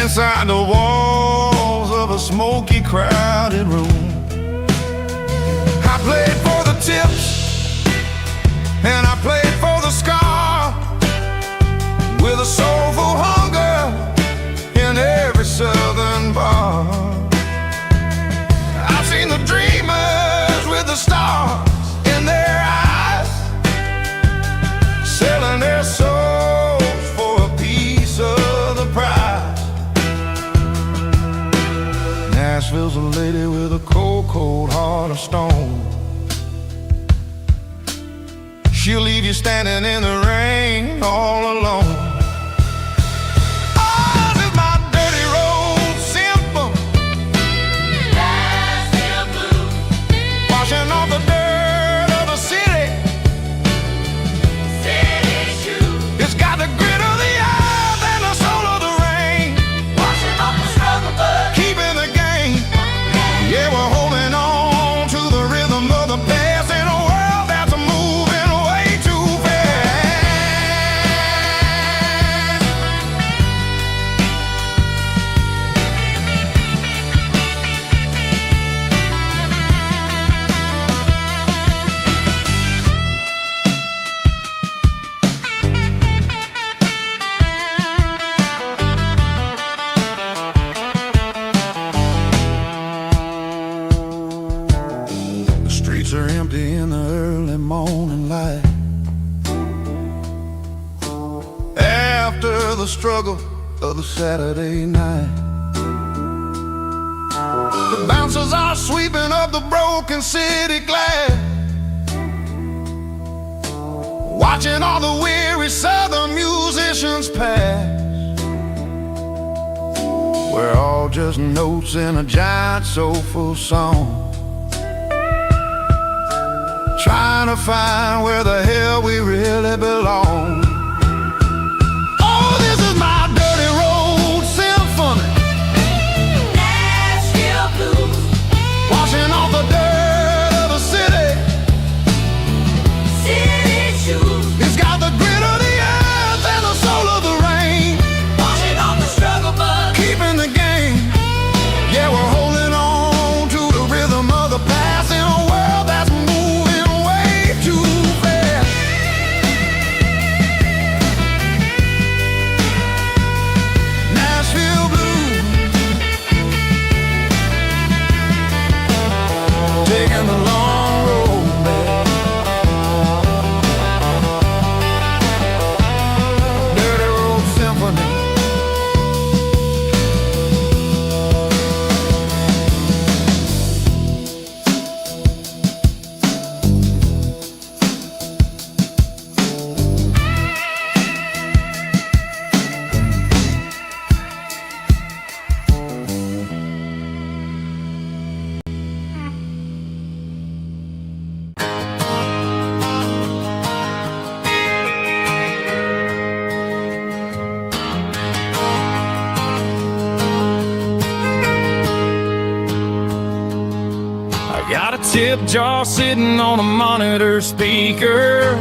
Inside the walls of a smoky, crowded room, I played for the tips and I played for the scar, with a soulful hunger in every southern bar. I've seen the dreamers with the stars in their eyes, selling their souls for a piece of the prize. Nashville's a lady with a cold, cold heart of stone. She'll leave you standing in the rain all alone. Oh, this is my dirty road symphony, Nashville blues, washing off the dirt of the city, city shoes. It's got the grit of the earth and the soul of the rain, washing off the struggle but keeping the game. Yeah, we're holding on to the rhythm of the past in a world that's moving way too fast. The streets are empty in the early morning light, after the struggle of the Saturday night. The bouncers are sweeping up the broken city glass, watching all the weary southern musicians pass. We're all just notes in a giant soulful song, trying to find where the hell we really belong. Oh, this is my dirty road symphony, Nashville blues, washing off the dirt of the city, city shoes. It's got the grit of the earth and the soul of the rain, washing off the struggle but keeping the game. Yeah, we're holding on to the rhythm of the past in a world that's moving way too fast. Got a tip jar sitting on a monitor speaker,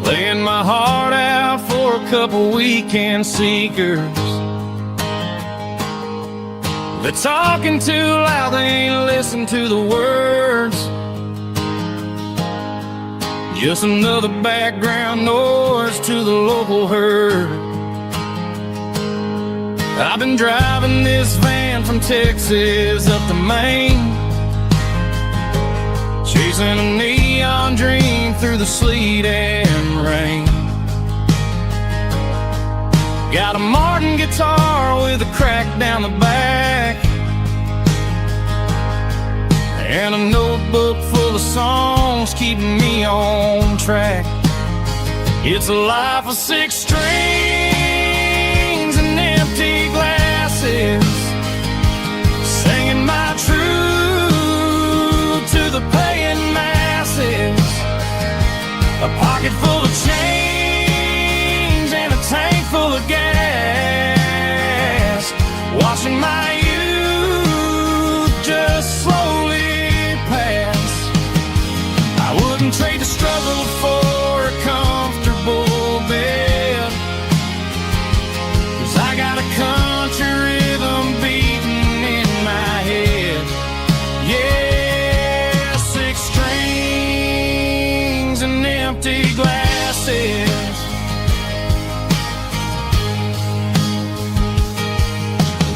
playing my heart out for a couple weekend seekers. They're talking too loud, they ain't listen to the words. Just another background noise to the local herd. I've been driving this van from Texas up to Maine, chasing a neon dream through the sleet and rain. Got a Martin guitar with a crack down the back, and a notebook full of songs keeping me on track. It's a life of 6 strings and empty glasses, singing my truth to the paying masses. A pocket full of change and a tank full of gas, watching my youth just slowly pass. I wouldn't trade the struggle for a comfortable bed, 'cause I got a country rhythm beating in my head. Yeah, 6 strings and empty glasses.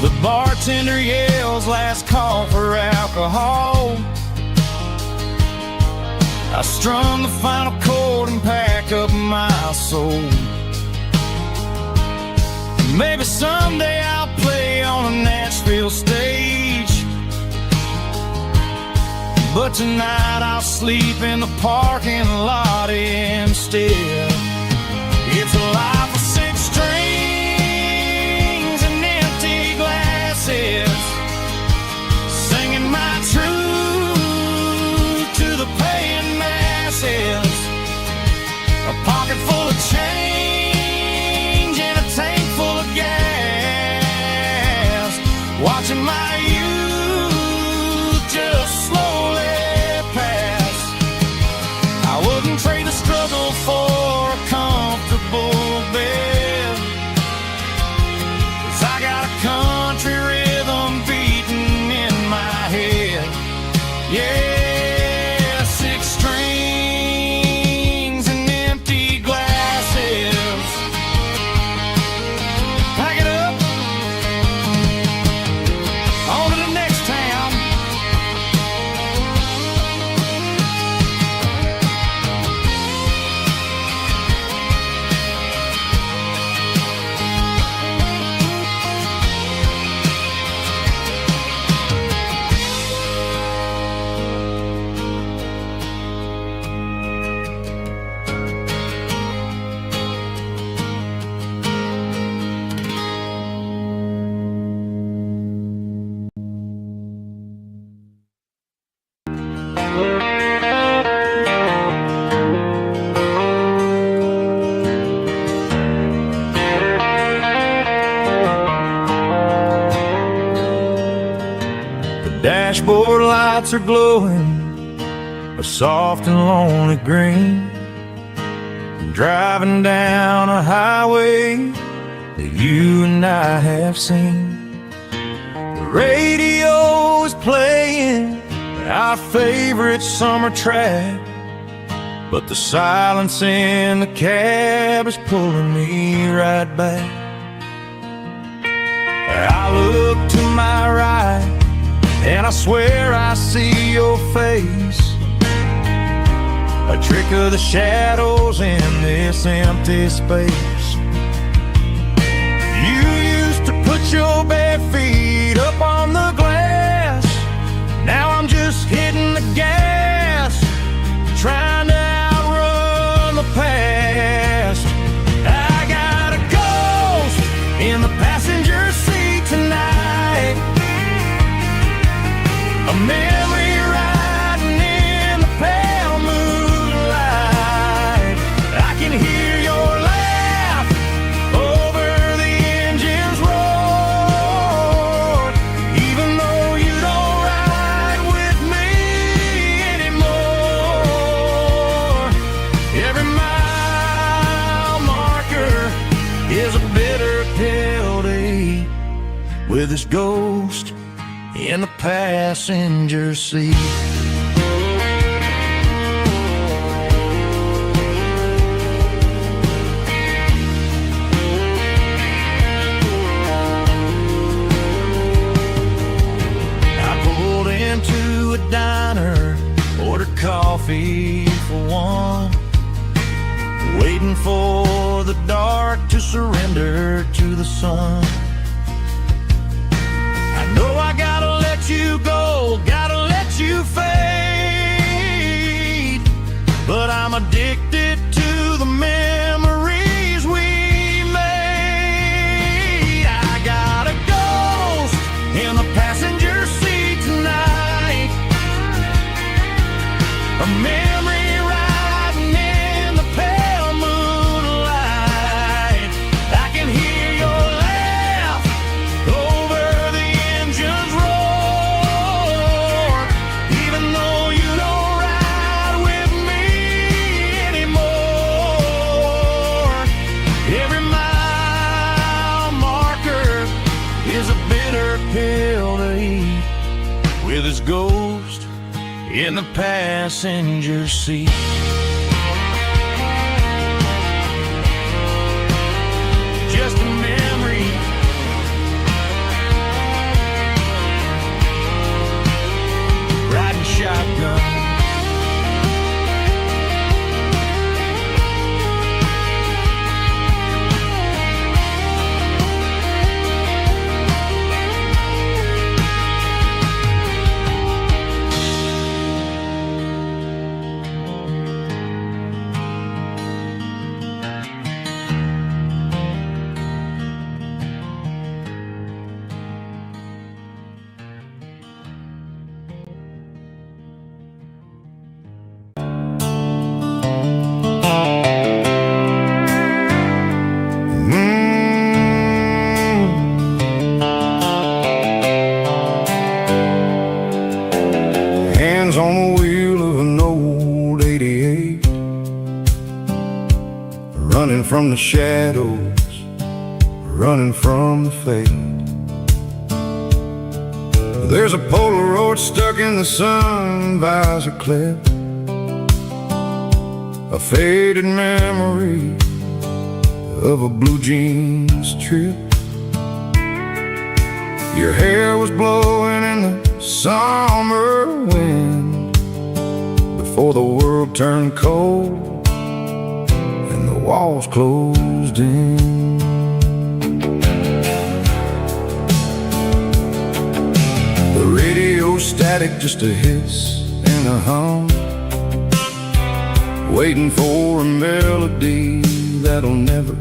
The bartender yells last call for alcohol. I strum the final chord and pack up my soul. Maybe someday I'll play on a Nashville stage, but tonight I'll sleep in the parking lot instead. It's a life of 6 strings and empty glasses, singing my truth to the paying masses. A pocket full of change and a tank full of gas, watching my youth just slowly pass. I wouldn't trade the struggle for a comfortable bed, 'cause I got a country rhythm beating in my head. Yeah, 6 strings and empty glasses. Pack it up, on to the next town. Dashboard lights are glowing a soft and lonely green. I'm driving down a highway that you and I have seen. The radio is playing our favorite summer track, but the silence in the cab is pulling me right back. I look to my right and I swear I see your face, a trick of the shadows in this empty space. You used to put your bare feet up on the glass, now I'm just hitting the gas, trying to outrun the past. I got a ghost in the passenger seat tonight, a memory riding in the pale moonlight. I can hear your laugh over the engine's roar, even though you don't ride with his ghost in the passenger seat. I pulled into a diner, ordered coffee for one, waiting for the dark to surrender to the sun. I know I gotta let you go, gotta let you fade, but I'm addicted to the memories we made. I got a ghost in the passenger seat tonight, a memory riding in the pale moonlight. I can hear your laugh over the engine's roar, even though you don't ride with me anymore. Every mile marker is a bitter pill to eat, with his ghost in the passenger seat. Just a memory, riding shotgun. Hands on the wheel of an old 88, running from the shadows, running from the fate. There's a Polaroid stuck in the sun visor clip, a faded memory of a blue jeans trip. Your hair was blowing in the summer wind before the world turned cold and the walls closed in. The radio static, just a hiss and a hum, waiting for a melody that'll never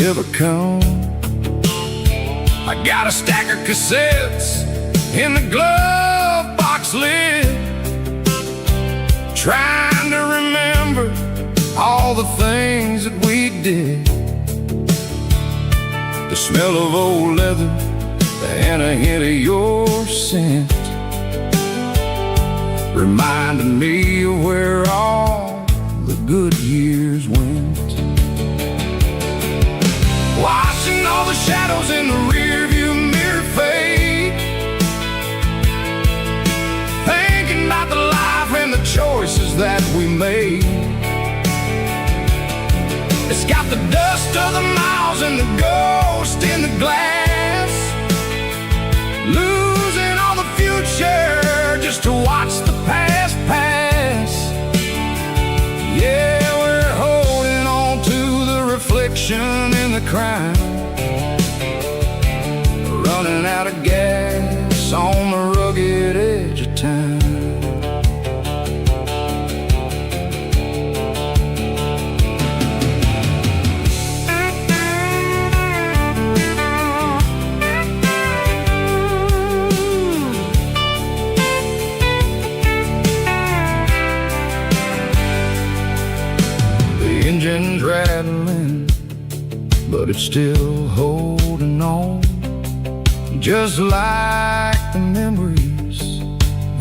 ever come. I got a stack of cassettes in the glove box lid, trying to remember all the things that we did. The smell of old leather and a hint of your scent reminded me of where all the good years went. Watching all the shadows in the rearview mirror fade, thinking about the life and the choices that we made. It's got the dust of the miles and the ghost in the glass, losing all the future just to watch the past pass. Yeah, we're holding on to the reflection in the crime, running out of gas on the rugged edge of time. The engine's rattling, but it's still holding on, just like the memories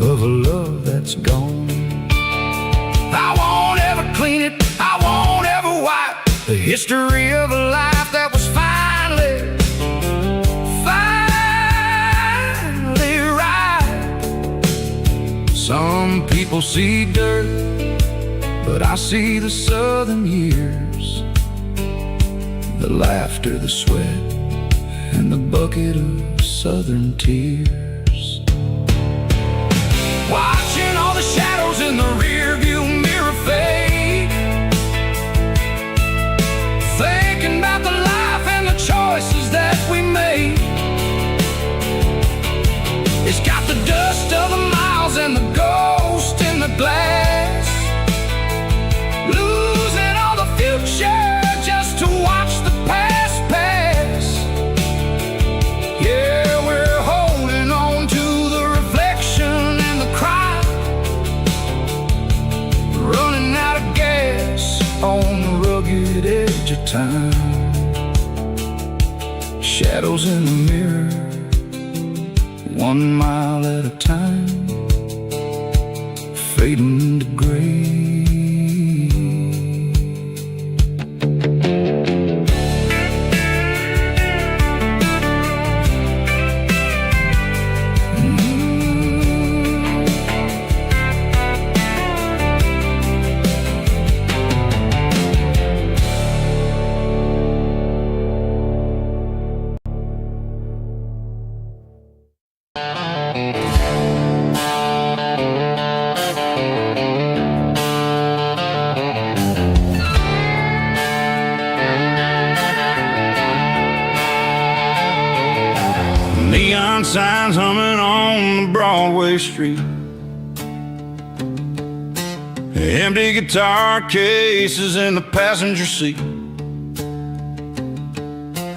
of a love that's gone. I won't ever clean it, I won't ever wipe the history of a life that was finally Some people see dirt, but I see the southern years, the laughter, the sweat, and the bucket of southern tears. Watching all the shadows in the rearview mirror fade, thinking about the life and the choices that we made. It's got the dust of the miles and the ghost in the glass, losing all the future just to watch the past pass. Yeah, we're holding on to the reflection and the cry, running out of gas on the rugged edge of time. Shadows in the mirror, 1 mile at a time, fading to gray. Neon signs humming on the Broadway street, empty guitar cases in the passenger seat.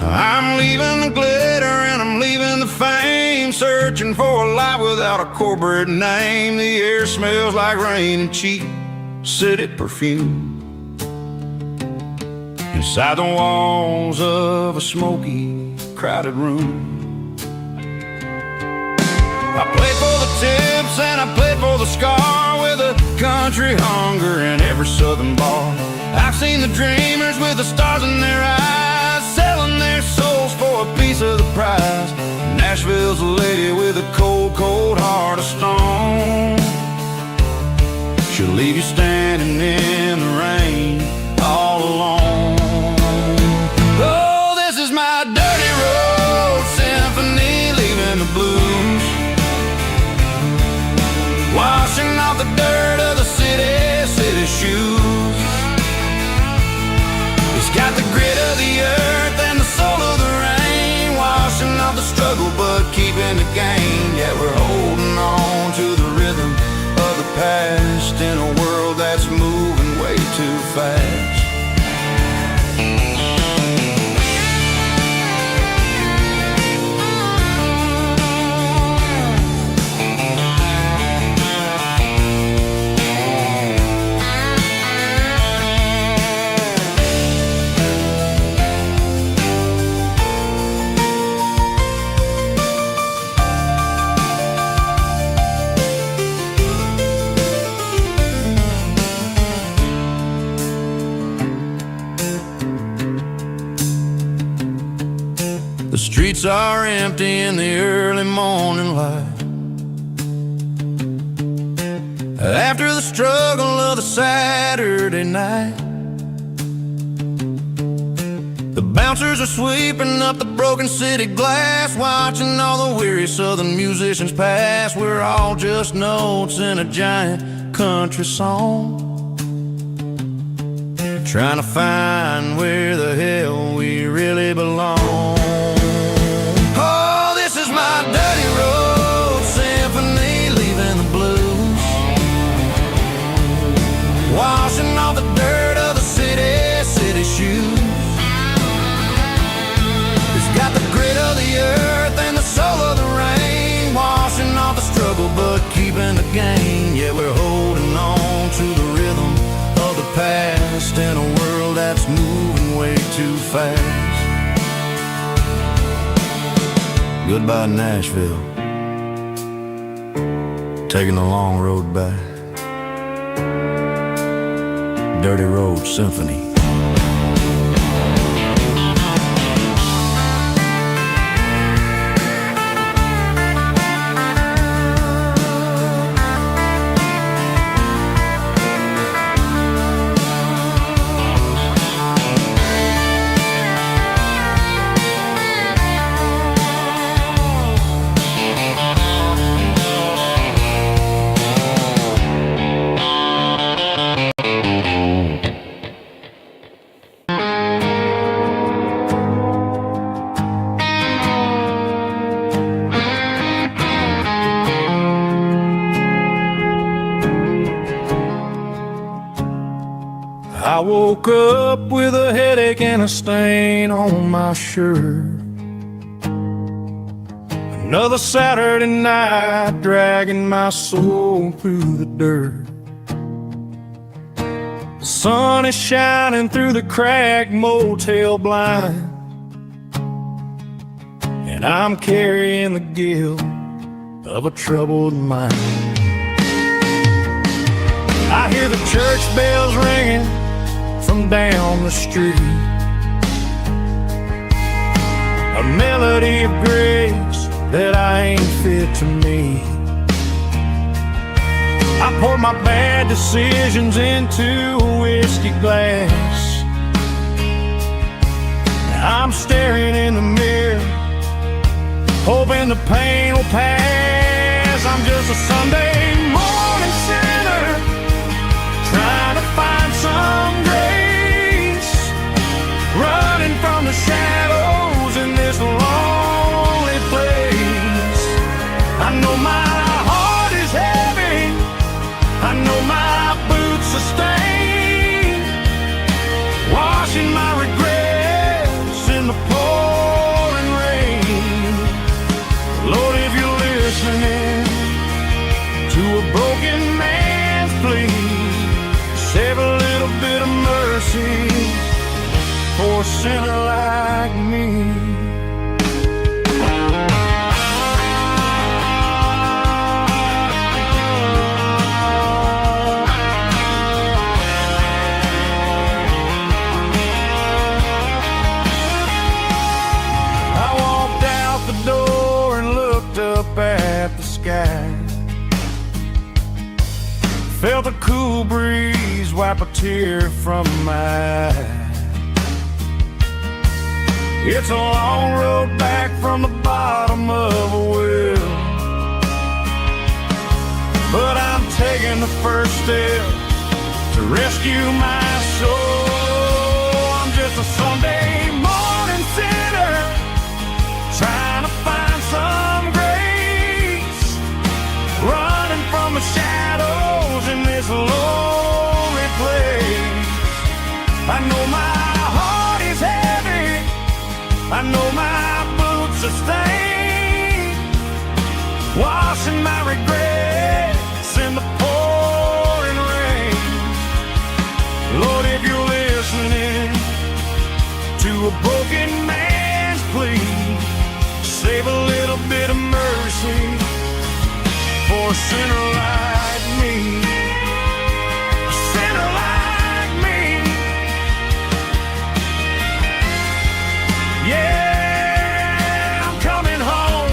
I'm leaving the glitter and I'm leaving the fame, searching for a life without a corporate name. The air smells like rain and cheap city perfume inside the walls of a smoky, crowded room. I played for the tips and I played for the scar, with a country hunger in every southern bar. I've seen the dreamers with the stars in their eyes, selling their souls for a piece of the prize. Nashville's a lady with a cold, cold heart of stone. She'll leave you standing in the rain all alone. Oh, this is my dirty road symphony, leaving the blues, washing off the dirt of the city shoes. It's got the grit of the earth and the soul of the rain, washing off the struggle but keeping the gain. Yeah, we're holding on to the rhythm of the past in a world that's moving way too fast. The streets are empty in the early morning light, after the struggle of the Saturday night. The bouncers are sweeping up the broken city glass, watching all the weary southern musicians pass. We're all just notes in a giant country song, trying to find where the hell we really belong. Oh, this is my dirty road symphony, leaving the blues, washing off the dirt of the city shoes. It's got the grit of the earth and the soul of the rain, washing off the struggle but keeping the gain. Yeah, we're holding on to the rhythm of the past in a world that's moving way too fast. Goodbye Nashville, taking the long road back. Dirty Road Symphony. I woke up with a headache and a stain on my shirt. Another Saturday night dragging my soul through the dirt. The sun is shining through the cracked motel blind, and I'm carrying the guilt of a troubled mind. I hear the church bells ringing from down the street, a melody of grace that I ain't fit to meet. I pour my bad decisions into a whiskey glass. I'm staring in the mirror, hoping the pain will pass. I'm just a Sunday morning sinner, trying to find some grace, running from the shadows in this lonely place. I know my heart is heavy, I know my boots are stained, washing my regrets in the pouring rain. Lord, if you're listening to a broken man's plea, save a little bit of mercy for a sinner like me. I walked out the door and looked up at the sky, felt a cool breeze wipe a tear from my eye. It's a long road back from the bottom of a well, but I'm taking the first step to rescue my soul. I'm just a Sunday morning sinner, trying to find some grace, running from the shadows in this lonely place. I know my heart is heavy, I know my boots are stained, washing my regrets in the pouring rain. Lord, if you're listening to a broken man's plea, save a little bit of mercy for a sinner like me. A sinner like me. Yeah, I'm coming home.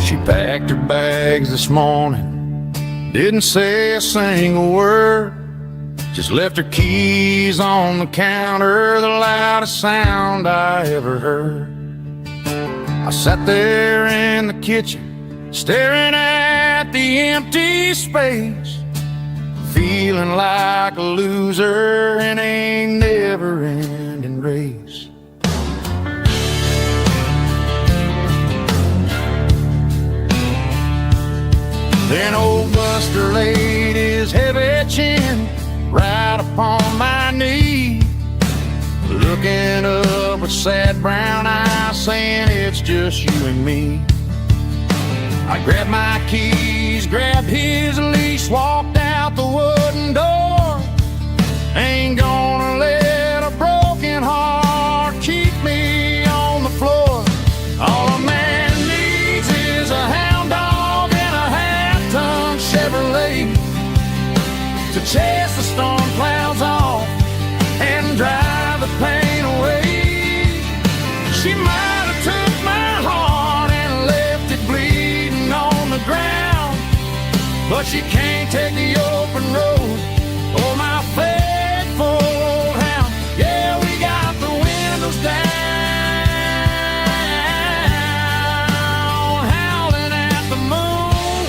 She packed her bags this morning, didn't say a single word, just left her keys on the counter, the loudest sound I ever heard. I sat there in the kitchen, staring at the empty space, feeling like a loser in a never-ending race. Then old Buster laid his heavy chin right upon my knee, looking up with sad brown eyes, saying it's just you and me. I grabbed my keys, grabbed his leash, walked out the wooden door. Ain't gonna let a broken heart keep me on the floor. All a man needs is a hound dog but she can't take the open road. Oh, my faithful old hound. Yeah, we got the windows down, howling at the moon,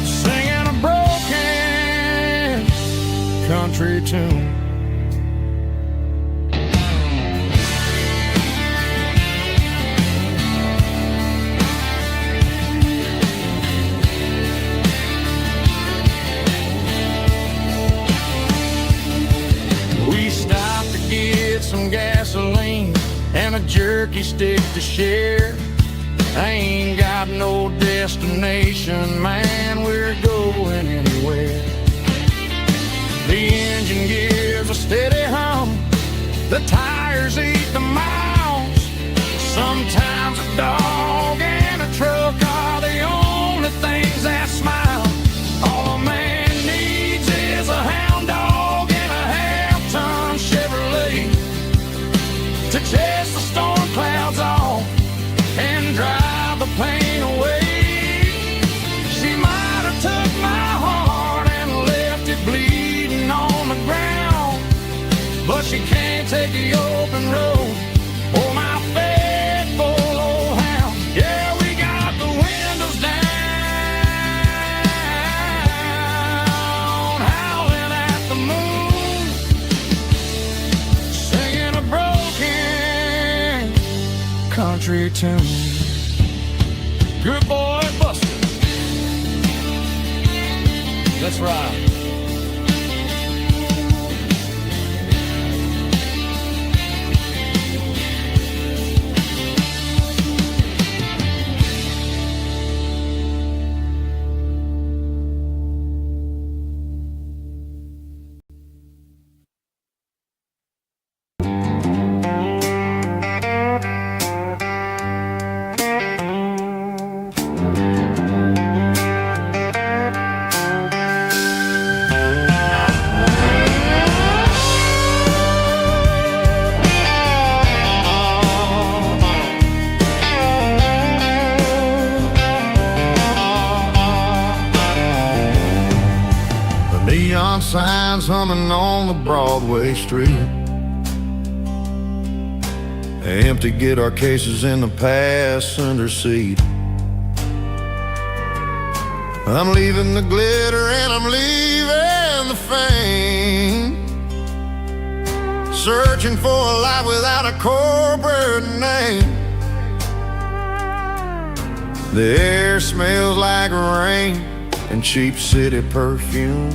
singing a broken country tune. Some gasoline and a jerky stick to share. I ain't got no destination, man, we're going anywhere. The engine gives a steady hum, the tires eat the miles. Sometimes a dog and a truck are the only things that smile. All a man needs is a hound dog and a half-ton Chevrolet to chase the storm clouds off and drive the pain away. She might have took my heart and left it bleeding on the ground, but she can't take the open road. Oh, my faithful old hound. Yeah, we got the windows down, howling at the moon, singing a broken country tune. Good boy, Buster. Let's ride. Neon signs humming on the Broadway street. Empty guitar cases in the passenger seat. I'm leaving the glitter and I'm leaving the fame, searching for a life without a corporate name. The air smells like rain and cheap city perfume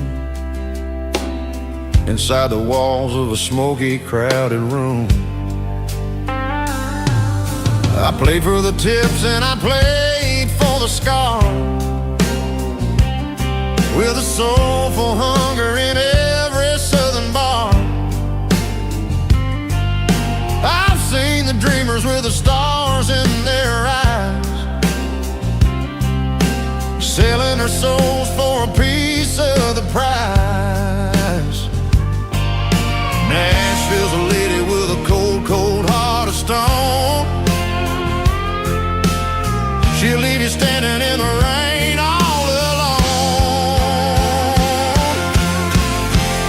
inside the walls of a smoky, crowded room. I played for the tips and I played for the scars, with a soulful hunger in every southern bar. I've seen the dreamers with the stars in their eyes, selling their souls for a piece of the prize. Nashville's a lady with a cold, cold heart of stone. She'll leave you standing in the rain all alone.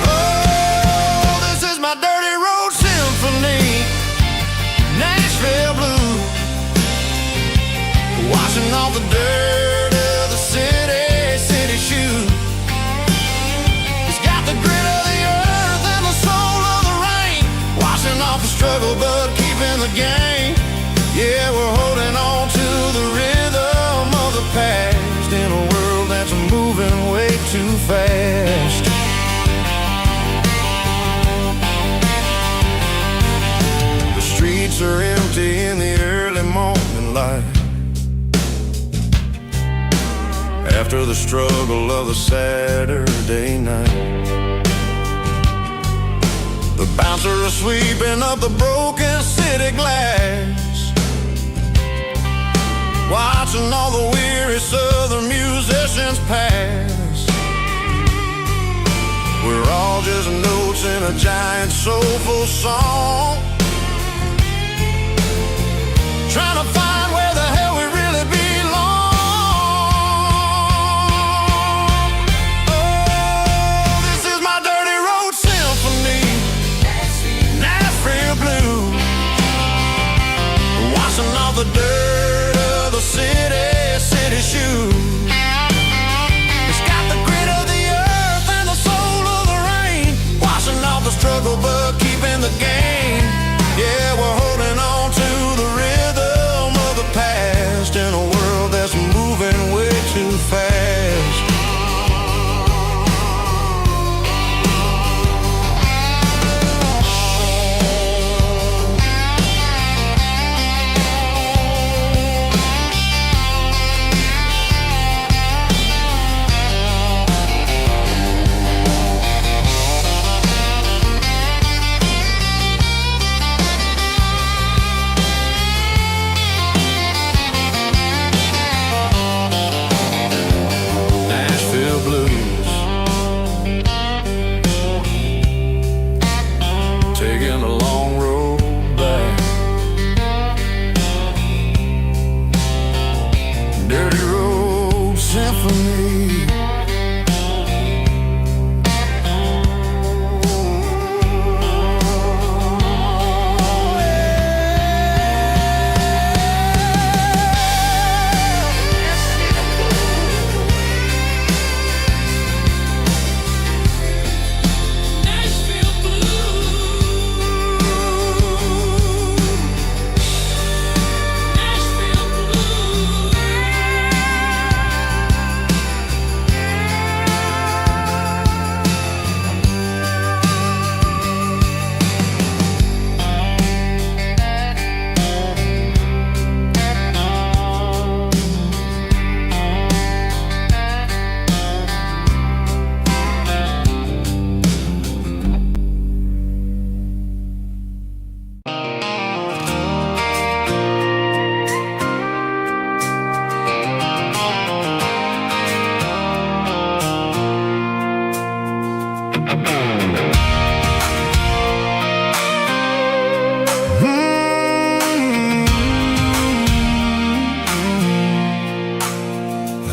Oh, this is my dirty road symphony, Nashville blues, washing off the dirt of the city shoes. It's got the grit of the earth and the soul of the rain, washing off the struggle but keeping the game. Yeah, we're holding on to the rhythm of the past in a world that's moving way too fast. The streets are empty in the early morning light, after the struggle of the Saturday night. The bouncer is sweeping up the broken city glass, watching all the weary southern musicians pass. We're all just notes in a giant soulful song, trying to find where the hell we really belong. the dirt of the city shoes. It's got the grit of the earth and the soul of the rain, washing off the struggle but keeping the gain. Yeah, we're holding on to the rhythm of the past in a world that's moving way too fast. Taking a long road back, dirty road symphony.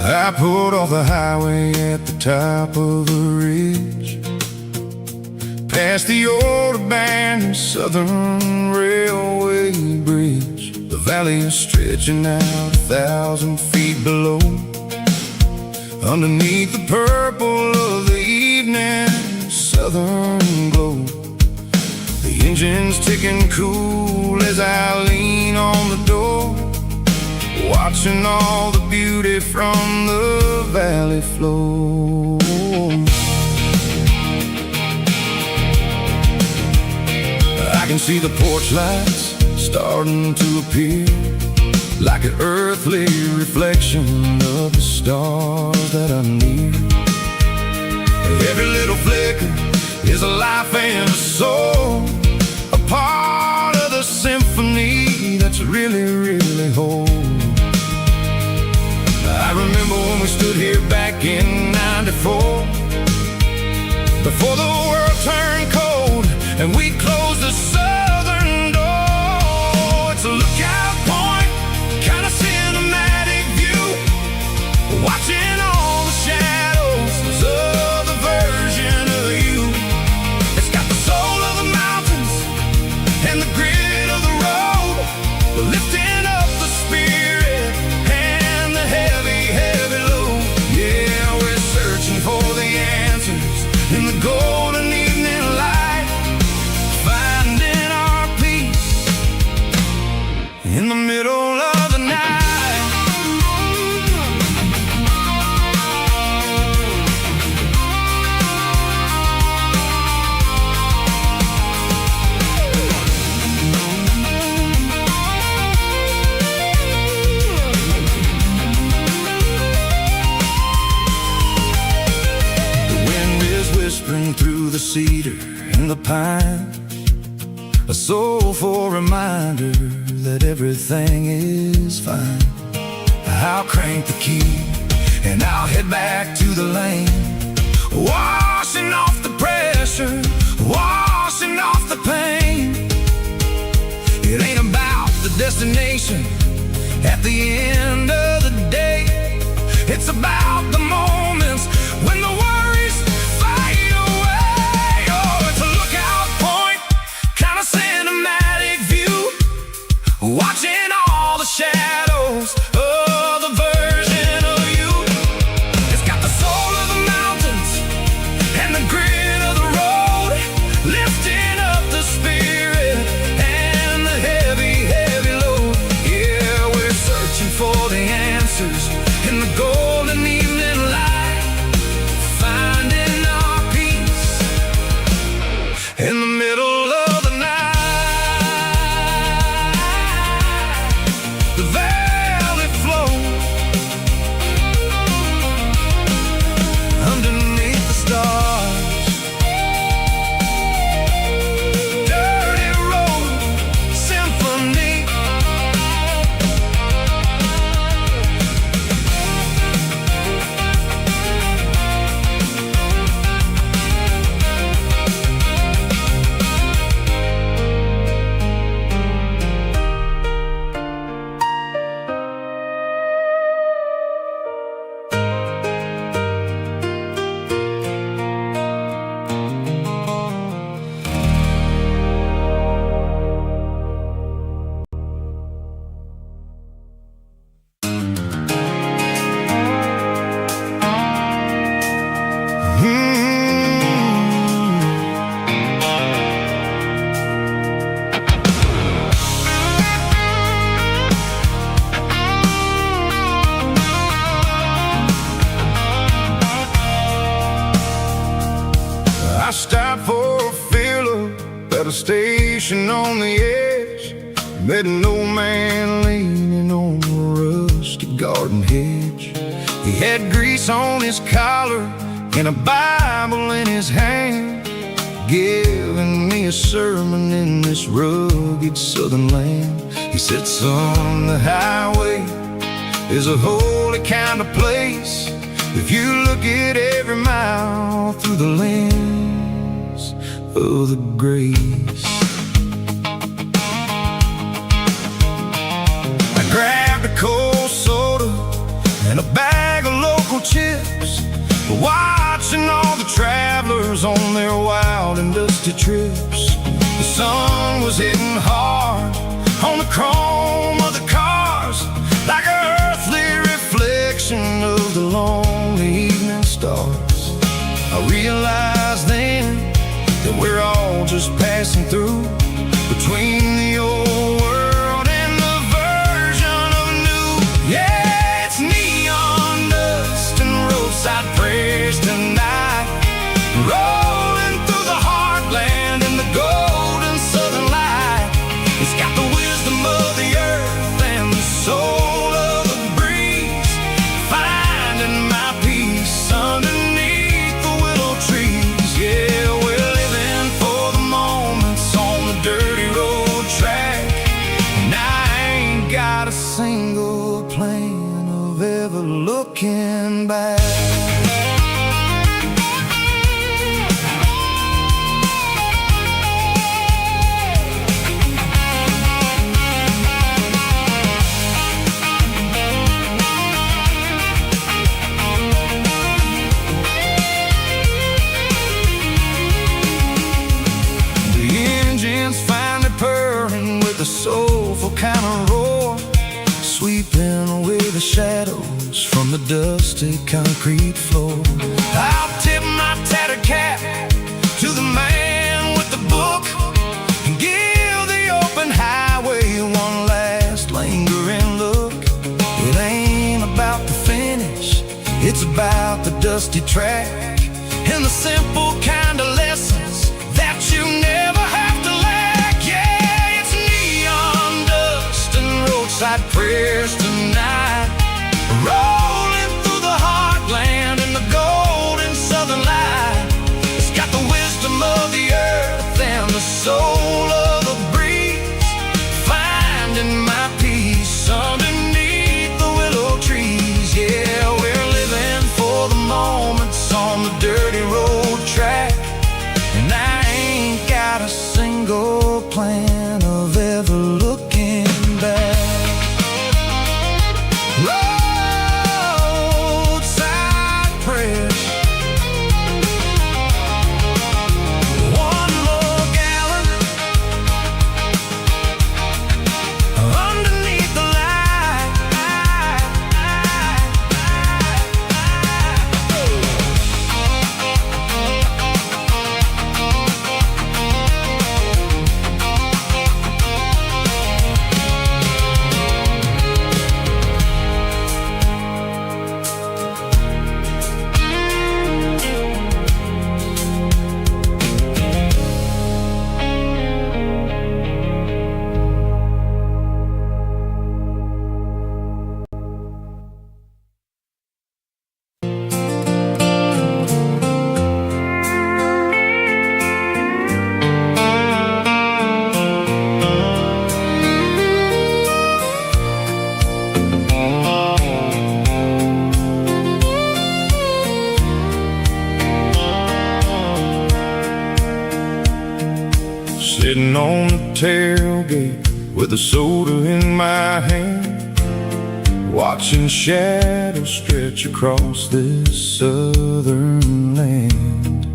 I pulled off the highway at the top of the ridge, past the old abandoned Southern Railway bridge. The valley is stretching out 1,000 feet below, underneath the purple of the evening southern glow. The engine's ticking cool as I lean on the door, watching all the beauty from the valley flow. I can see the porch lights starting to appear, like an earthly reflection of the stars that are near. Every little flicker is a life and a soul, a part of the symphony that's really, really whole. I remember when we stood here back in '94, before the world turned cold and we closed the southern door. It's a lookout point, kind of cinematic view, watching all the shadows of the version of you. It's got the soul of the mountains and the grit of the road, lifting up the spirit and the heavy, heavy load. Yeah, we're searching for the answers in the golden evening light, finding our peace in the middle of the night. Whispering through the cedar and the pine, a soulful reminder that everything is fine. I'll crank the key and I'll head back to the lane, washing off the pressure, washing off the pain. It ain't about the destination at the end of the day, it's about the moments when the worries fade away. Oh, it's a lookout point, kind of cinematic view, watching all all the shadows of the version of you. It's got the soul of the mountains and the grit of the road, lifting up the spirit and the heavy, heavy load. Yeah, we're searching for the answers in the golden evening light, finding our peace in the middle of the night. The valley flows underneath the stars. Dirty road symphony. I stopped for a fill-up at a station on the edge. Met an old man leaning on a rusty garden hedge. He had grease on his collar and a Bible in his hand, giving me a sermon in this rugged southern land. He said, son, the highway is a holy kind of place if you look at every mile through the lens of the grace. I grabbed a cold soda and a bag of local chips, watching all the travelers on their wild and dusty trips. The sun was hitting hard on the chrome of the cars, like an earthly reflection of the lonely evening stars. I realized then that we're all just passing through between the old world and the version of new. Yeah, it's neon dust and roadside prayers tonight, rolling through the heartland in the golden southern light. It's got the wisdom of the earth and the soul of the breeze, finding my peace underneath the willow trees. Yeah, we're living for the moments on the dirty road track, and I ain't got a single plan of ever looking back. Finally purring with a soulful kind of roar, sweeping away the shadows from the dusty concrete floor. I'll tip my tattered cap to the man with the book and give the open highway one last lingering look. It ain't about the finish, it's about the dusty track and the simple kind of lessons that you never have to lack. Yeah, it's neon dust and roadside prayers tonight, rolling through the heartland in the golden southern light. It's got the wisdom of the earth and the soul of the breeze, finding my peace underneath the willow trees. Yeah, we're living for the moments on the dirty road track, and I ain't got a single plan of ever looking back. Roadside prayers, one more gallon tailgate with a soda in my hand, watching shadows stretch across this southern land.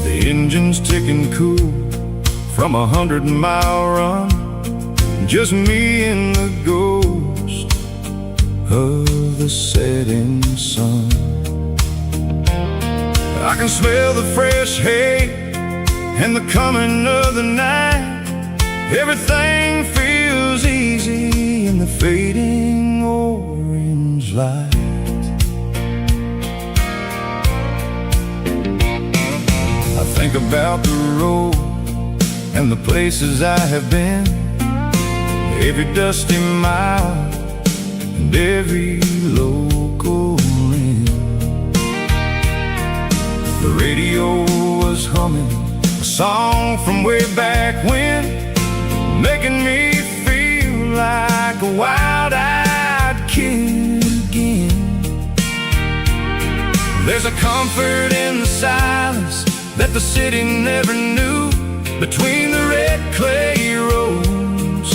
The engine's ticking cool from 100-mile run, just me and the ghost of the setting sun. I can smell the fresh hay and the coming of the night. Everything feels easy in the fading orange light. I think about the road and the places I have been, every dusty mile and every local inn. The radio was humming a song from way back when, making me feel like a wild-eyed kid again. There's a comfort in the silence that the city never knew, between the red clay roads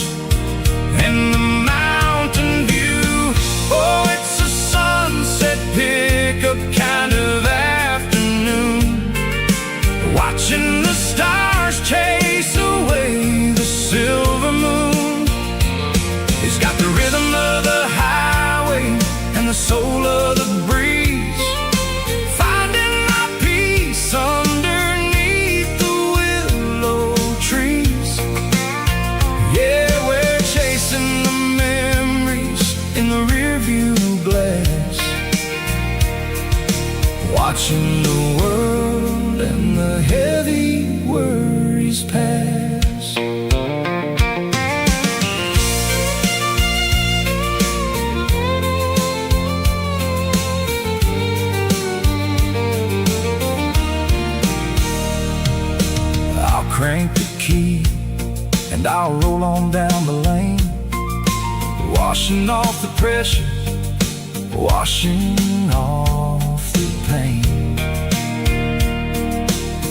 and the mountain view. Oh, it's a sunset pickup kind of afternoon, watching the stars chase away the silver moon. It's got the rhythm of the highway and the soul of the breeze, finding my peace underneath the willow trees. Yeah, we're chasing the memories in the rearview glass, watching the world and the heavy worries pass. I'll crank the key and I'll roll on down the lane, washing off the pressure, washing off the pain.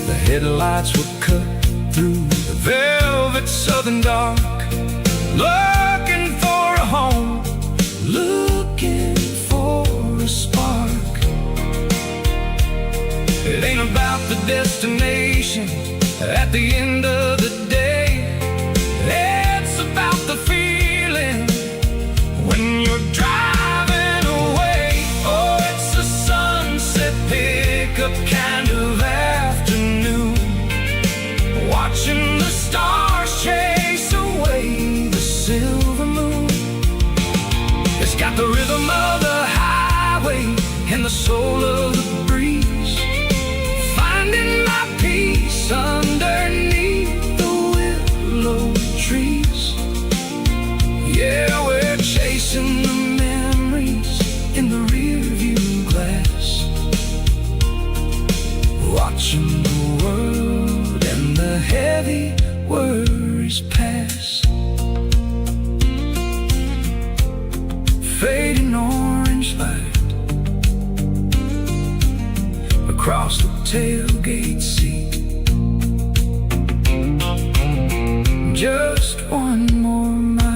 The headlights will cut through the velvet southern dark, looking for a home, looking for a spark. It ain't about the destination at the end of the day, it's about the feeling when you're driving away. Oh, it's a sunset pickup kind of afternoon, watching the stars chase away the silver moon. It's got the rhythm of the highway and the soul of the breeze, finding my peace underneath the willow trees. Yeah, we're chasing the memories in the rearview glass, watching the world and the heavy worries pass. Fading orange light across the tailgate seat, just one more mile.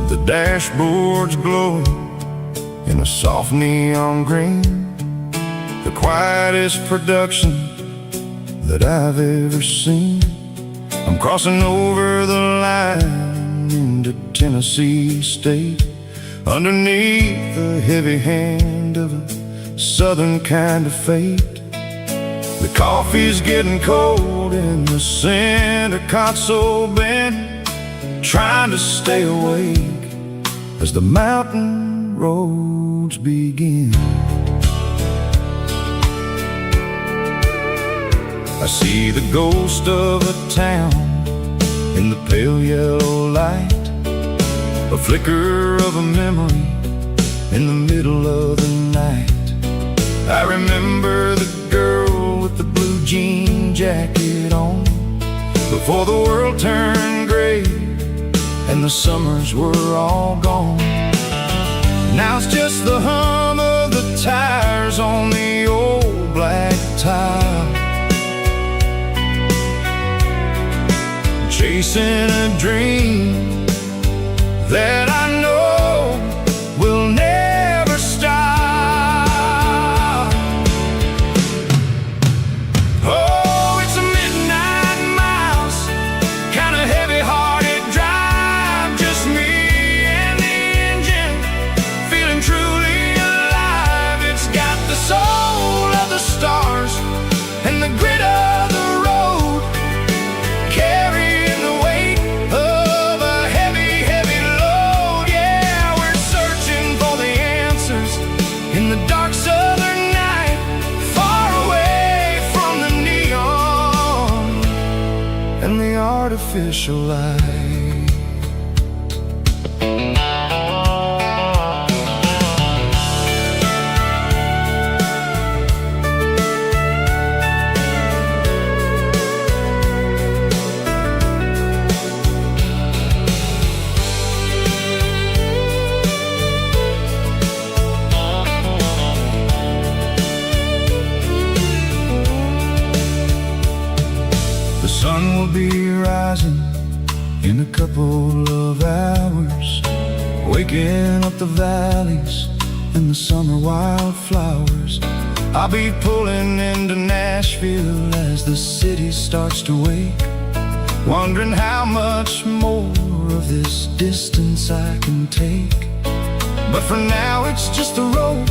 The dashboard's glowing in a soft neon green, the quietest production that I've ever seen. I'm crossing over the line into Tennessee State, underneath the heavy hand of a southern kind of fate. The coffee's getting cold in the center console bin, trying to stay awake as the mountain roads begin. I see the ghost of a town in the pale yellow light, a flicker of a memory in the middle of the night. I remember the girl with the blue jean jacket on, before the world turned gray and the summers were all gone. Now it's just the hum of the tires on the old black tile, chasing a dream that I know will never stop. Oh, it's a midnight mouse, kind of heavy-hearted drive, just me and the engine, feeling truly alive. It's got the soul of the stars and the grit of the road, carrying the weight of a heavy, heavy load. Yeah, we're searching for the answers in the dark southern night, far away from the neon and the artificial light. The sun will be rising in a couple of hours, waking up the valleys and the summer wildflowers. I'll be pulling into Nashville as the city starts to wake, wondering how much more of this distance I can take. But for now it's just the road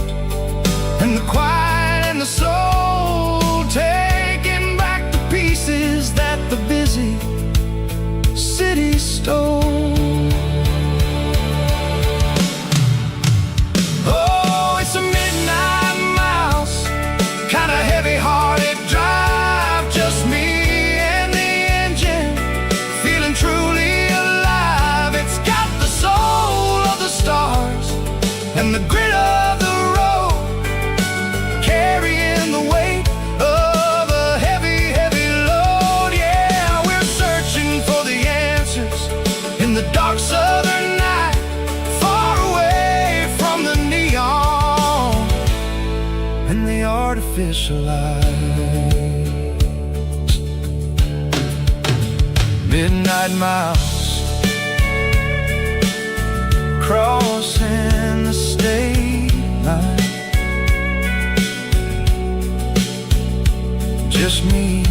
and the quiet and the soul, taking back the pieces that the busy city stole. Oh, it's a midnight mouse, kind of heavy-hearted drive, just me and the engine, feeling truly alive. It's got the soul of the stars and the grit of the road, carrying the weight of a heavy, heavy load. Yeah, we're searching for the answers in the dark southern night, far away from the neon and the artificial lights. Midnight mouse, crossing the state line, just me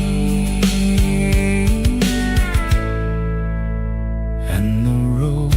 and the road.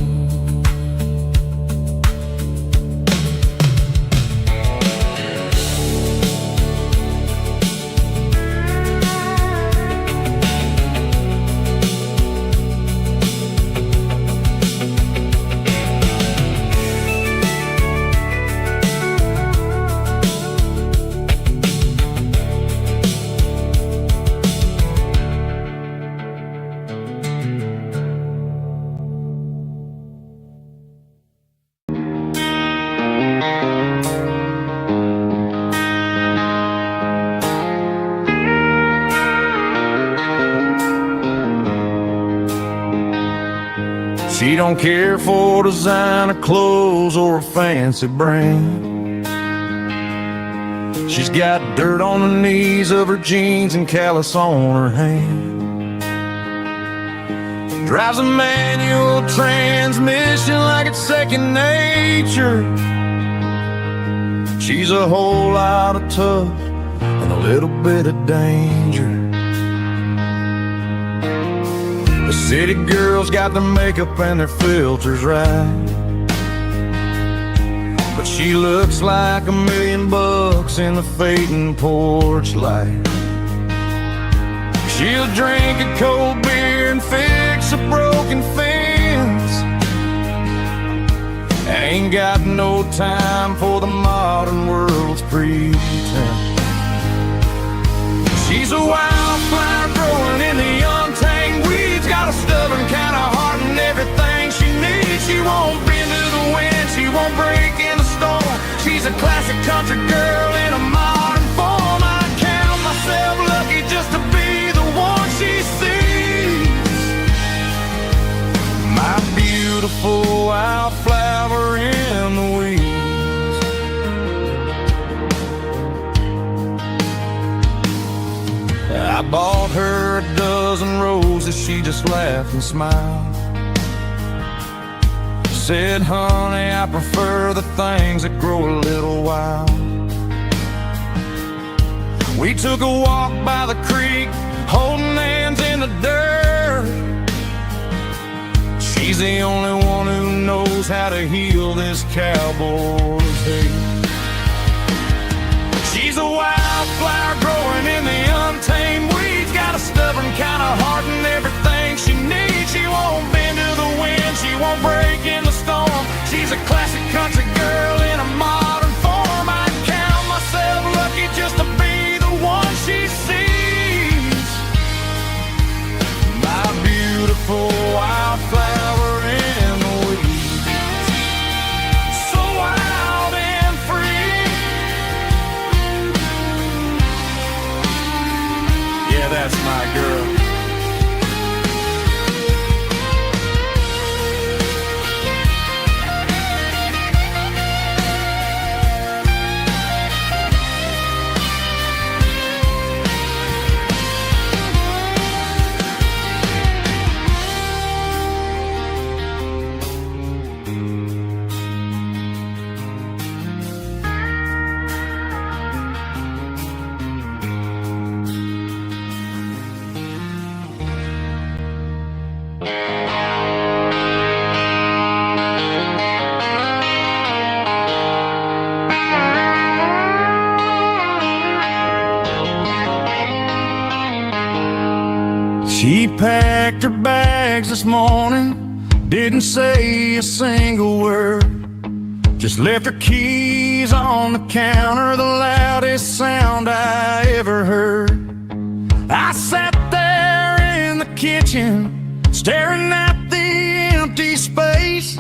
She don't care for designer clothes or a fancy brand. She's got dirt on the knees of her jeans and callus on her hand. Drives a manual transmission like it's second nature. She's a whole lot of tough and a little bit of danger. The city girls got their makeup and their filters right, but she looks like $1 million in the fading porch light. She'll drink a cold beer and fix a broken fence, Ain't got no time for the modern world's pretense. She's a wildflower growing in the untamed weeds. Got a stubborn kind of heart and everything she needs. She won't bend to the wind, she won't break in the storm. She's a classic country girl in a modern form. I count myself lucky just to be the one she sees. My beautiful wildflower in the weeds. I bought her a dozen roses, she just laughed and smiled. Said, honey, I prefer the things that grow a little wild. We took a walk by the creek, holding hands in the dirt. She's the only one who knows how to heal this cowboy's hate. She's a wildflower growing in the untamed weeds. Got a stubborn kind of heart and everything she needs. She won't bend to the wind, she won't break in the storm. She's a classic country girl in a modern form. I count myself lucky just to be the one she sees. My beautiful wildflower in the weeds. So wild and free. Yeah, that's my girl. She packed her bags this morning, didn't say a single word. Just left her keys on the counter, the loudest sound I ever heard. I sat there in the kitchen, staring at the empty space,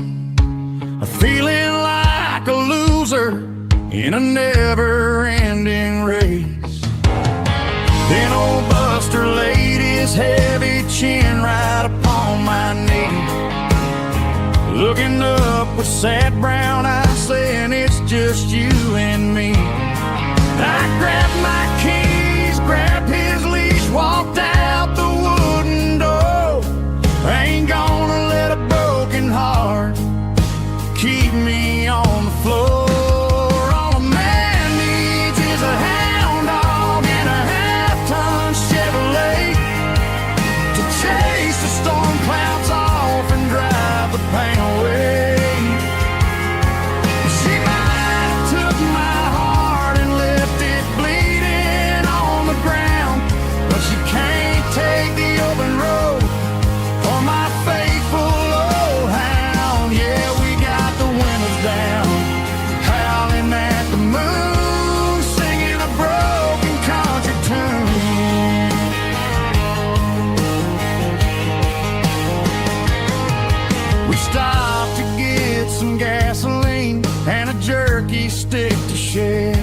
feeling like a loser in a never-ending race. Then old Buster laid his heavy chin right upon my knee, looking up with sad brown eyes, saying it's just you and me. I grabbed my keys, grabbed his leash, walked out the wooden door. I ain't gonna let a broken heart keep me on the floor. All a man needs is a hound dog and a half-ton Chevrolet to chase the storm clouds off and drive the pain away. She might have took my heart and left it bleeding on the ground, but she can't take the open road for my faithful old hound. Yeah, we got the windows down, howling at the moon, singing a broken country tune. We stopped to get some gasoline and a jerky stick to share.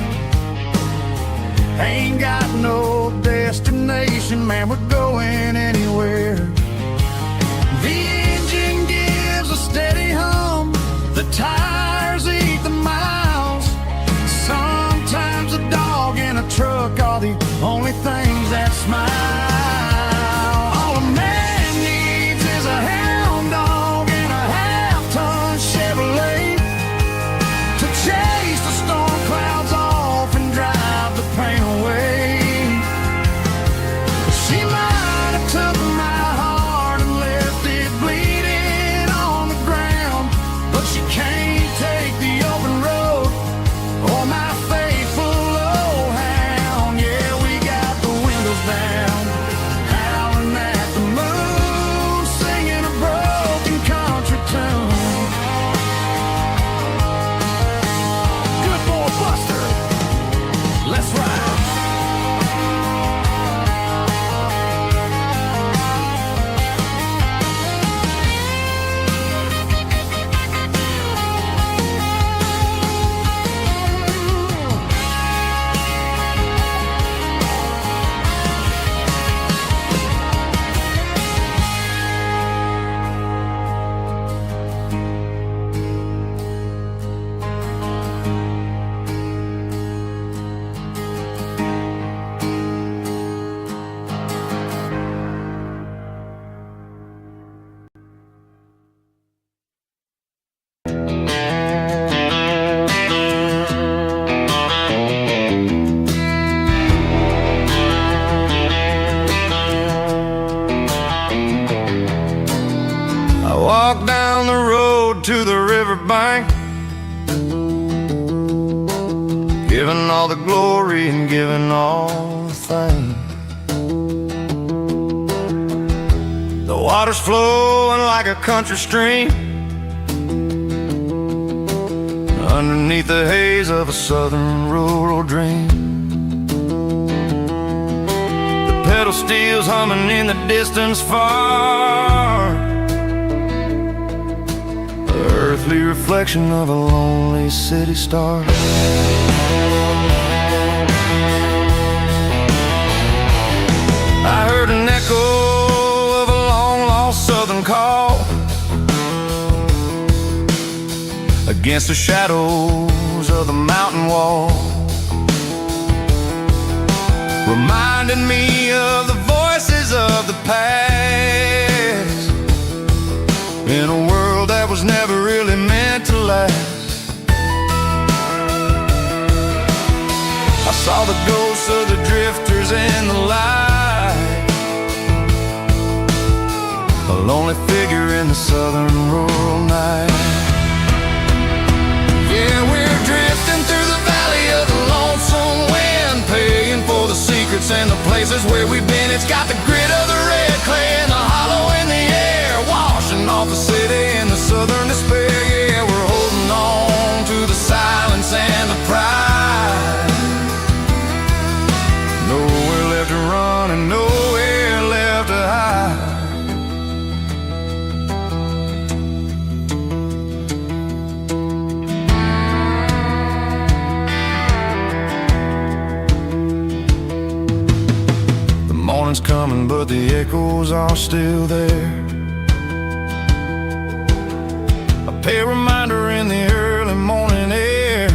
Ain't got no destination, man, we're going anywhere. The engine gives a steady hum, the tires eat the miles. Sometimes a dog and a truck are the only things that smile. All a man needs is a hound dog and a half-ton Chevrolet to chase the storm clouds off and drive the pain away. She might have took my heart and left it bleeding on the ground, but she can't take the open road or my faithful old hound. Yeah, we got the windows down, howling at the moon, singing a broken country tune. giving all the glory and giving all the thanks. The water's flowing like a country stream underneath the haze of a southern rural dream. The pedal steel's humming in the distance far, the earthly reflection of a lonely city star. I heard an echo of a long-lost southern call against the shadows of the mountain wall, reminding me of the voices of the past in a world that was never really meant to last. I saw the ghosts of the drifters in the light, a lonely figure in the southern rural night. Yeah, we're drifting through the valley of the lonesome wind, paying for the secrets and the places where we've been. It's got the grit of the red clay and the hollow in the air, washing off the city and the southern despair. Yeah, we're holding on to the silence and the pride. Nowhere left to run and nowhere left to hide. The morning's coming, but the echoes are still there. A pale reminder in the early morning air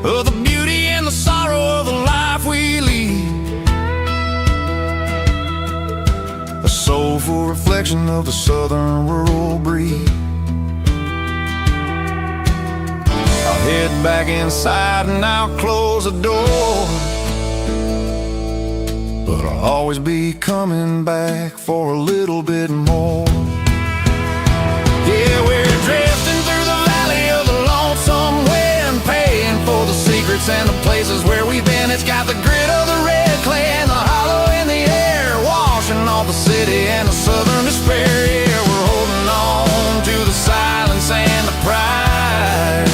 of the beauty and the sorrow of the life we lead, a soulful reflection of the southern rural breed. I'll head back inside and I'll close the door, but I'll always be coming back for a little bit more. Yeah, we're drifting through the valley of the lonesome wind, paying for the secrets and the places where we've been. It's got the grit of the red clay and the hollow in the air, washing off the city and the southern despair. Yeah, we're holding on to the silence and the pride.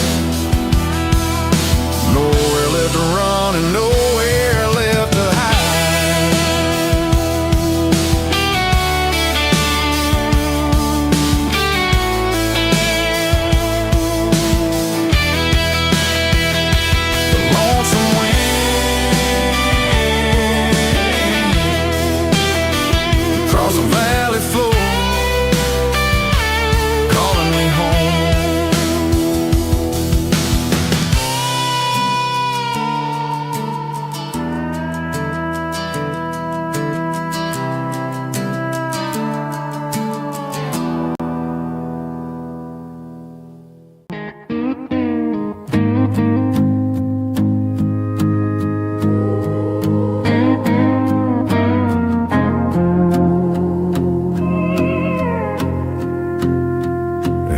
Nowhere left to run and nowhere left to hide. Across the valley floor, calling me home.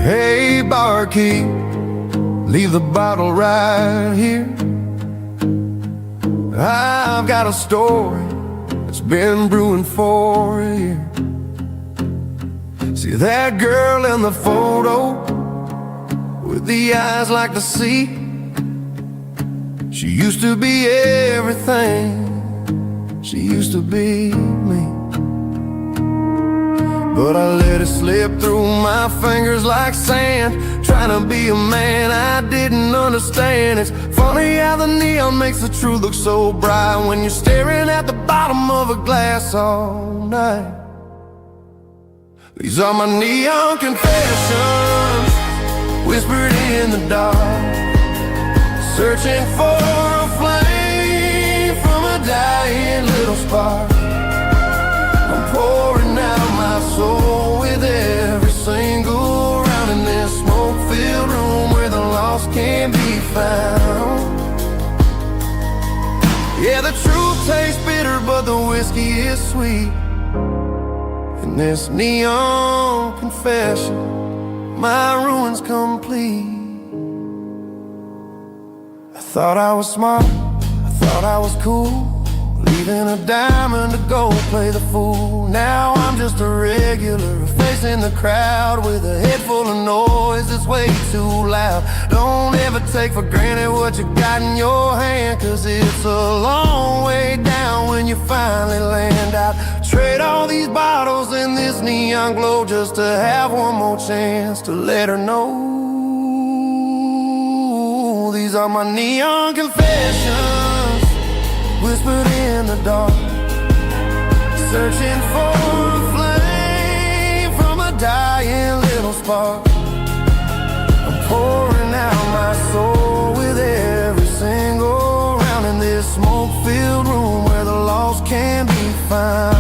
Hey, barkeep, leave the bottle right here. I've got a story that's been brewing for a year. See that girl in the photo with the eyes like the sea? She used to be everything, she used to be me. But I let it slip through my fingers like sand, trying to be a man I didn't understand. It's funny how the neon makes the truth look so bright when you're staring at the bottom of a glass all night. These are my neon confessions, whispered in the dark, searching for a flame from a dying little spark. I'm pouring out my soul with every single round in this smoke-filled room where the lost can be found. Yeah, the truth tastes bitter, but the whiskey is sweet. In this neon confession, my ruin's complete. Thought I was smart, I thought I was cool, leaving a diamond to go play the fool. Now I'm just a regular, facing the crowd with a head full of noise that's way too loud. Don't ever take for granted what you got in your hand, 'cause it's a long way down when you finally land out. Trade all these bottles and this neon glow just to have one more chance to let her know. These are my neon confessions, whispered in the dark, searching for a flame from a dying little spark. I'm pouring out my soul with every single round in this smoke-filled room where the lost can be found.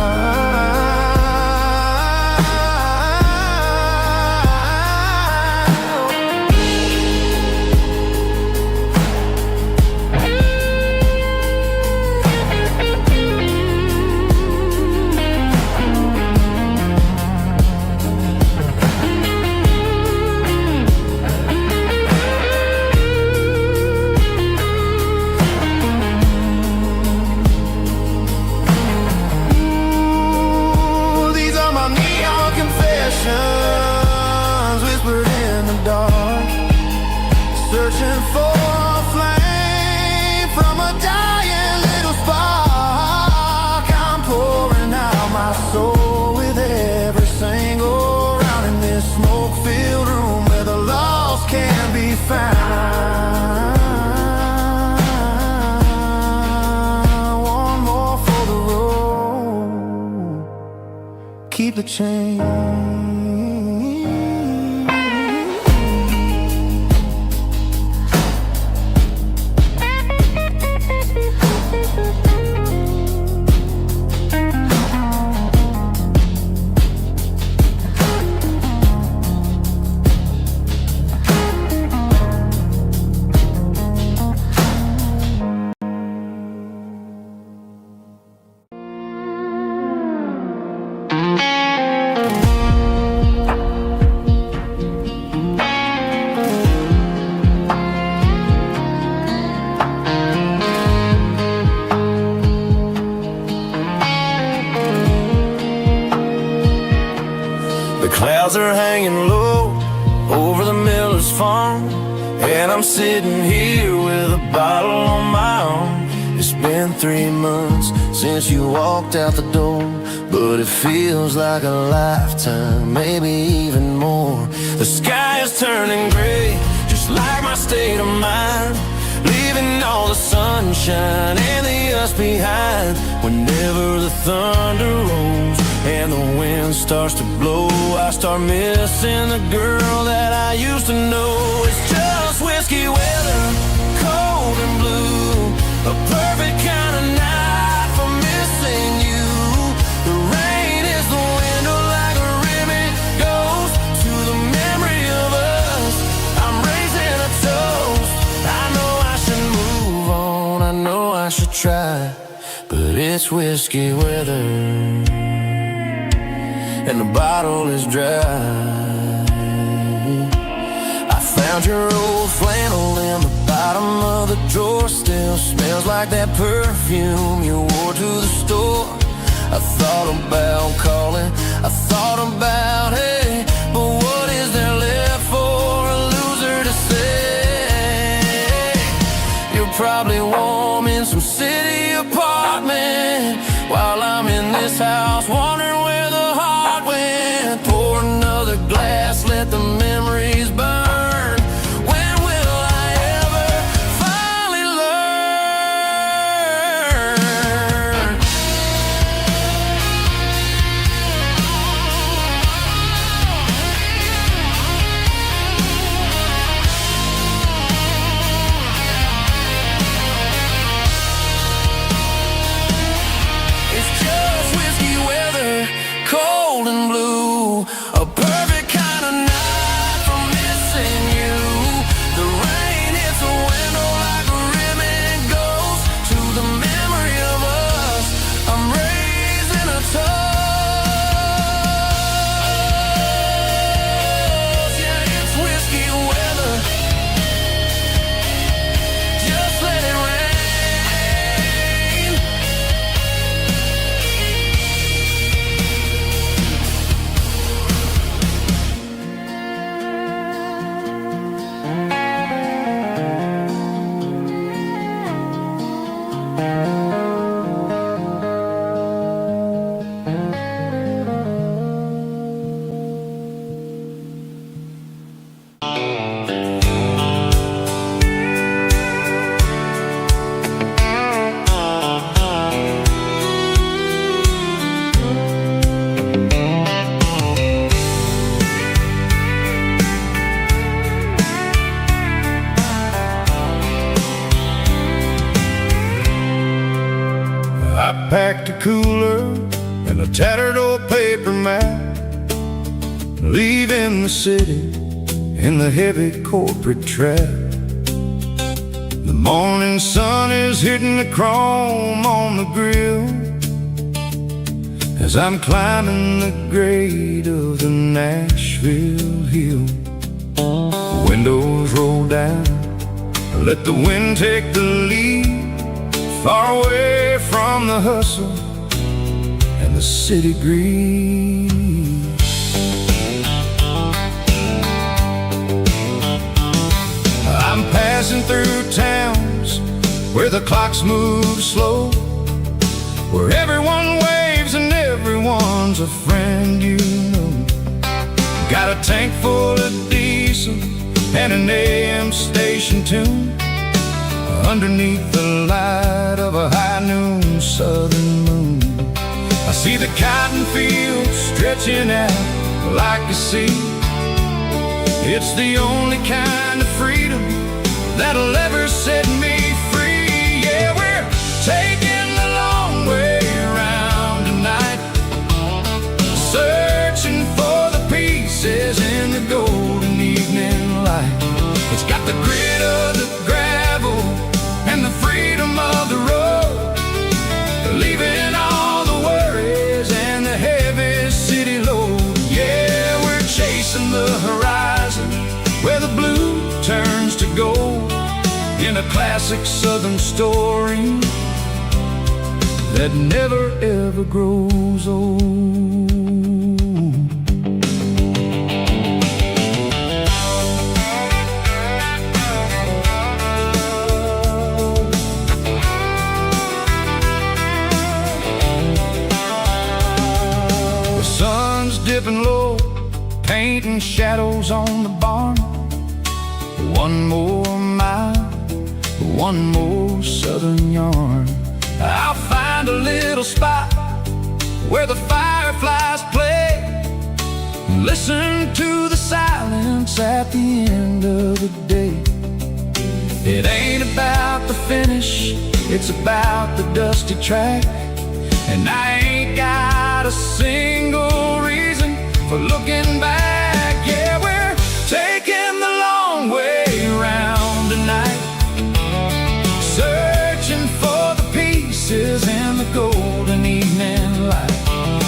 Whispered in the dark, searching for a flame from a dying little spark. I'm pouring out my soul with every single round in this smoke-filled room where the lost can be found. One more for the road, keep the change. Clouds are hanging low over the miller's farm, and I'm sitting here with a bottle on my arm. It's been 3 months since you walked out the door, but it feels like a lifetime, maybe even more. The sky is turning gray, just like my state of mind, leaving all the sunshine and the us behind. Whenever the thunder rolls and the wind starts to blow, I start missing the girl that I used to know. It's just whiskey weather, cold and blue, a perfect kind of night for missing you. The rain is the window like a ribbon goes to the memory of us. I'm raising a toast. I know I should move on, I know I should try, but it's whiskey weather and the bottle is dry. I found your old flannel in the bottom of the drawer, still smells like that perfume you wore to the store. I thought about calling, I thought about, hey, but what is there left for a loser to say? You're probably warm in some city apartment while I'm in this house wondering where the heart went. Pour another glass, let the memories burn. When will I ever finally learn? cooler and a tattered old paper map, leaving the city in the heavy corporate trap. The morning sun is hitting the chrome on the grill as I'm climbing the grade of the Nashville hill. Windows roll down, let the wind take the lead, far away from the hustle and the city greed. I'm passing through towns where the clocks move slow, where everyone waves and everyone's a friend you know. Got a tank full of diesel and an AM station tune underneath the light of a high noon southern moon. I see the cotton fields stretching out like a sea. It's the only kind of freedom that'll ever set me free. Yeah, we're taking the long way around tonight, searching for the pieces in the golden evening light. It's got the grit of the gravel and the freedom of the road, leaving all the worries and the heavy city load. Yeah, we're chasing the horizon where the blue turns to gold, in a classic southern story that never ever grows old. The sun's dipping low, painting shadows on the barn. One more mile, one more southern yarn. I'll find a little spot where the fireflies play, listen to the silence at the end of the day. It ain't about the finish, it's about the dusty track, and I ain't got a single reason for looking back. Yeah, we're taking the long way around tonight, searching for the pieces in the golden evening light.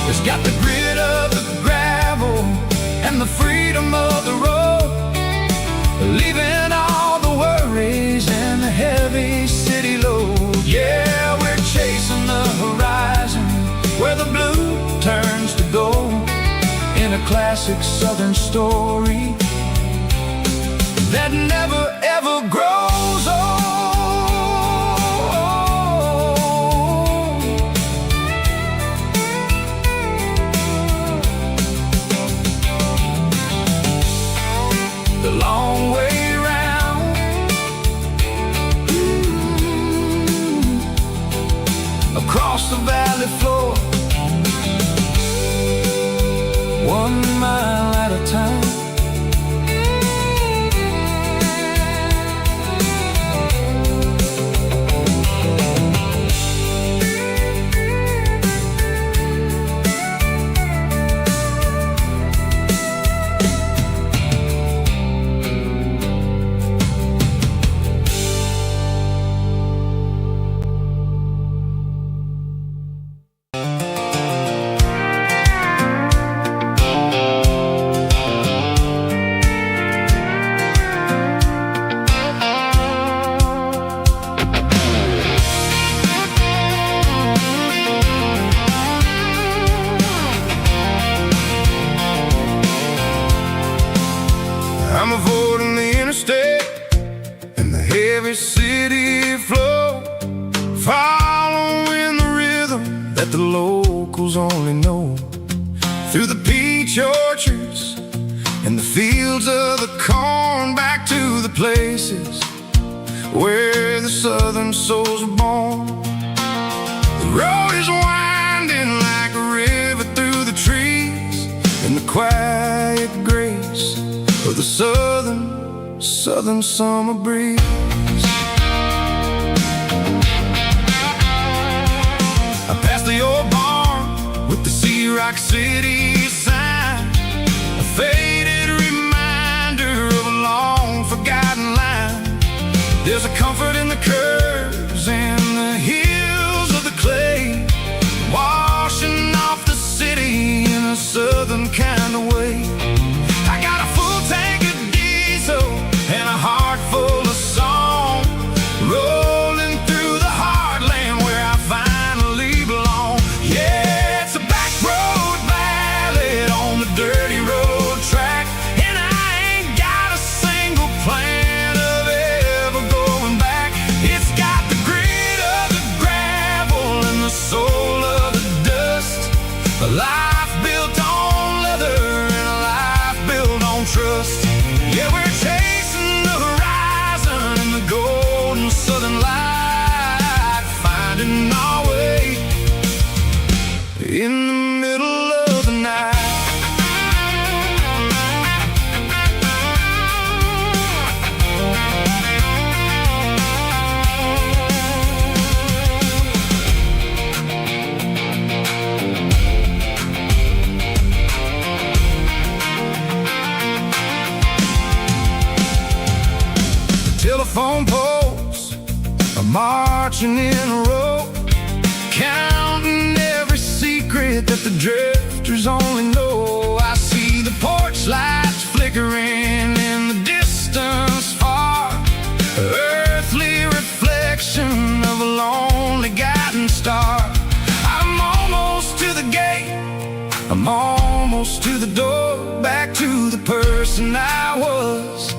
It's got the grit of the gravel and the freedom of the road, leaving all the worries and the heavy city load. Yeah, we're chasing the horizon where the blue turns to gold, in a classic southern story that never ever grows old. The long way round, across the valley floor, 1 mile at a time. I'm avoiding the interstate and the heavy city flow, following the rhythm that the locals only know, through the peach orchards and the fields of the corn, back to the places where the southern souls were born. The road is winding like a river through the trees, in the quiet grace of the southern summer breeze. I passed the old like city sign, a faded reminder of a long forgotten line. There's a comfort in the curves and the hills of the clay, washing off the city in a southern kind of way. I got a full tank of diesel and a heart full of song, rolling through the heartland where I finally belong. Yeah, it's a back road ballad on the dirty road track, and I ain't got a single plan of ever going back. It's got the grit of the gravel and the soul of the dust, a life built on leather and a life built on trust. Yeah, we're chasing the horizon and the golden southern light, finding our way in the middle of the night. Telephone poles are marching in a row, counting every secret that the drifters only know. I see the porch lights flickering in the distance far, earthly reflection of a lonely guiding star. I'm almost to the gate, I'm almost to the door, back to the person I was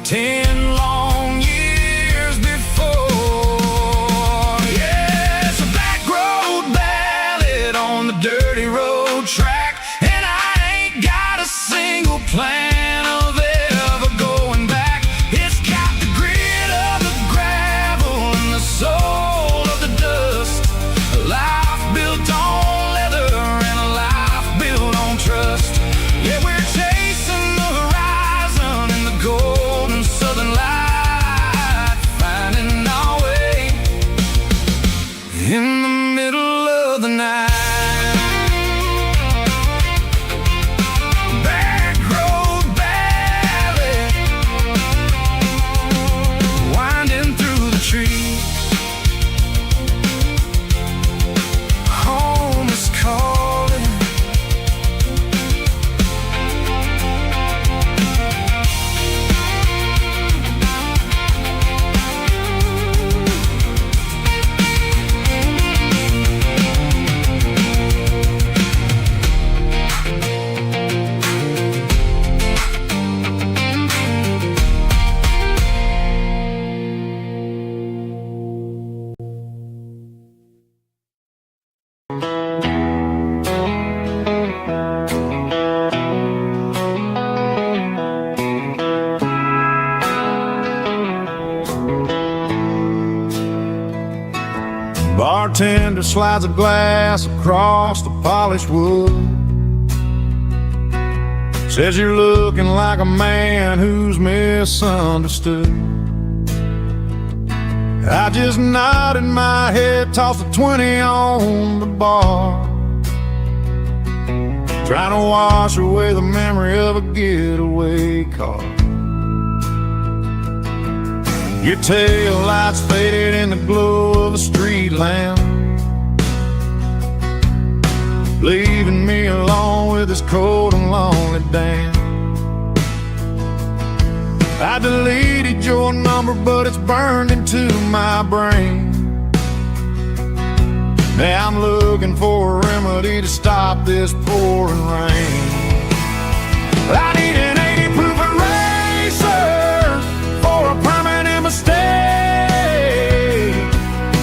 10 long years before. Yeah, it's a back road ballad on the dirty road track, and I ain't got a single plan of ever going back. It's got the grit of the gravel and the soul of the dust, a life built on leather and a life built on trust. Yeah, we're chasing the horizon and the golden southern light, finding our way in the middle of the night. Back road ballad, winding through the trees. Home is calling. Bartender slides a glass across the polished wood, says you're looking like a man who's misunderstood. I just nodded my head, tossed a 20 on the bar, trying to wash away the memory of a getaway car. Your tail lights faded in the glow of a street lamp, leaving me alone with this cold and lonely damn. I deleted your number, but it's burned into my brain. Now I'm looking for a remedy to stop this pouring rain. I need an 80 proof eraser for a permanent mistake,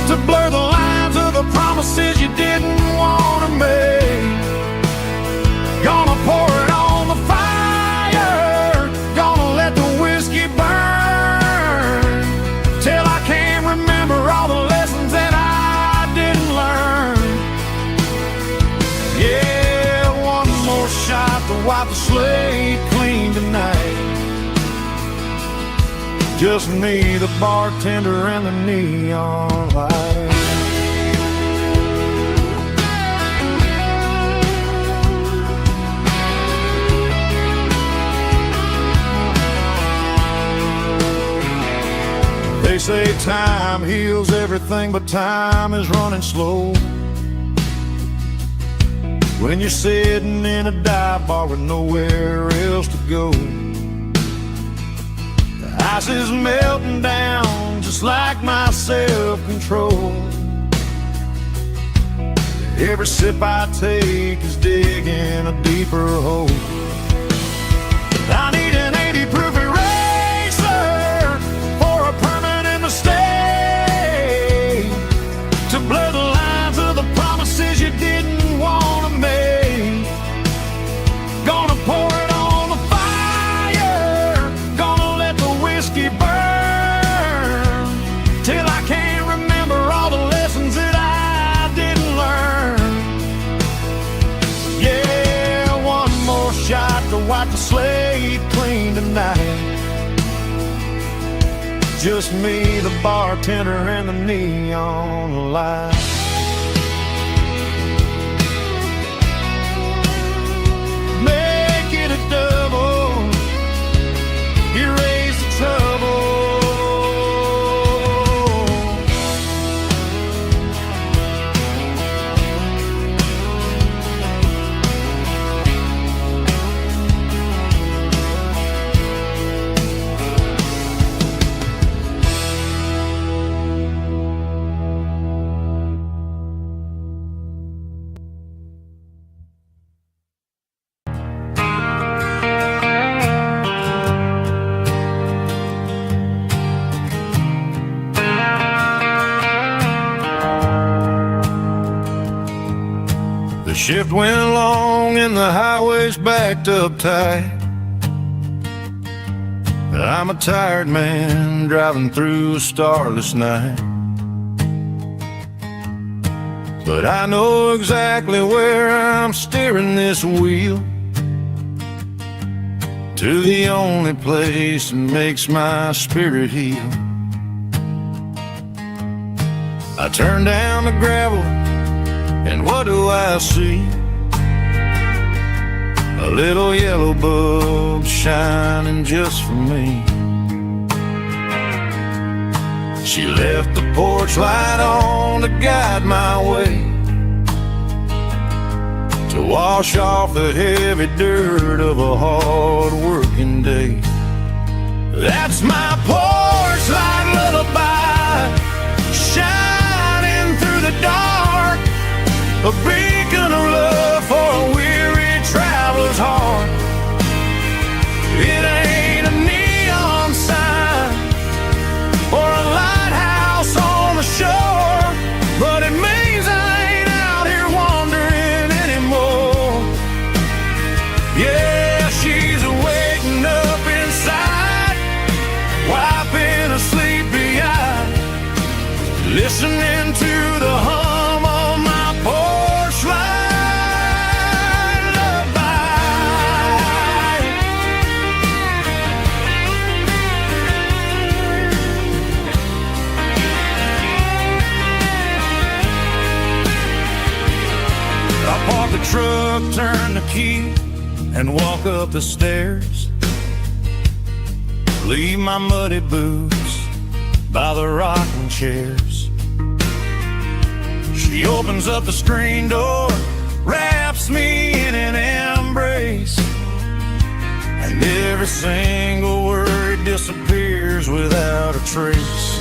to blur the lines of the promises you didn't want to make. Gonna pour it on the fire, gonna let the whiskey burn, till I can't remember all the lessons that I didn't learn. Yeah, one more shot to wipe the slate clean tonight. Just me, the bartender, and the neon light. They say time heals everything, but time is running slow. When you're sitting in a dive bar with nowhere else to go, the ice is melting down just like my self-control. Every sip I take is digging a deeper hole. I need an 80 proof eraser for a permanent mistake, to blur the lines of the promises you didn't want to make. Gonna pour it on the fire, gonna let the whiskey burn, till I can't remember all the lessons that I didn't learn. Yeah, one more shot to wipe the slate clean tonight. Just me, the bartender, and the neon light. Make it a double, erase the trouble. The shift went long and the highway's backed up tight. I'm a tired man driving through a starless night, but I know exactly where I'm steering this wheel, to the only place that makes my spirit heal. I turn down the gravel, and what do I see? A little yellow bulb shining just for me. She left the porch light on to guide my way, to wash off the heavy dirt of a hard-working day. That's my porch light lullaby, shining through the dark, a beacon of love for a weary traveler's heart. It ain't a neon sign or a lighthouse on the shore, but it means I ain't out here wandering anymore. Yeah, she's waking up inside, wiping a sleepy eye, listening to the hum of my porch light lullaby. I park the truck, turn the key, and walk up the stairs. Leave my muddy boots by the rocking chairs. She opens up the screen door, wraps me in an embrace, and every single word disappears without a trace.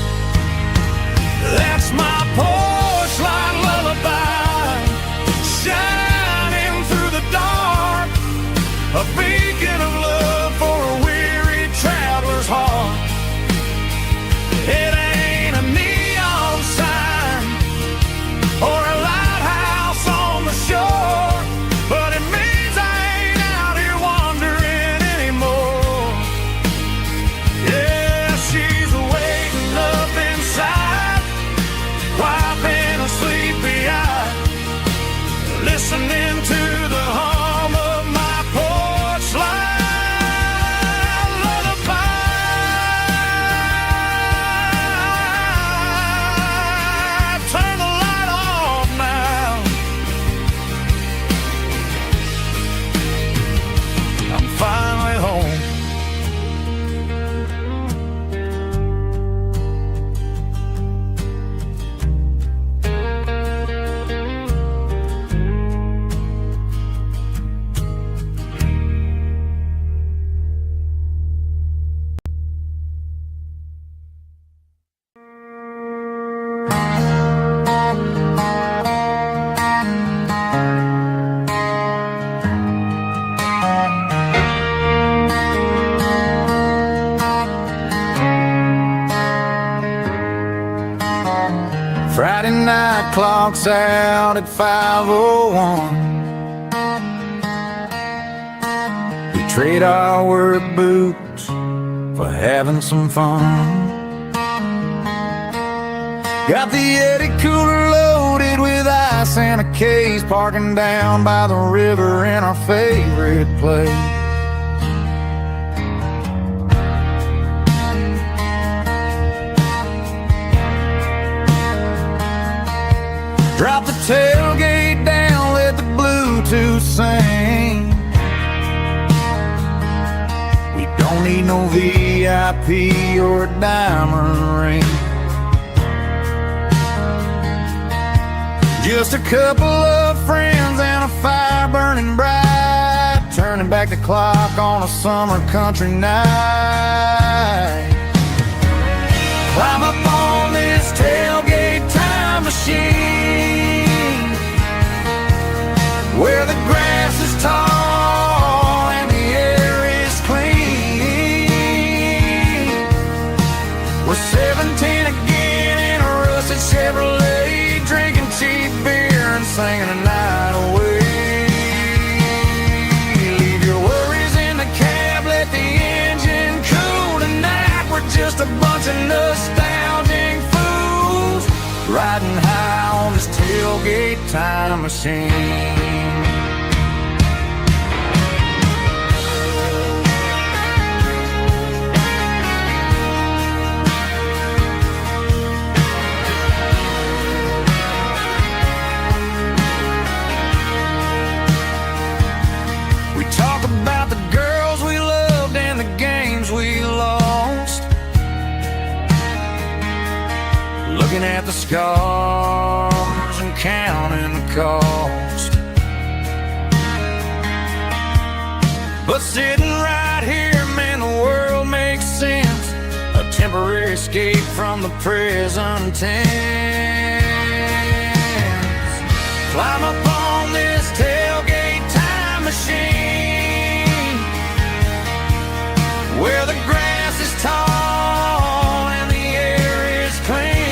That's my porch light lullaby, shining through the dark, a beacon of love for a weary traveler's heart. It ain't a neon sign or a lighthouse on the shore, but it means I ain't out here wandering anymore. Yeah, she's waking up night clock's out at 5:01. We trade our work boots for having some fun. Got the Yeti cooler loaded with ice and a case, parking down by the river in our favorite place. Drop the tailgate down, let the Bluetooth sing. We don't need no VIP or a diamond ring. Just a couple of friends and a fire burning bright, turning back the clock on a summer country night. Climb up on this tailgate time machine, where the grass is tall and the air is clean. We're 17 again in a rusted Chevrolet, drinking cheap beer and singing the night away. Leave your worries in the cab, let the engine cool tonight. We're just a bunch of nostalgic fools, riding high on this tailgate time machine. Talk about the girls we loved and the games we lost, looking at the scars and counting the cost. But sitting right here, man, the world makes sense, a temporary escape from the present tense. Climb up on this tailgate time machine, where the grass is tall and the air is clean.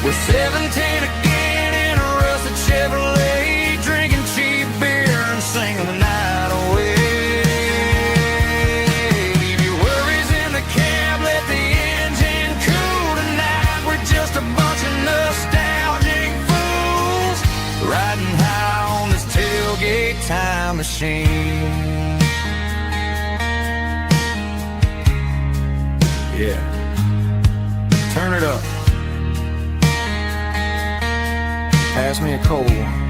We're 17 again in a rusted Chevrolet, drinking cheap beer and singing the night away. Leave your worries in the cab, let the engine cool tonight. We're just a bunch of nostalgic fools, riding high on this tailgate time machine. Yeah, turn it up. Pass me a cold one.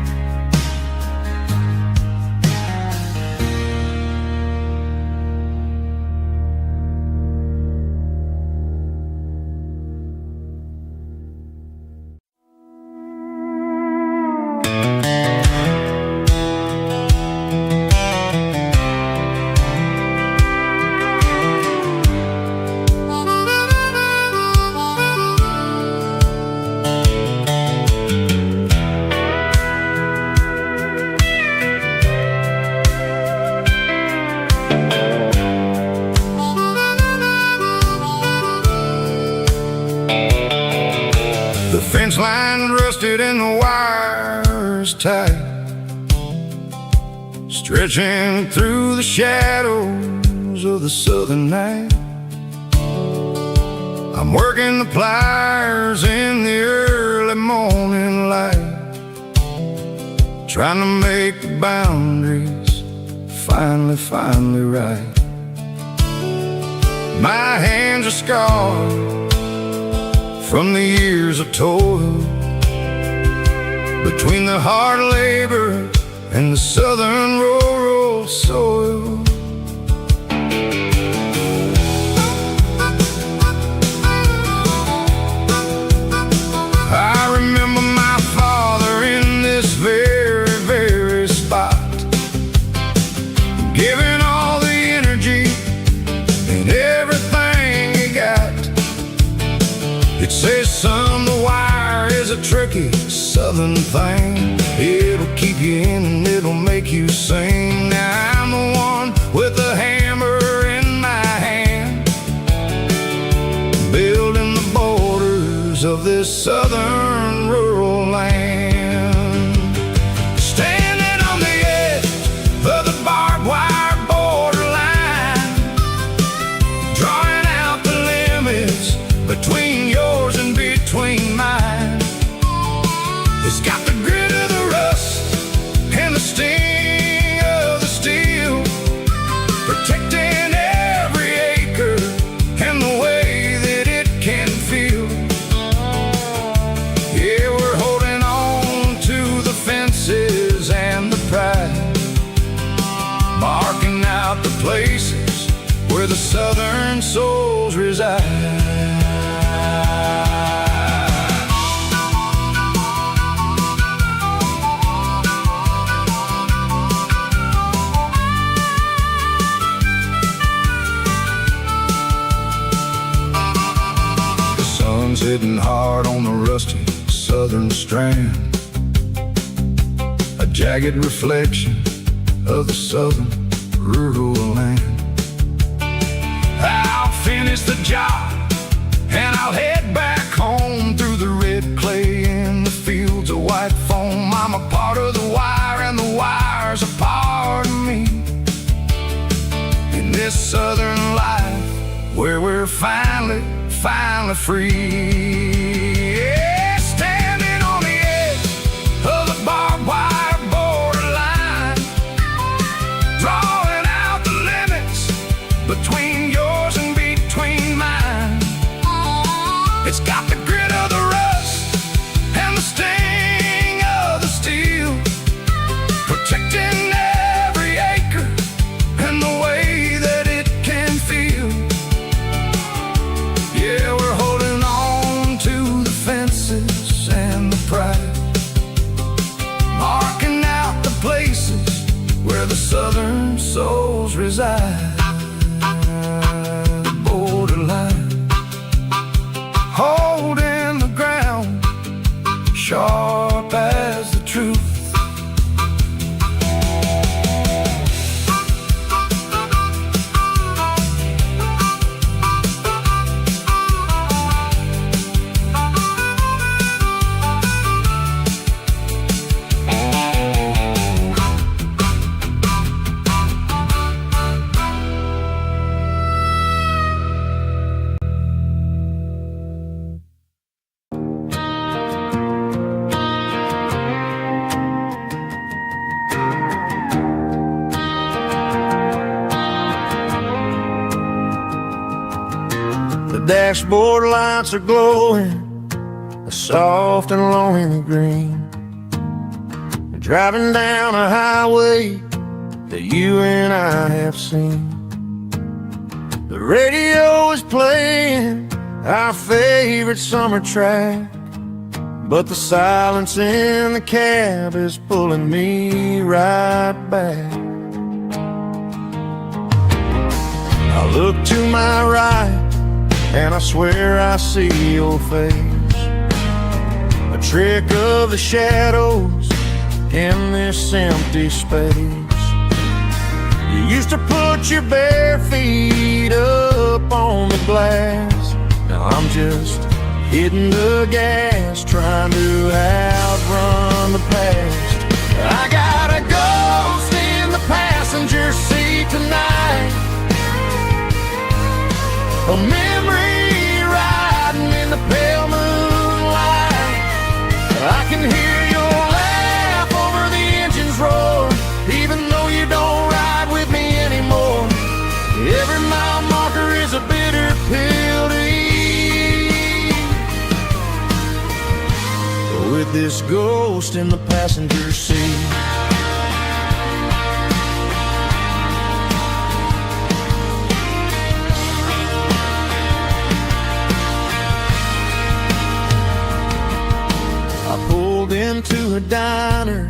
Fence line rusted and the wires tight, stretching through the shadows of the southern night. I'm working the pliers in the early morning light, trying to make the boundaries finally right. My hands are scarred from the years of toil, between the hard labor and the southern rural soil. I remember my father in this very spot, giving all the energy and everything he got. It says, son, the wire is a tricky southern thing. It'll keep you in and it'll make you sing. Now I'm the one with the hammer in my hand, building the borders this southern rural land. Standing on the edge of the barbed wire borderline, drawing out the limits between yours and between mine. It's got the grit of the rust and the sting of the steel, protecting every acre and the way that it can feel. Yeah, we're holding on to the fences and the pride, marking out the places where the southern souls reside. Hitting hard on the rusty southern strand, a jagged reflection of the southern rural land. I'll finish the job and I'll head back home through the red clay in the fields of white foam. I'm a part of the wire and the wire's a part of me. In this southern life where we're finally free. Yeah, standing on the edge of the barbed wire borderline, drawing out the limits between yours and between mine. It's got the grit of the rust and the sting of the steel, protecting every acre and the way that it can feel. Yeah, we're holding on to the fences and the pride, marking out the places where the southern souls reside. Borderline, holding the ground, sharp as the truth. The dashboard lights are glowing a soft and lonely green. Driving down a highway that you and I have seen. The radio is playing our favorite summer track, but the silence in the cab is pulling me right back. I look to my right and I swear I see your face, a trick of the shadows in this empty space. You used to put your bare feet up on the glass. Now I'm just hitting the gas, trying to outrun the past. I got a ghost in the passenger seat tonight, a memory riding in the pale moonlight. I can hear your laugh over the engine's roar, even though you don't ride with me anymore. Every mile marker is a bitter pill to eat, with this ghost in the passenger seat. I pulled into a diner,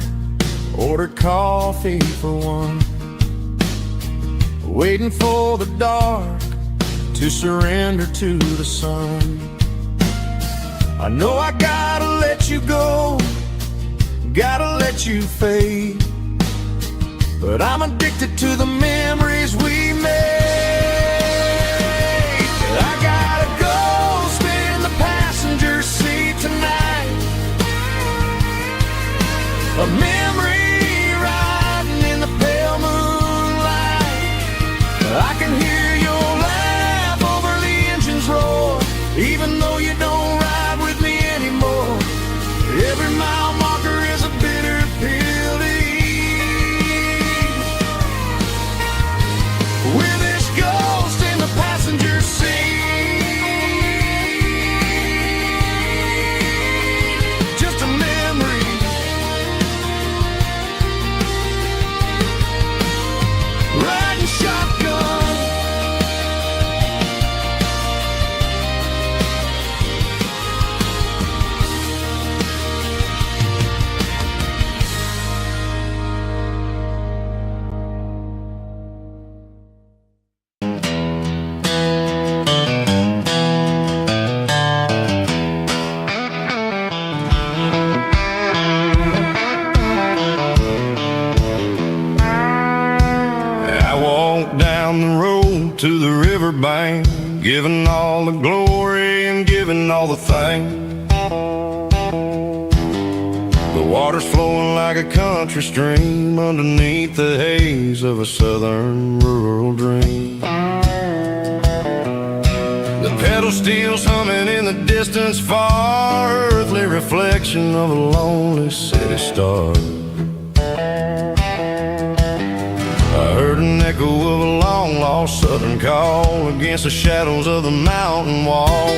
ordered coffee for one, waiting for the dark to surrender to the sun. I know I gotta let you go, gotta let you fade, but I'm addicted to the memories we made. I got a ghost in the passenger seat tonight, hear your laugh over the engine's roar. Even though you don't ride with me anymore, every mile marker is a bitter pill to eat. With this ghost in the passenger seat, just a memory. Riding shotgun. I walked down the road to the riverbank, giving all the glory and giving all the thanks. The water's flowing like a country stream underneath the haze of a southern rural dream. The pedal steel's humming in the distance far, earthly reflection of a lonely city star. I heard an echo of a long-lost southern call against the shadows of the mountain wall,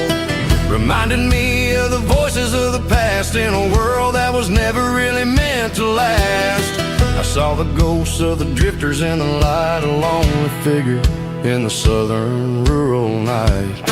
reminding me of the voices of the past in a world that was never really meant to last. I saw the ghosts of the drifters in the light, a lonely figure in the southern rural night.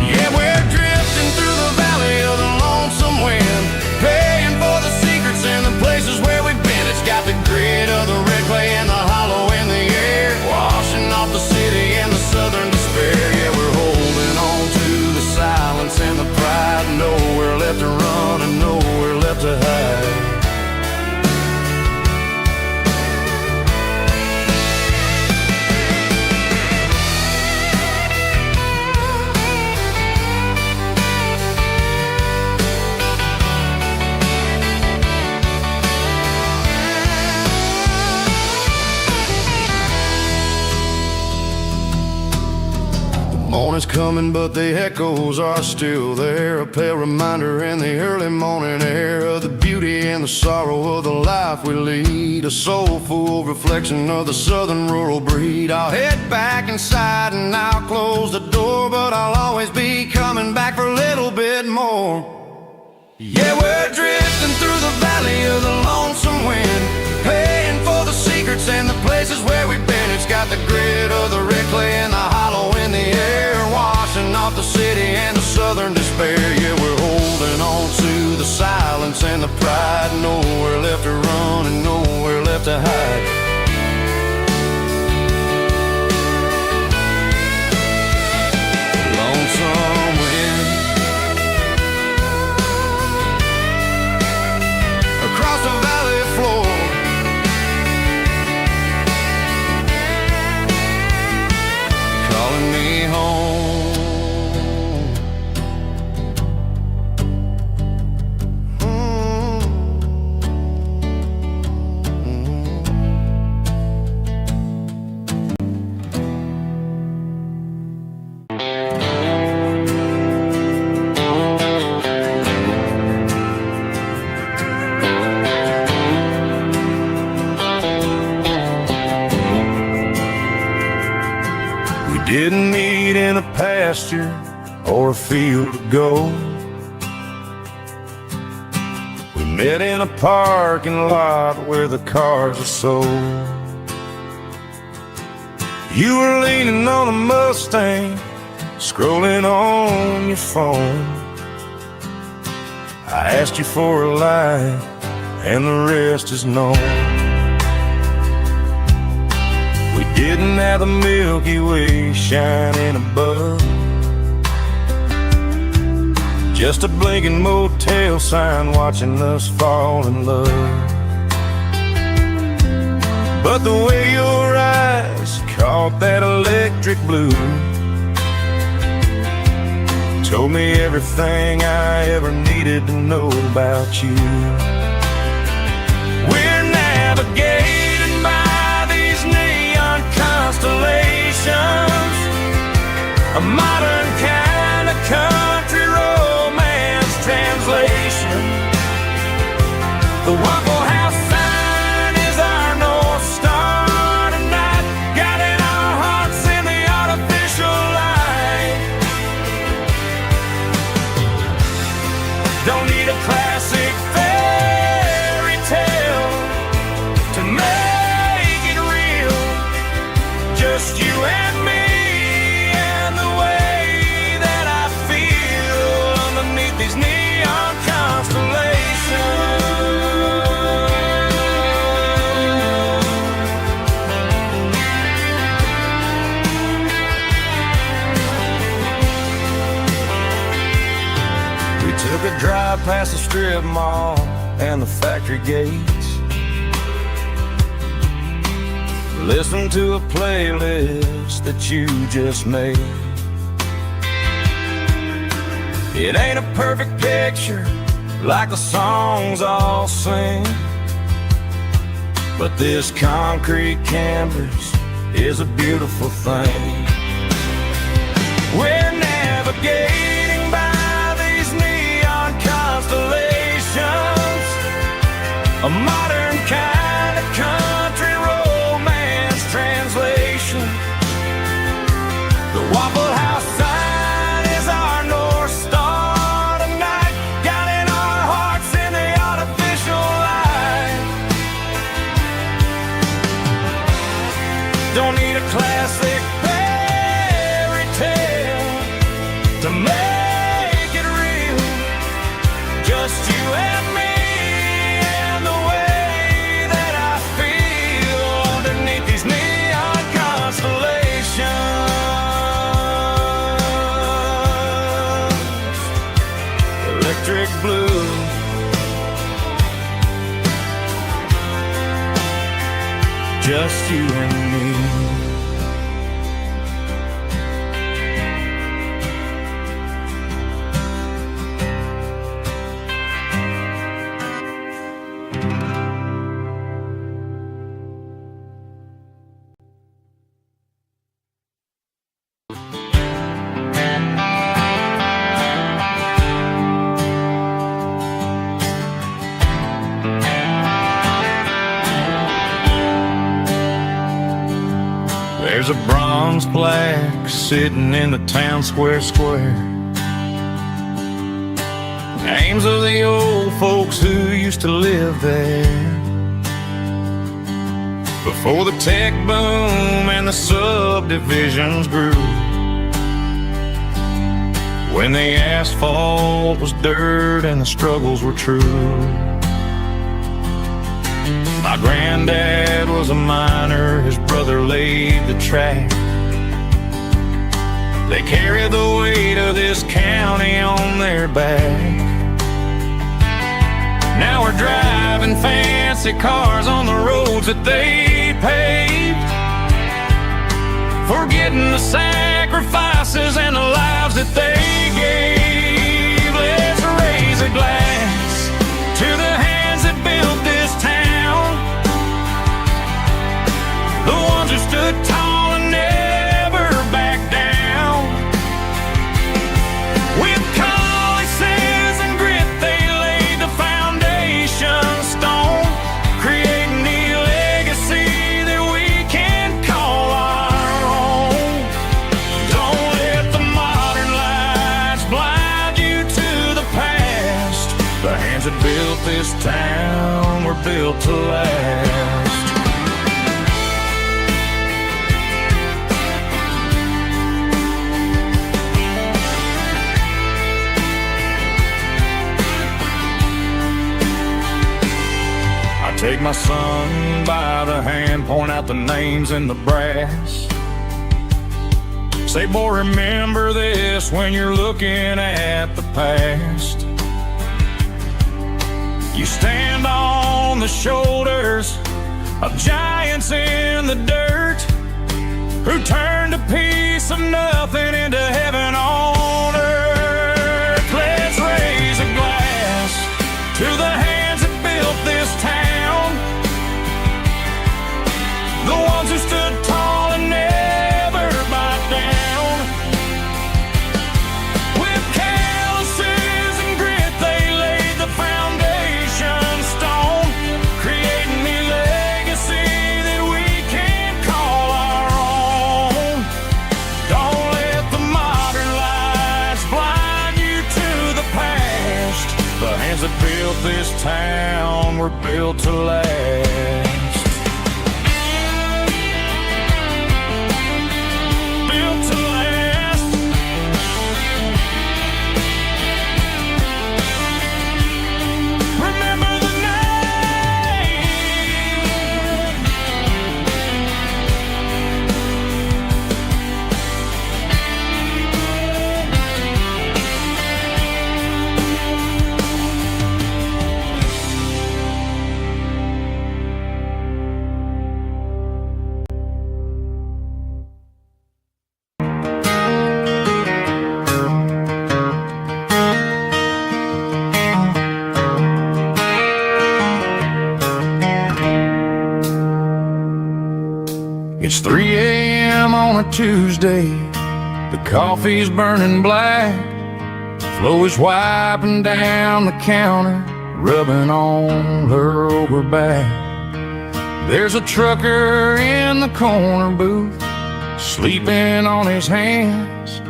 Yeah, we're drifting through the valley of the lonesome wind, paying for the secrets and the places where we've been. It's got the grit of the red clay and the hollow in the air, washing off the city and the southern despair. Yeah, we're holding on to the silence and the pride, nowhere left to run and nowhere left to hide. Morning's coming, but the echoes are still there, a pale reminder in the early morning air of the beauty and the sorrow of the life we lead, a soulful reflection of the southern rural breed. I'll head back inside and I'll close the door, but I'll always be coming back for a little bit more. Yeah, we're drifting through the valley of the lonesome wind, paying for the secrets and the places where we've been. It's got the grit of the red clay and the hollow in the air, washing off the city and the southern despair. Yeah, we're holding on to the silence and the pride, nowhere left to run and nowhere left to hide. Lonesome wind across the valley floor, calling me home. Didn't meet in a pasture or a field of gold. We met in a parking lot where the cars are sold. You were leaning on a Mustang, scrolling on your phone. I asked you for a light, and the rest is known. We didn't have the Milky Way shining above, just a blinking motel sign watching us fall in love. But the way your eyes caught that electric blue told me everything I ever needed to know about you. We're navigating by these neon constellations, a modern kind of country romance translation. The Waffle House sign is our North Star tonight, guiding our hearts in the artificial light. Don't need a classic fairy tale to make it real. Just you and me and the way that I feel underneath these neon constellations. We took a drive past the strip mall and the factory gates. Listen to a playlist that you just made. It ain't a perfect picture like the songs all sing, but this concrete canvas is a beautiful thing. We're navigating by these neon constellations, a modern kind of country romance translation. The Waffle House sign is our North Star tonight, guiding our hearts in the artificial light. Don't need a classic fairy tale to make it real. Just you and me and the way that I feel underneath these neon constellations. Electric blue, just you and me. There's a bronze plaque sitting in the town square. Names of the old folks who used to live there before the tech boom and the subdivisions grew, when the asphalt was dirt and the struggles were true. My granddad was a miner, his brother laid the track. They carried the weight of this county on their back. Now we're driving fancy cars on the roads that they paved, forgetting the sacrifices and the lives that they gave. Let's raise a glass to the hands that built this town, the ones who stood tall and never backed down. With calluses and grit, they laid the foundation stone, creating the legacy that we can call our own. Don't let the modern lights blind you to the past. The hands that built this town were built to last. Take my son by the hand, point out the names in the brass. Say, boy, remember this when you're looking at the past. You stand on the shoulders of giants in the dirt, who turned a piece of nothing into heaven on earth. Let's raise a glass to the hands that built this town, the ones who stood tall and never backed down. town were built to last. Built to last. Remember the name. It's 3 a.m. on a Tuesday. The coffee's burning black. Flo is wiping down the counter, rubbing on her over back. There's a trucker in the corner booth, sleeping on his hands.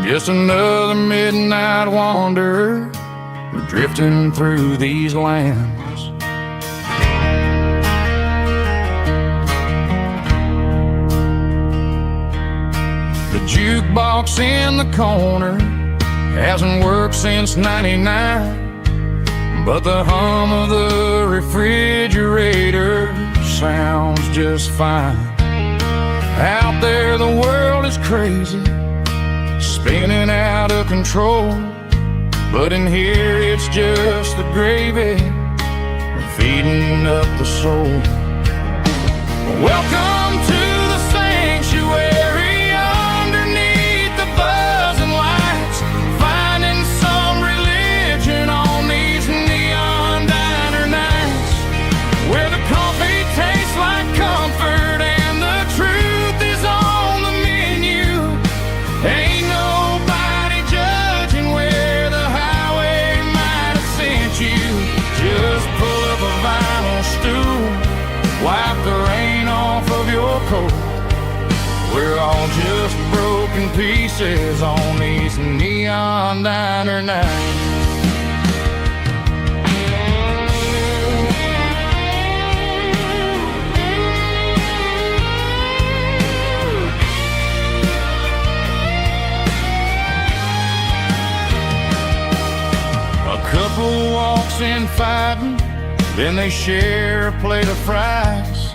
Just another midnight wanderer, drifting through these lands. The jukebox in the corner hasn't worked since '99, but the hum of the refrigerator sounds just fine. Out there the world is crazy, spinning out of control, but in here it's just the gravy feeding up the soul. Welcome to the sanctuary, underneath the buzzing lights, finding some religion on these neon diner nights, where the coffee tastes like comfort and the truth is on the menu. Ain't nobody judging where the highway might have sent you. Just pull up a vinyl stool, wipe the rain off of your coat. We're all just broken pieces on these neon diner nights. A couple walks in fighting, then they share a plate of fries.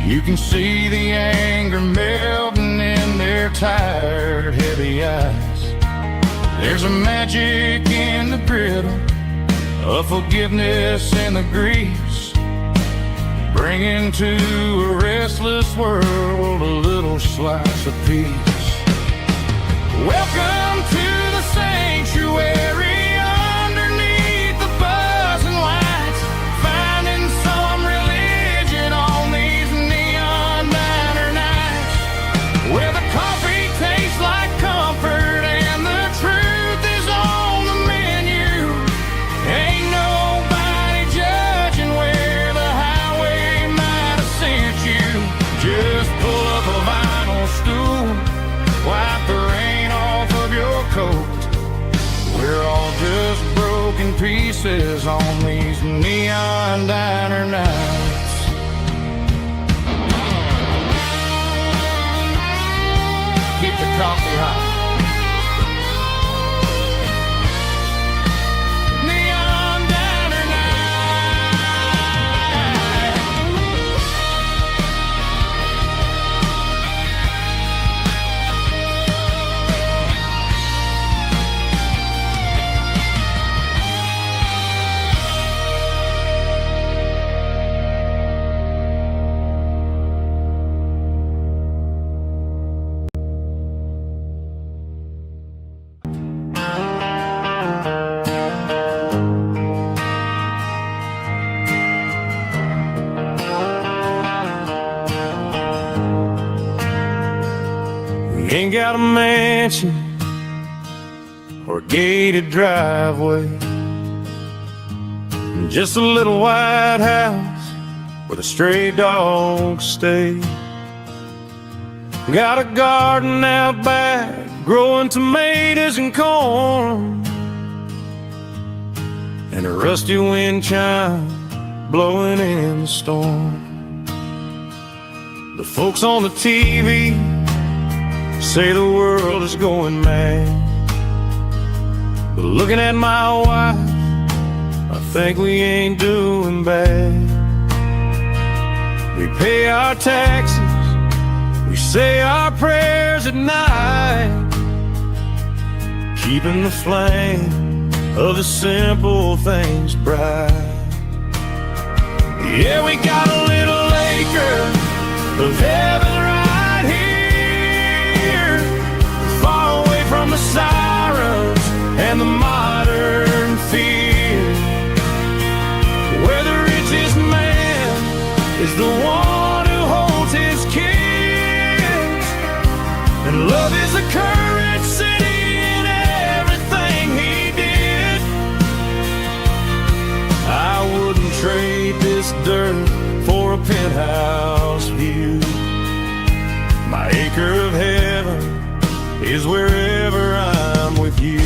You can see the anger melting in their tired, heavy eyes. There's a magic in the griddle, a forgiveness in the grease, bringing to a restless world a little slice of peace. Welcome to the sanctuary, underneath the buzzing lights, finding some religion on these neon diner nights, where the coffee tastes like comfort and the truth is on the menu. Ain't nobody judging where the highway might have sent you. Just pull up a vinyl stool, wipe the rain off of your coat. We're all just broken pieces on these neon diner nights. Keep the coffee hot. Neon diner night. We ain't got a mansion or a gated driveway, just a little white house where the stray dogs stay. Got a garden out back, growing tomatoes and corn, and a rusty wind chime blowing in the storm. The folks on the TV say the world is going mad, but looking at my wife, I think we ain't doing bad. We pay our taxes, we say our prayers at night, keeping the flame of the simple things bright. Yeah, we got a little acre of heaven right here, far away from the sirens and the modern fear, where the richest man is the one who holds his kids, and love is a currency in everything he did. I wouldn't trade this dirt for a penthouse view. My acre of heaven is wherever I'm with you.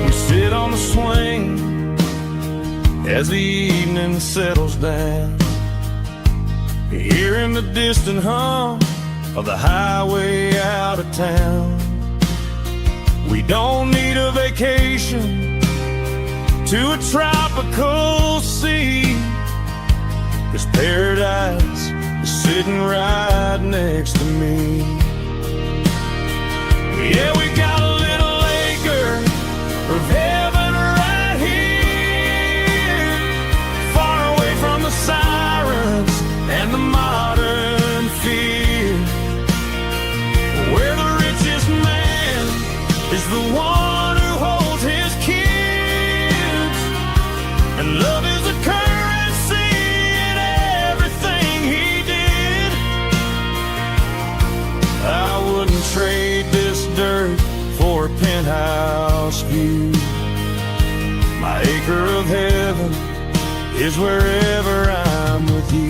We sit on the swing as the evening settles down, hearing the distant hum of the highway out of town. We don't need a vacation to a tropical sea, 'cause paradise is sitting right next to me. Yeah, we got a little acre of heaven right here, far away from the sirens and the modern fear, where the richest man is the one who holds his kids, and love is a currency in everything he did. I wouldn't trade this dirt for a penthouse view. My acre of heaven is wherever I'm with you.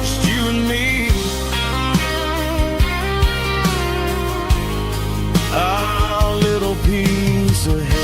Just you and me, our little piece of heaven.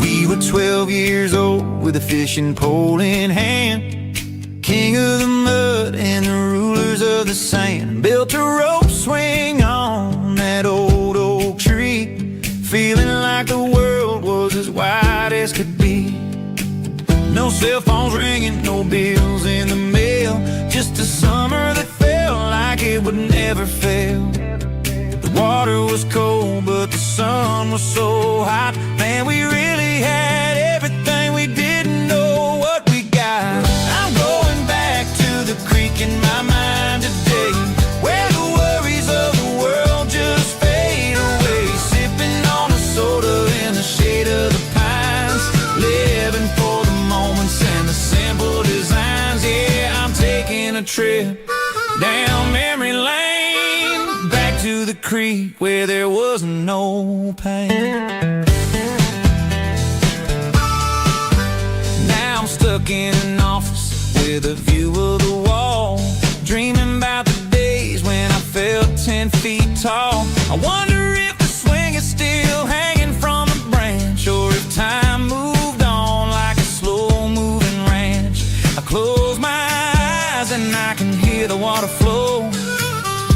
We were 12 years old with a fishing pole in hand, king of the mud and the rulers of the sand. Built a rope swing on that old oak tree, feeling like the world was as wide as could be. No cell phones ringing, no bills in the mail, just a summer that felt like it would never fail. The water was cold, but the sun was so hot. Man, we really had everything, we didn't know what we got. I'm going back to the creek in my mind today, where the worries of the world just fade away. Sipping on a soda in the shade of the pines, living for the moments and the simple designs. Yeah, I'm taking a trip down memory lane, back to the creek where there was no pain. Now I'm stuck in an office with a view of the wall, dreaming about the days when I felt 10 feet tall. I wonder if the swing is still hanging from a branch, or if time moved on like a slow-moving ranch. I close my eyes and I can hear the water flow,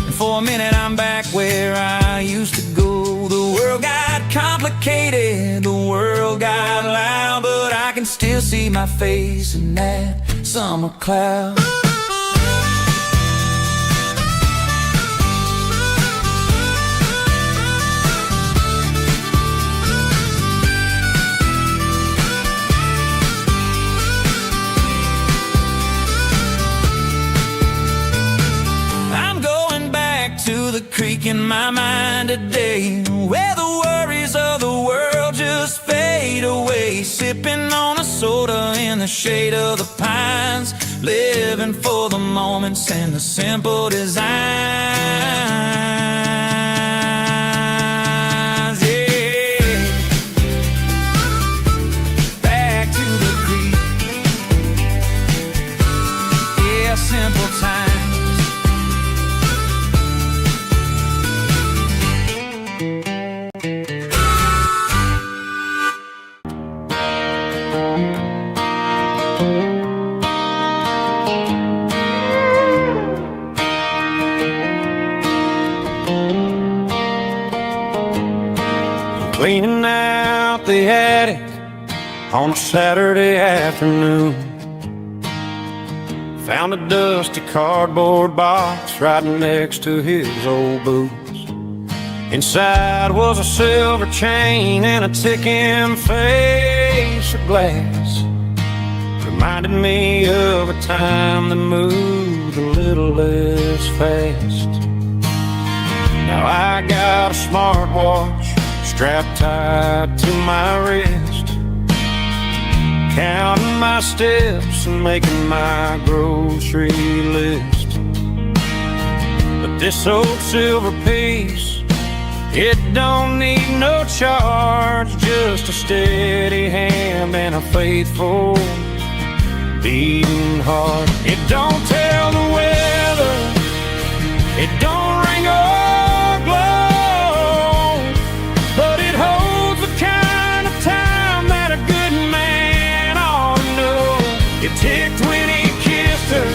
and for a minute I'm back where I used to go. The world got complicated, the world got loud, but I can still see my face in that summer cloud. to the creek in my mind today, where the worries of the world just fade away. Sipping on a soda in the shade of the pines, living for the moments and the simple designs. Simple times. Cleaning out the attic on a Saturday afternoon. Found a dusty cardboard box right next to his old boots. Inside was a silver chain and a ticking face of glass. Reminded me of a time that moved a little less fast. Now I got a smartwatch strapped tight to my wrist, counting my steps and making my grocery list. But this old silver piece, it don't need no charge, just a steady hand and a faithful beating heart. It don't tell the weather, it don't ring or glow, but it holds the kind of time that a good man ought to know. It ticked when he kissed her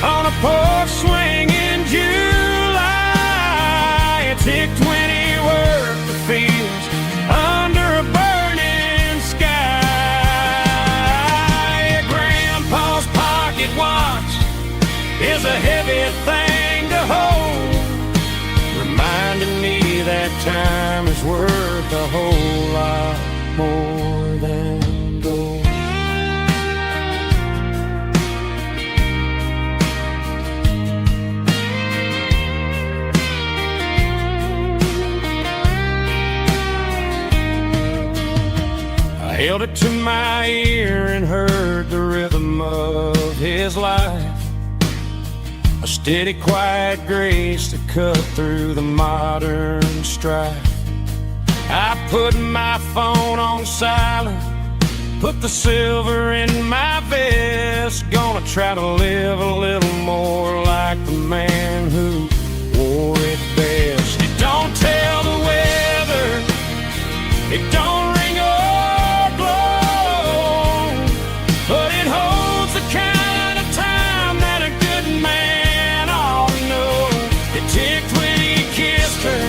on a porch swing in July. It ticked when he worked the fields under a burning sky. Grandpa's pocket watch is a heavy thing to hold, reminding me that time is worth a whole lot more than gold. I held it to my ear and heard the rhythm of his life, a steady, quiet grace that cut through the modern strife. I put my phone on silent, put the silver in my vest. Gonna try to live a little more like the man who wore it best. It don't tell the weather, it don't ring or glow, but it holds the kind of time that a good man ought to know. It ticked when he kissed her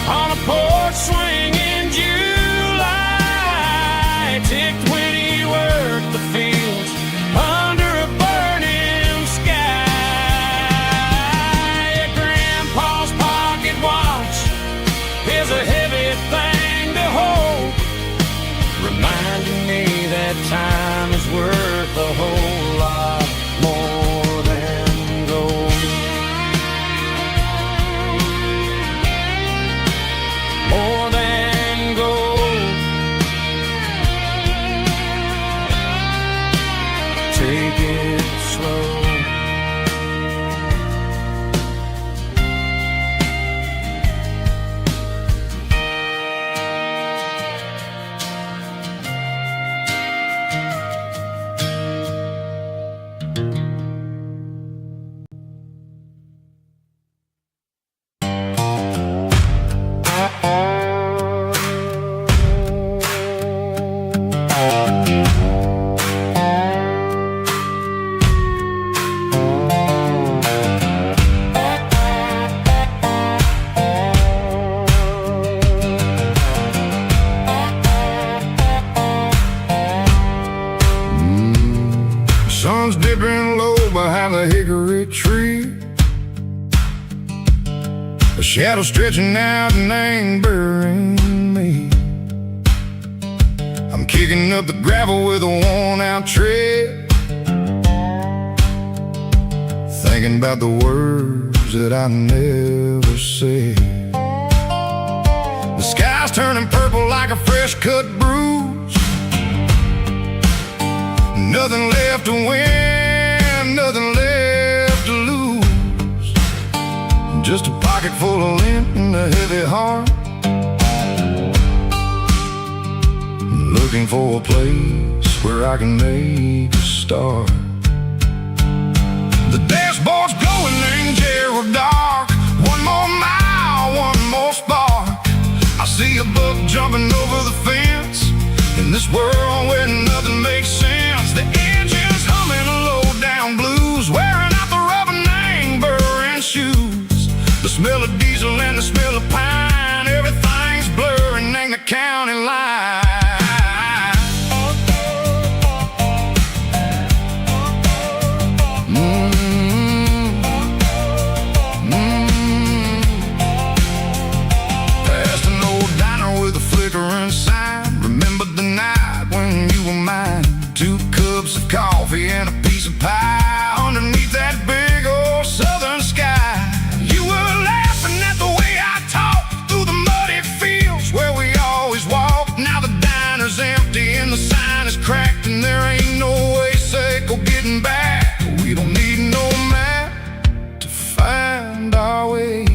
on a porch swing in July. It ticked when he worked the fields under a burning sky. Grandpa's pocket watch is a heavy thing to hold, reminding me that time is worth a whole lot more than gold. More than gold. Take it slow. Sun's dipping low behind the hickory tree, a shadow stretching out and angering me. I'm kicking up the gravel with a worn-out tread, thinking about the words that I never said. The sky's turning purple like a fresh cut bruise. Nothing left to win, nothing left to lose. Just a pocket full of lint and a heavy heart. Looking for a place where I can make a start. The dashboard's glowing in Gerald dark. One more mile, one more spark. I see a buck jumping over the fence in this world where nothing makes sense. The engine's humming a low-down blues, wearing out the rubber name burring shoes. The smell of diesel and the smell of pine, everything's blurring in the county line. Coffee and a piece of pie underneath that big old southern sky. You were laughing at the way I talked through the muddy fields where we always walked. Now the diner's empty and the sign is cracked, and there ain't no way safe or getting back. We don't need no map to find our way.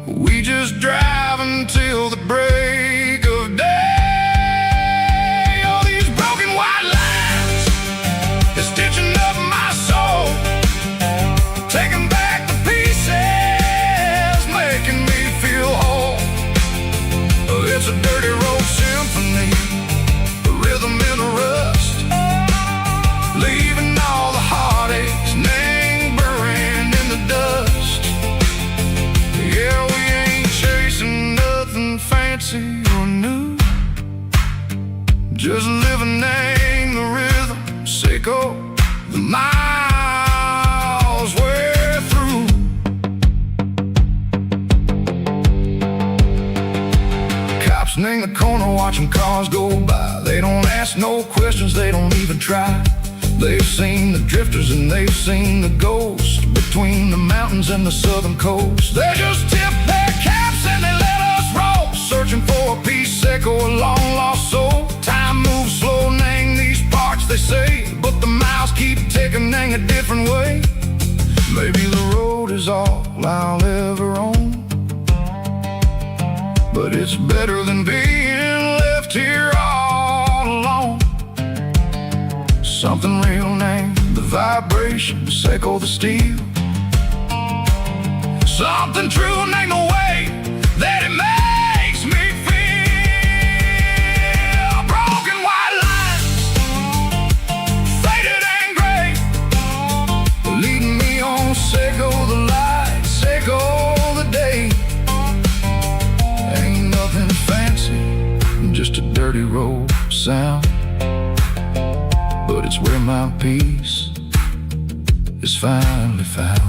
We just drive until the break of day. Stitching up my soul, taking back the pieces, making me feel whole. It's a dirty road symphony, a rhythm in a rust, leaving all the heartaches, name burning in the dust. Yeah, we ain't chasing nothing fancy or new, just living in the rhythm. Sicko, the miles we're through. Cops in the corner watching cars go by. They don't ask no questions, they don't even try. They've seen the drifters and they've seen the ghosts between the mountains and the southern coast. They just tip their caps and they let us roll, searching for a piece, Sicko, a long lost soul. Time moves slow, name these parts, they say, but the miles keep ticking in a different way. Maybe the road is all I'll ever own, but it's better than being left here all alone. Something real named the vibration, Sicko the steel. Something true named the way that it makes me feel. Broken white lines, faded and gray, leading me on, Sicko the light, Sicko the day. Ain't nothing fancy, just a dirty road sound, but it's where my peace is finally found.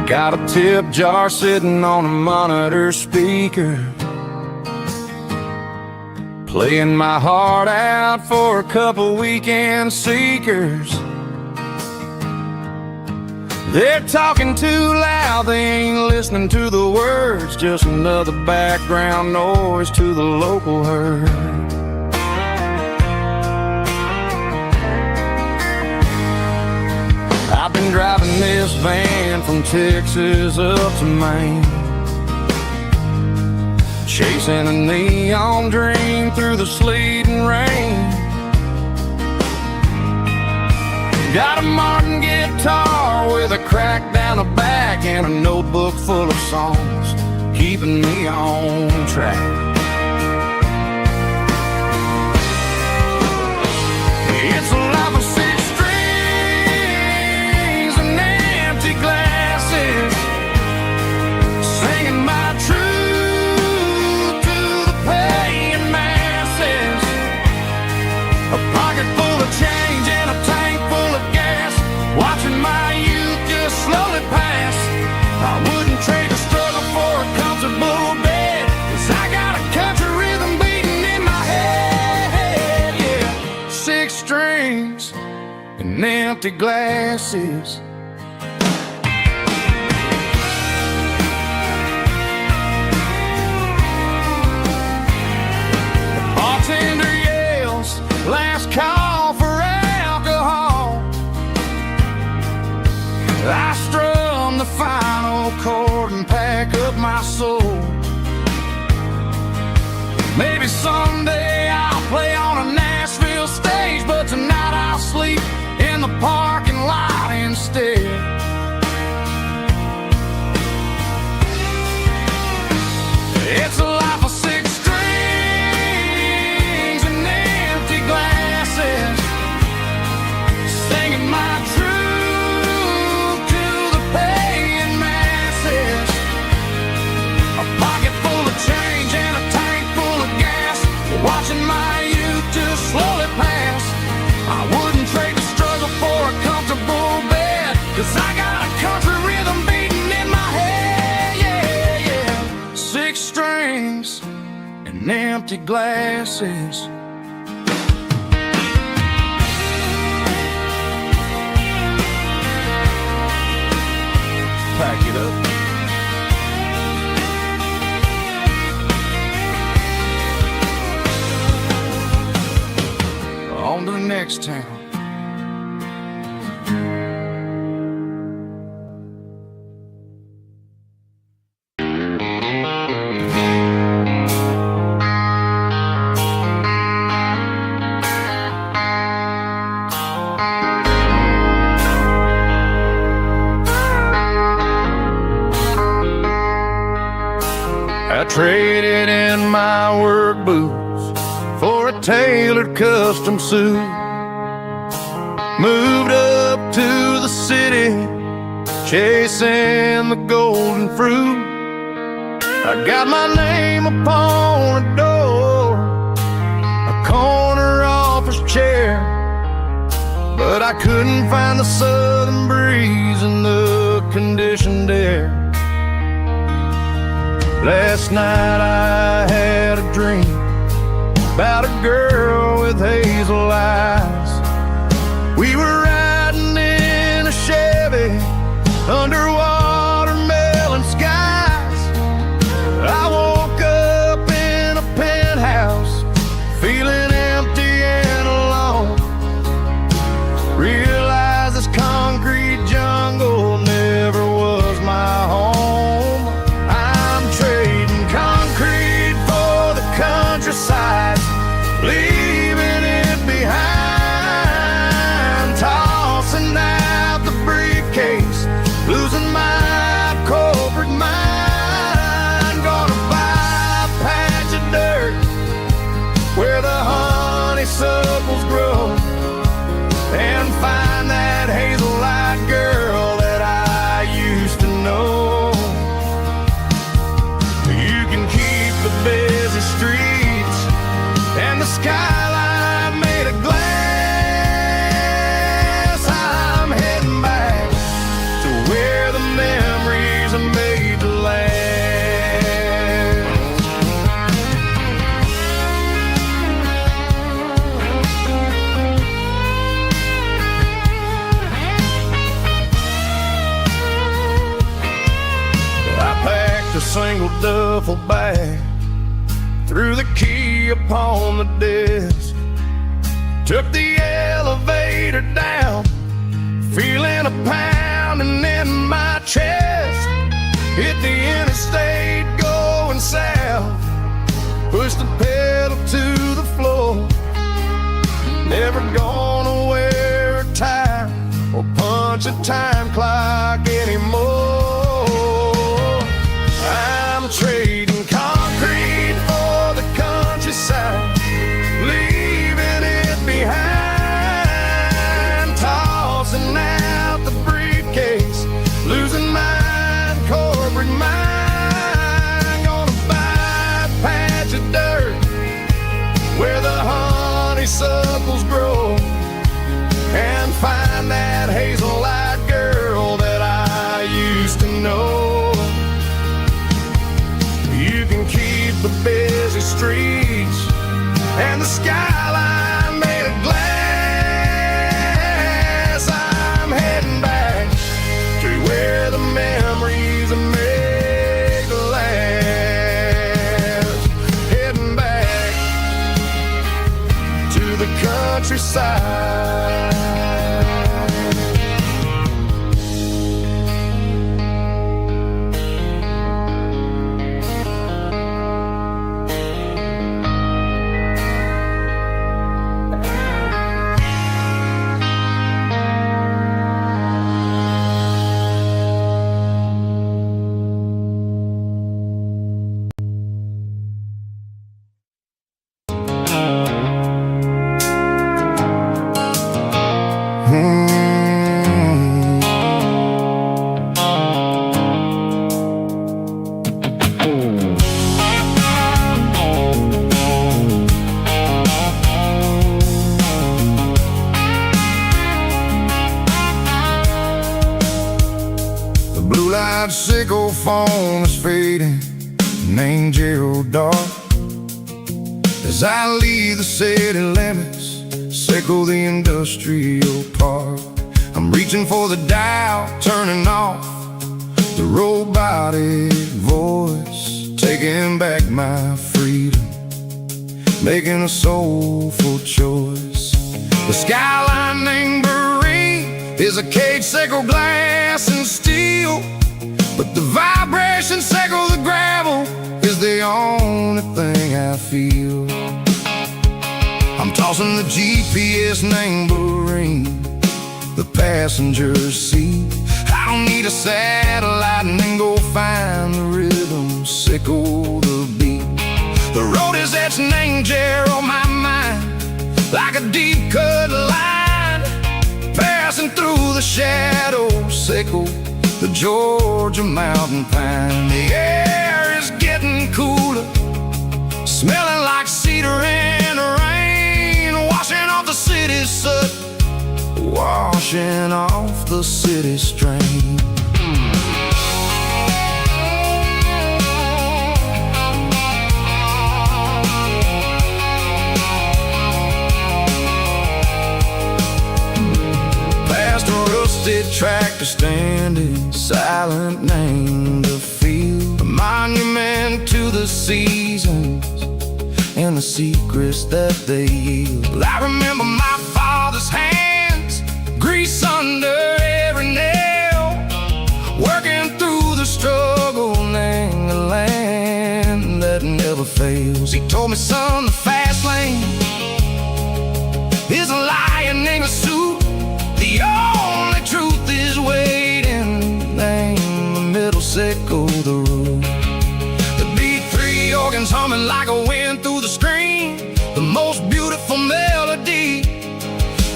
Got a tip jar sitting on a monitor speaker, playing my heart out for a couple weekend seekers. They're talking too loud, they ain't listening to the words, just another background noise to the local herd. I've been driving this van from Texas up to Maine, chasing a neon dream through the sleet and rain. Got a Martin guitar with a crack down the back and a notebook full of songs, keeping me on track. It's a life of six strings and empty glasses, singing my truth to the paying masses. A pocket full of change and a tank full of gas, watching my youth just slowly pass. I wouldn't trade the struggle for a comfortable bed, 'cause I got a country rhythm beating in my head. Yeah, six strings and empty glasses. The bartender yells, last call for alcohol. I strum the final chord and pack up my soul. Maybe someday I'll play on a Nashville stage, but tonight I'll sleep in the parking lot instead. It's a life of six strings and empty glasses, singing my truth to the paying masses. A pocket full of change and a tank full of gas, watching my youth just slowly pass. I wouldn't trade the struggle for a comfortable bed, 'cause I got a country rhythm beating in my head. Yeah, yeah. Six strings and empty glasses. Pack it up. On to the next town. I traded in my work boots for a tailored custom suit. Moved up to the city, chasing the golden fruit. I got my name upon a door, a corner office chair, but I couldn't find the southern breeze in the conditioned air. Last night I had a dream about a girl with hazel eyes. We were riding in a Chevy under watermelon skies. I woke up in a penthouse, feeling empty and alone. Realized this concrete jungle never was my home. I'm trading concrete for the countryside, leaving it behind, tossing out the briefcase, losing my corporate mind. Gonna buy a patch of dirt where the honeysuckles grow, and find that hazel-eyed girl that I used to know. You can keep the busy streets and the skyline made of glass. I'm heading back to where the memories are made to last. I packed a single duffel bag, threw the key upon the desk, took the elevator down, feeling a pounding in my chest. Hit the interstate going south, pushed the pedal to the floor. Never gonna wear a tie or punch a time clock anymore. I'm trading you can keep the busy streets and the skyline made of glass. I'm heading back to where the memories are made to last. Heading back to the countryside. Sickle phone is fading, name Gerald dark. As I leave the city limits, sickle the industrial park. I'm reaching for the dial, turning off the robotic voice, taking back my freedom, making a soulful choice. The skyline named Bryan is a cage, sickle glass and steel, but the vibration sickle the gravel is the only thing I feel. I'm tossing the GPS named Bryan, the passenger seat. I don't need a satellite and then go find the rhythm, sickle the beat. The road is etched named Gerald on my mind, like a deep cut line, passing through the shadows, sickle the Georgia mountain pine. The air is getting cooler, smelling like cedar in the rain, washing off the city soot, washing off the city strain. Past a rusted tractor standing silent, named the field, a monument to the seasons and the secrets that they yield. I remember my father's hands, grease under every nail, working through the struggle, named the land that never fails. He told me, son, the fast lane is a lion in a suit. The only truth is waiting, name the middle, sickle the road. The B3 organs humming like a wind through the screen, the most beautiful melody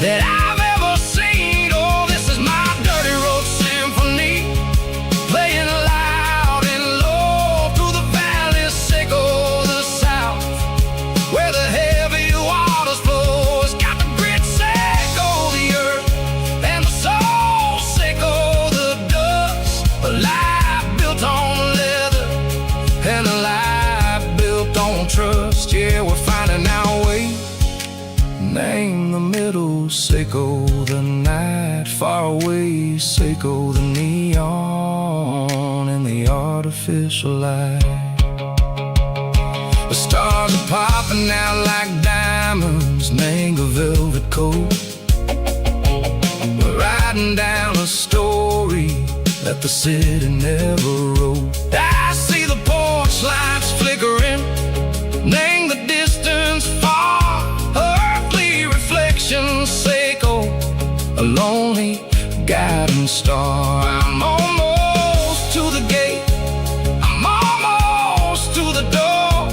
that I've ever seen. Oh, this is my dirty road symphony, playing loud and low through the valleys, sickle the south, where the heavy waters flow. It's got the grit, sickle the earth, and the soul, sickle the dust. A life built on leather and a life built on trust. Yeah, we're finding our way, name the middle, sickle the night, far away, sickle the neon and the artificial light. The stars are popping out like diamonds, name a velvet coat. We're riding down a story that the city never wrote. I see the porch lights flickering, name the distance far, earthly reflections, sickle a lonely guiding star. I'm almost to the gate, I'm almost to the door,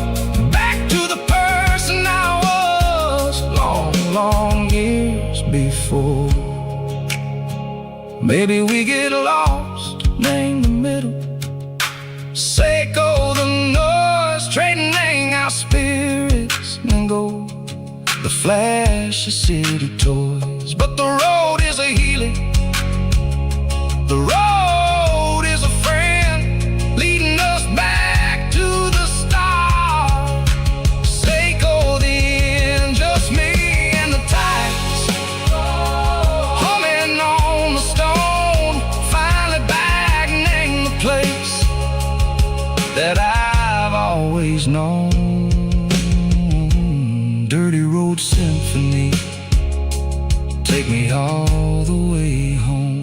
back to the person I was long, long years before. Maybe we get lost, name the middle, sickle the noise, trading our spirits and go the flash of city toys. But the road is a healing, the road is a friend, leading us back to the always known. Dirty Road Symphony, take me all the way home.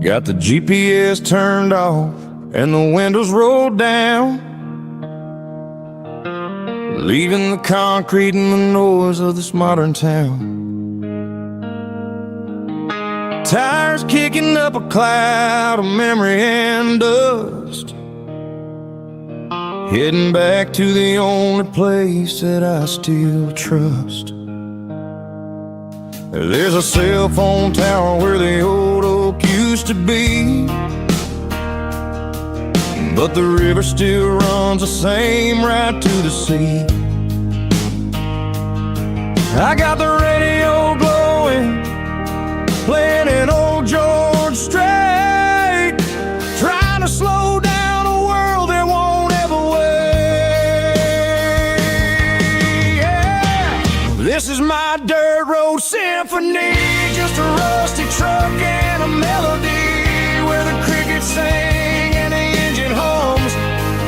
Got the GPS turned off and the windows rolled down, leaving the concrete and the noise of this modern town. Tires kicking up a cloud of memory and dust, heading back to the only place that I still trust. There's a cell phone tower where the old oak used to be, but the river still runs the same right to the sea. I got the radio glowing, playing an old George Strait, trying to slow down a world that won't ever wait. Yeah. This is my dirt road symphony, just a rusty truck and a melody where the crickets sing and the engine hums,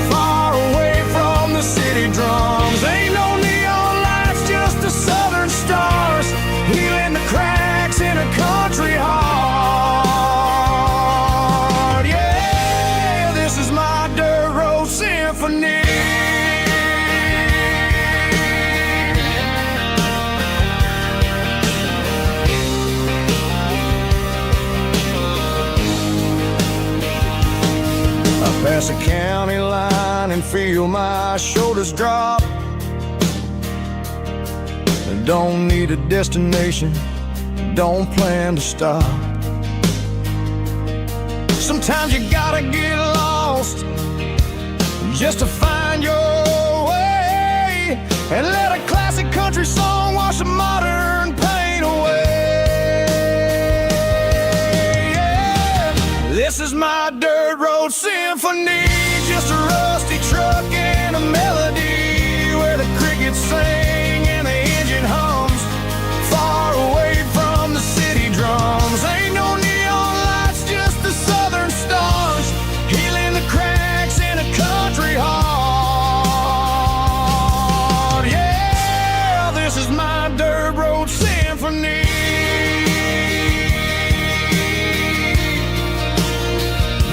far away from the city drums. Ain't no neon lights, just the southern stars, healing the cracks in a country heart. Yeah, this is my dirt road symphony. Pass a county line and feel my shoulders drop. Don't need a destination, don't plan to stop. Sometimes you gotta get lost just to find your way, and let a classic country song wash a modern pain away. Yeah. This is my dirt road symphony, just a rusty truck and a melody where the crickets sing and the engine hums, far away from the city drums. Ain't no neon lights, just the southern stars, healing the cracks in a country heart. Yeah, this is my dirt road symphony.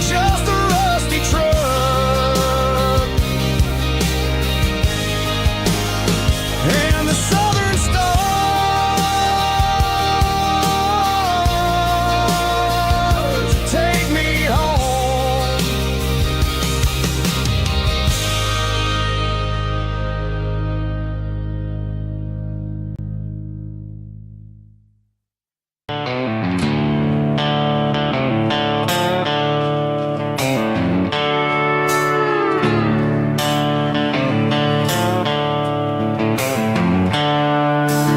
Just a rusty truck and the southern stars take me home.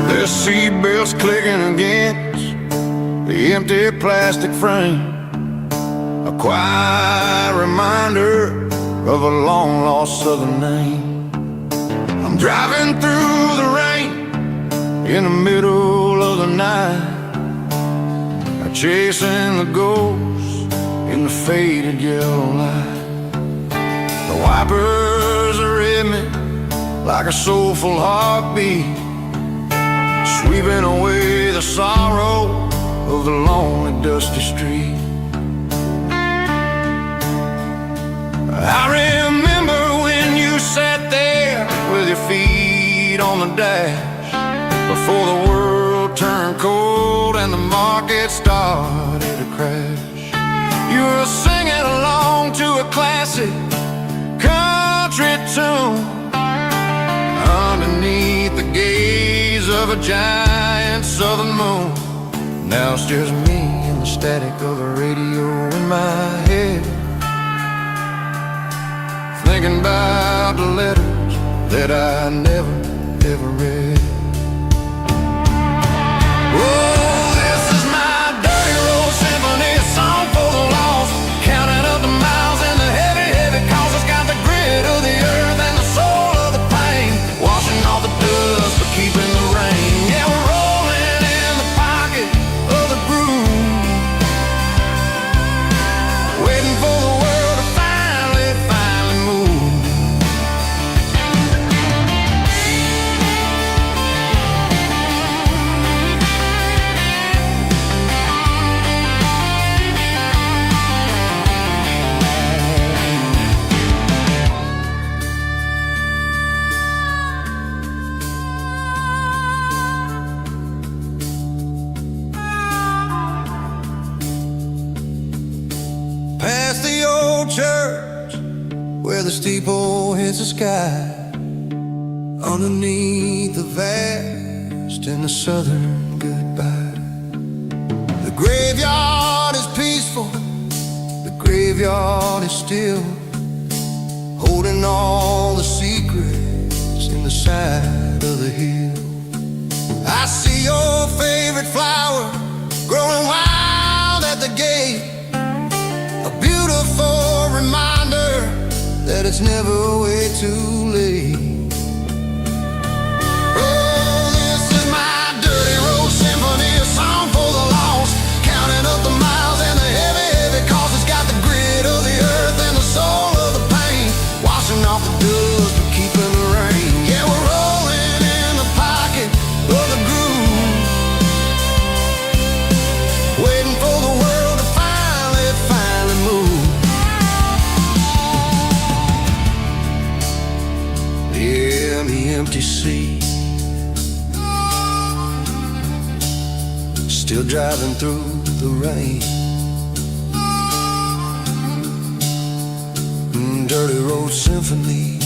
The seatbelts clicking against the empty plastic frame, a quiet reminder of a long-lost southern name. I'm driving through the rain in the middle of the night, chasing the ghosts in the faded yellow light. The wipers are in me like a soulful heartbeat, sweeping away the sorrow of the lonely dusty street. I remember when you sat there with your feet on the dash, before the world turned cold and the market started to crash. You were singing along to a classic country tune underneath the gaze of a giant southern moon. Now it's just me and the static of the radio in my head, thinking about the letters that I never, ever read. Oh, this is my dirty road symphony, a song for the lost, counting up the miles and the heavy, heavy calls. It's got the grit of the earth and the soul of the pain, washing off the dust but keeping the rain. Yeah, we're rolling in the pocket of the groove, waiting for the world to finally, finally move. Past the old church where the steeple hits the sky, underneath the vast and the southern goodbye. The graveyard is peaceful, the graveyard is still, holding all the secrets in the side of the hill. I see your favorite flower growing wild at the gate, a beautiful reminder that it's never way too late. Oh, this is my dirty road symphony, a song for the lost, counting up the miles and the heavy, heavy calls. It's got the grit of the earth and the soul of the pain, washing off the dust but keeping the rain. Yeah, we're rolling in the pocket of the groove, waiting for the world to finally, finally move. Yeah, the empty sea, still driving through the rain. Dirty road symphony.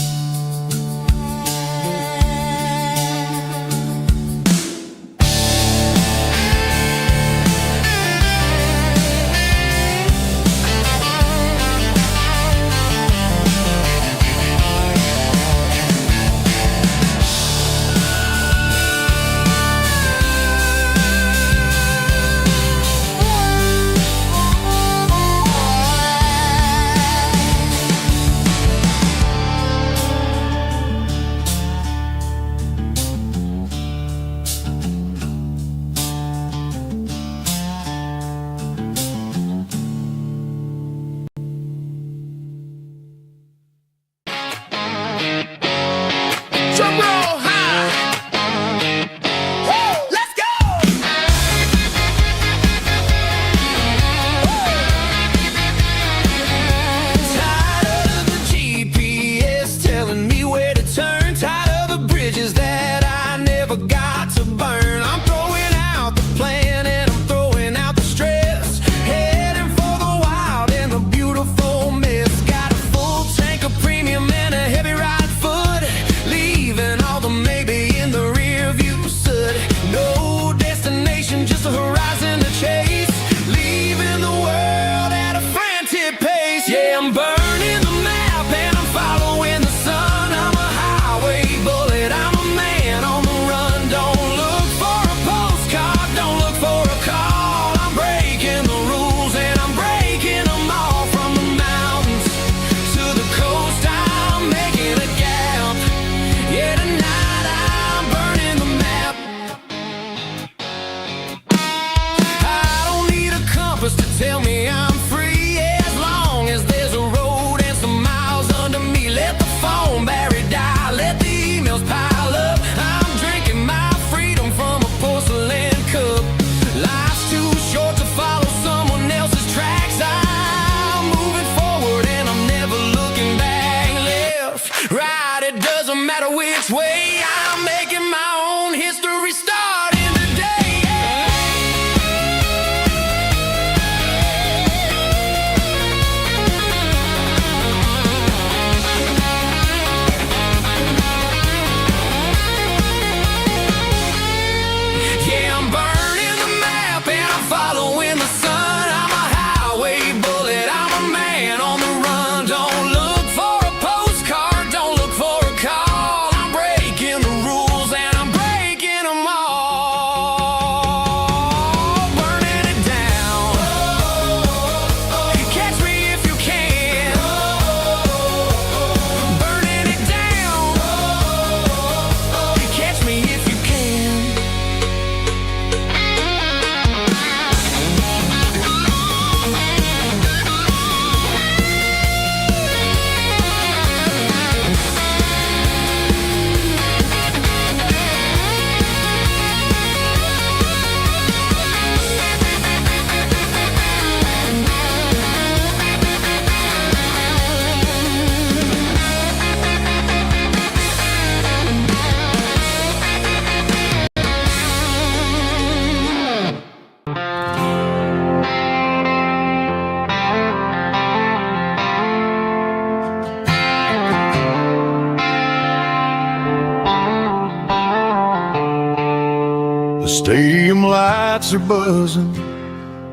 Stadium lights are buzzing,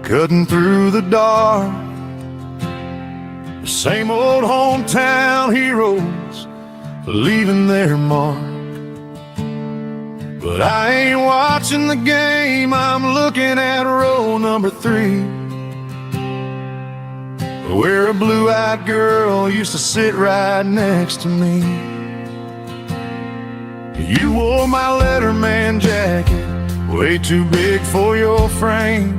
cutting through the dark. The same old hometown heroes leaving their mark. But I ain't watching the game, I'm looking at row number 3, where a blue-eyed girl used to sit right next to me. You wore my Letterman jacket, way too big for your frame.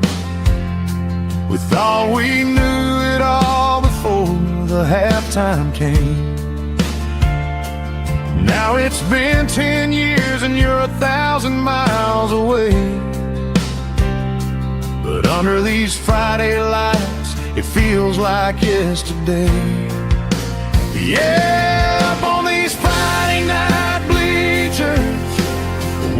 We thought we knew it all before the halftime came. Now it's been 10 years and you're 1,000 miles away. But under these Friday lights, it feels like yesterday. Yeah, up on these Friday night bleachers,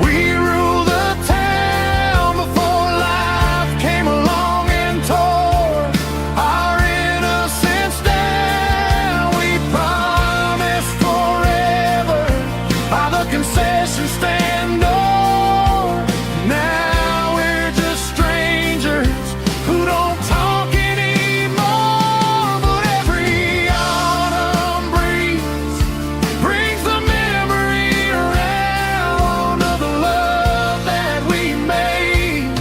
we rule the town before life came along and tore our innocence down. We promised forever by the concession stand door. Now we're just strangers who don't talk anymore. But every autumn breeze brings the memory around of the love that we made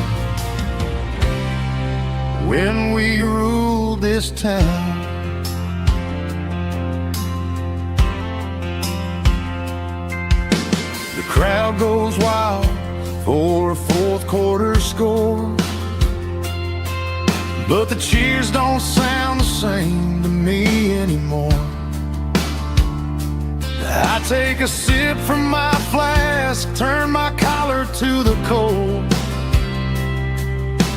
when we ruled this town. The crowd goes wild for a fourth quarter score, but the cheers don't sound the same to me anymore. I take a sip from my flask, turn my collar to the cold.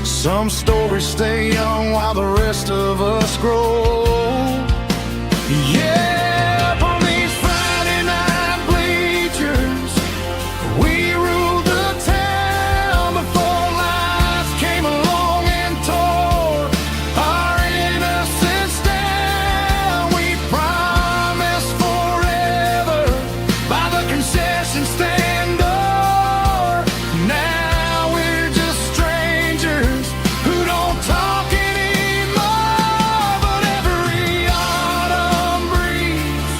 Some stories stay young while the rest of us grow. Yeah, up on these Friday night bleachers, we ruled the town before life came along and tore our innocence down. We promised forever by the concession stand door. Now we're just strangers who don't talk anymore. But every autumn breeze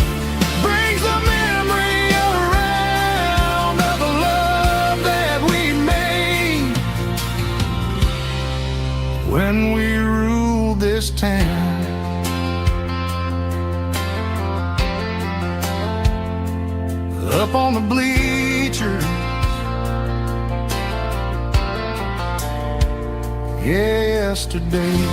brings a memory around of the love that we made when we ruled this town. Up on the bleachers, yesterday.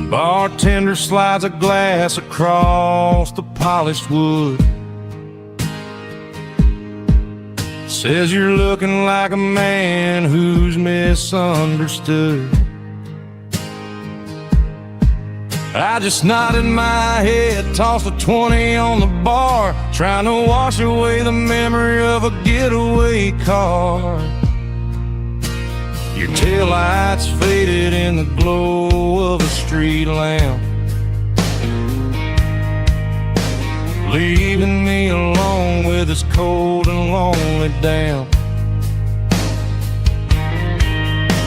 Bartender slides a glass across the polished wood. Says you're looking like a man who's misunderstood. I just nodded my head, tossed a 20 on the bar, trying to wash away the memory of a getaway car. Your taillights faded in the glow of a street lamp, leaving me alone with this cold and lonely damp.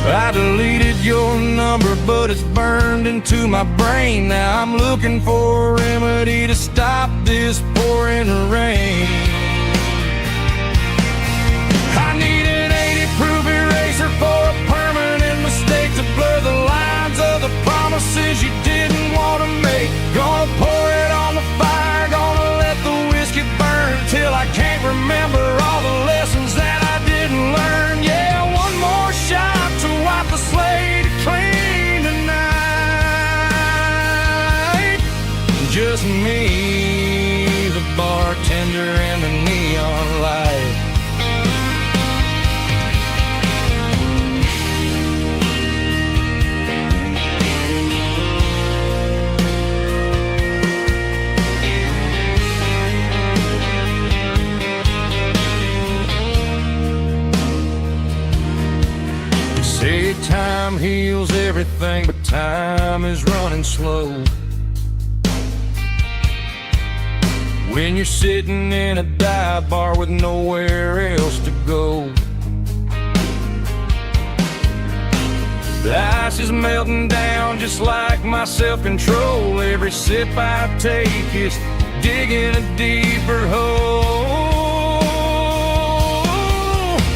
I deleted your number, but it's burned into my brain. Now I'm looking for a remedy to stop this pouring rain. I need an 80-proof eraser for a permanent mistake, to blur the lines of the promises you didn't want to make. Gonna pour it on the fire, gonna let the whiskey burn till I can't remember all the lessons that I didn't learn. Yeah, one more shot to wipe the slate clean tonight. Just me, the bartender, and the neon light. time heals everything, but time is running slow. When you're sitting in a dive bar with nowhere else to go. The ice is melting down just like my self-control. Every sip I take is digging a deeper hole.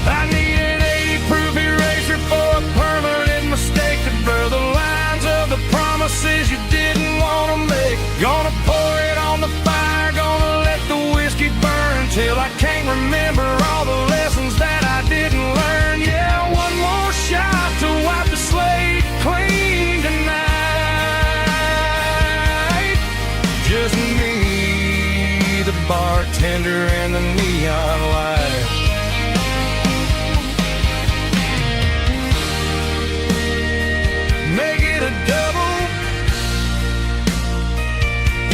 I need an 80-proof eraser for a permanent mistake to blur the lines of the promises you didn't want to make. Gonna pour it on the fire, gonna let the whiskey burn till I can't remember all the lessons that I didn't learn. Yeah, one more shot to wipe the slate clean tonight. Just me, the bartender, and the neon light. Make it a double,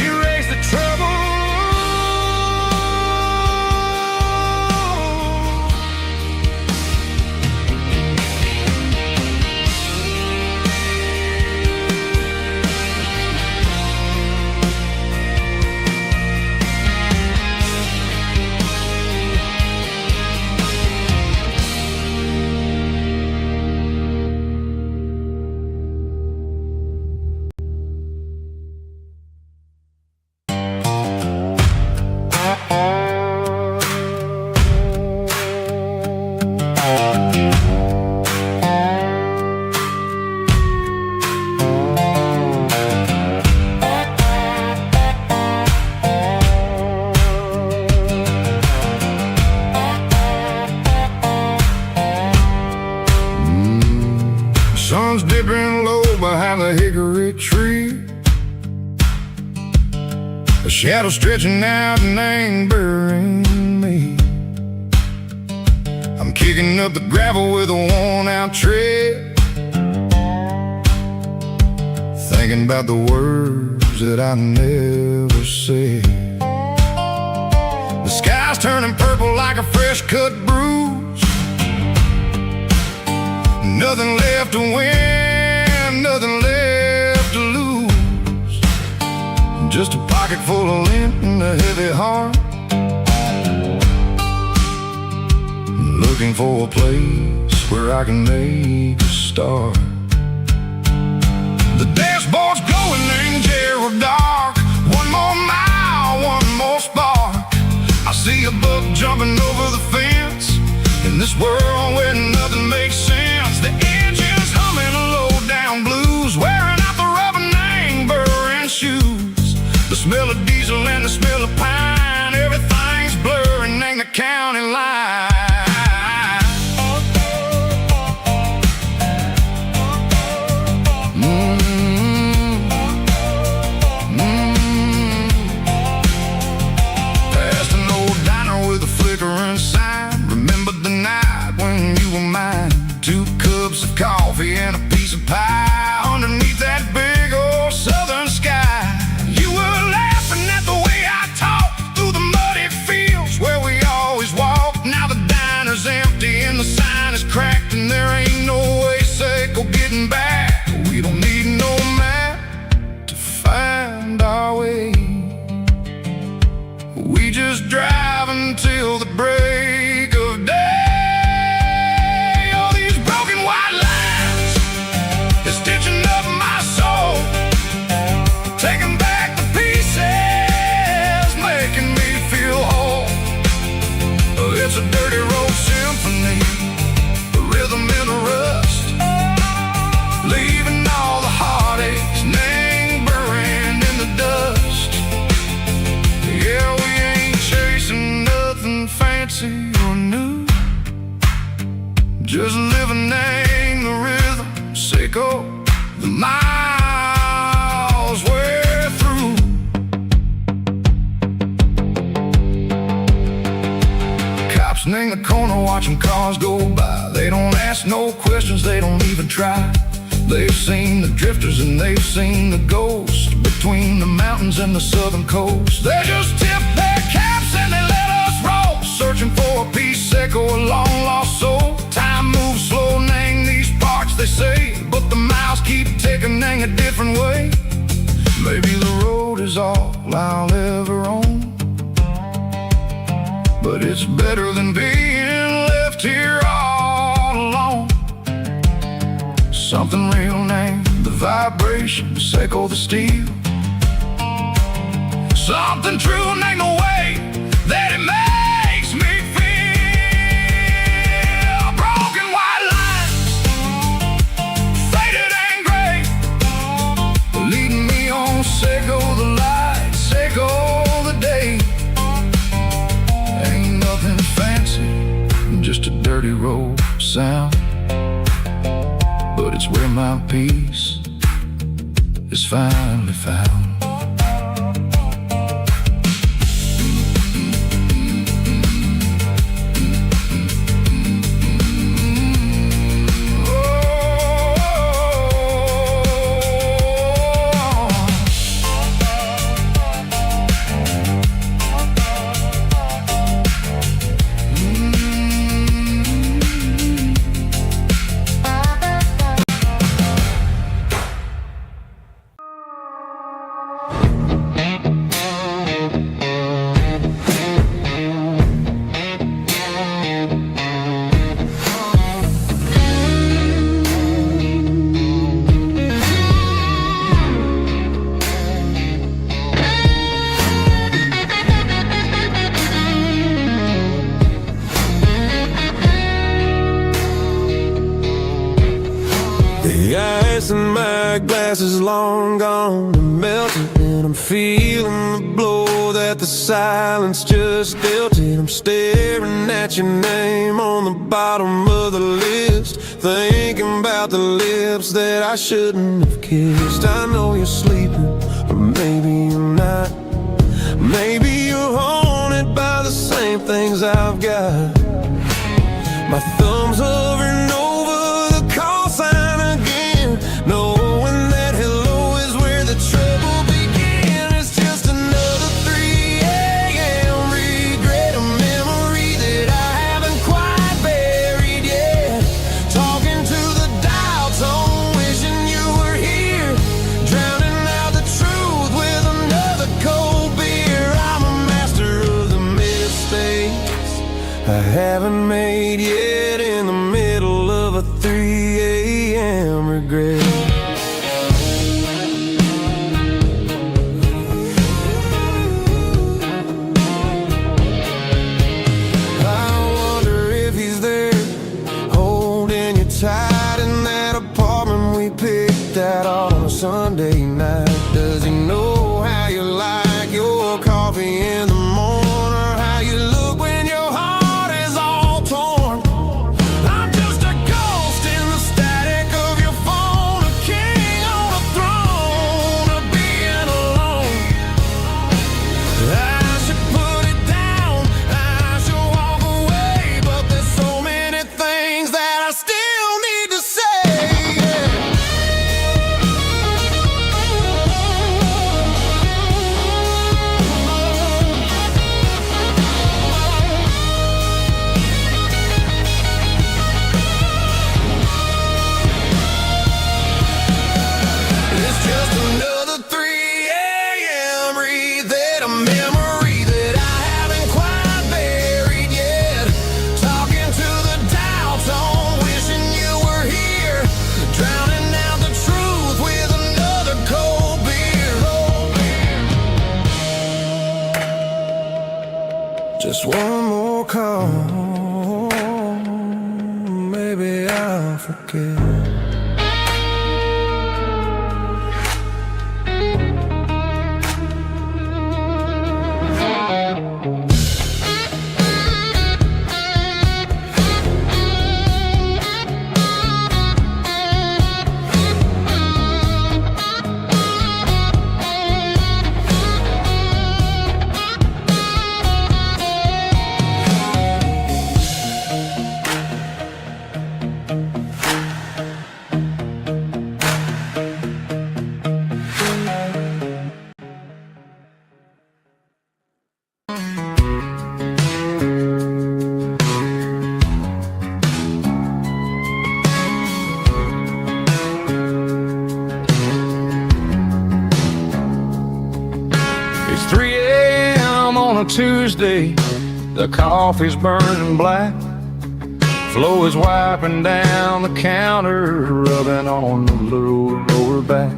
erase the trouble. Sun's dipping low behind the hickory tree. A shadow stretching out and angering me. I'm kicking up the gravel with a worn-out tread, thinking about the words that I never said. The sky's turning purple like a fresh-cut bruise. Nothing left to win, nothing left to lose. Just a pocket full of lint and a heavy heart, looking for a place where I can make a start. The dashboard's glowing in Gerald dark. One more mile, one more spark. I see a buck jumping over the fence in this world where nothing makes sense. The engine's humming a low-down blues, wearing out the rubber name burring shoes. The smell of diesel and the smell of pine, everything's blurring in the county line. Past an old diner with a flickering sign. Remember the night when you were mine. 2 cups of coffee and a piece of pie underneath that big old southern sky. You were laughing at the way I talked through the muddy fields where we always walked. Now the diner's empty and the sign is cracked, and there ain't no way safe or getting back. We don't need no map to find our way. We just drive until the break of day. Stitching up my soul, taking back the pieces, making me feel whole. It's a dirty road symphony, a rhythm in a rust, leaving all the heartaches lingering in the dust. Yeah, we ain't chasing nothing fancy or new, just living in the rhythm. Sicko, the miles we're through. Cops in the corner watching cars go by. They don't ask no questions, they don't even try. They've seen the drifters and they've seen the ghosts between the mountains and the southern coast. They just tip their caps and they let us roll, searching for a piece, echo, a long lost soul. Time moves slow, name these parts, they say, but everything a different way. Maybe the road is all I'll ever own, but it's better than being left here all alone. Something real named the vibrations echo the steel. Something true named the way that it makes me feel. Broken white lines, faded and gray, leading me on. Say go the light, say go the day. Ain't nothing fancy, just a dirty road sound, but it's where my peace is finally found. The ice in my glass is long gone and melted, and I'm feeling the blow that the silence just dealt it. I'm staring at your name on the bottom of the list, thinking about the lips that I shouldn't have kissed. I know you're sleeping, but maybe you're not. Maybe you're haunted by the same things I've got. My thumb's hovering over the call sign again, knowing that hello is where the trouble began. It's just another 3 a.m. regret, a memory that I haven't quite buried yet. Talking to the dial tone, wishing you were here, drowning out the truth with another cold beer. I'm a master of the mistakes I haven't made yet, in the middle of a 3 a.m. regret. I wonder if he's there, holding you tight in that apartment we picked out on a Sunday night. Does he know how you like your coffee in the morning, or how you look when your heart is all torn? I'm just a ghost in the static of your phone, a king on a throne of being alone. I should put it down, I should walk away, but there's so many things that I still need to say. It's just another 3 a.m. read, a memory that I haven't quite buried yet. Talking to the dial tone, wishing you were here, drowning out the truth with another cold beer. Just one more call, maybe I'll forget. on a Tuesday, the coffee's burning black. Flo is wiping down the counter, rubbing on the lower back.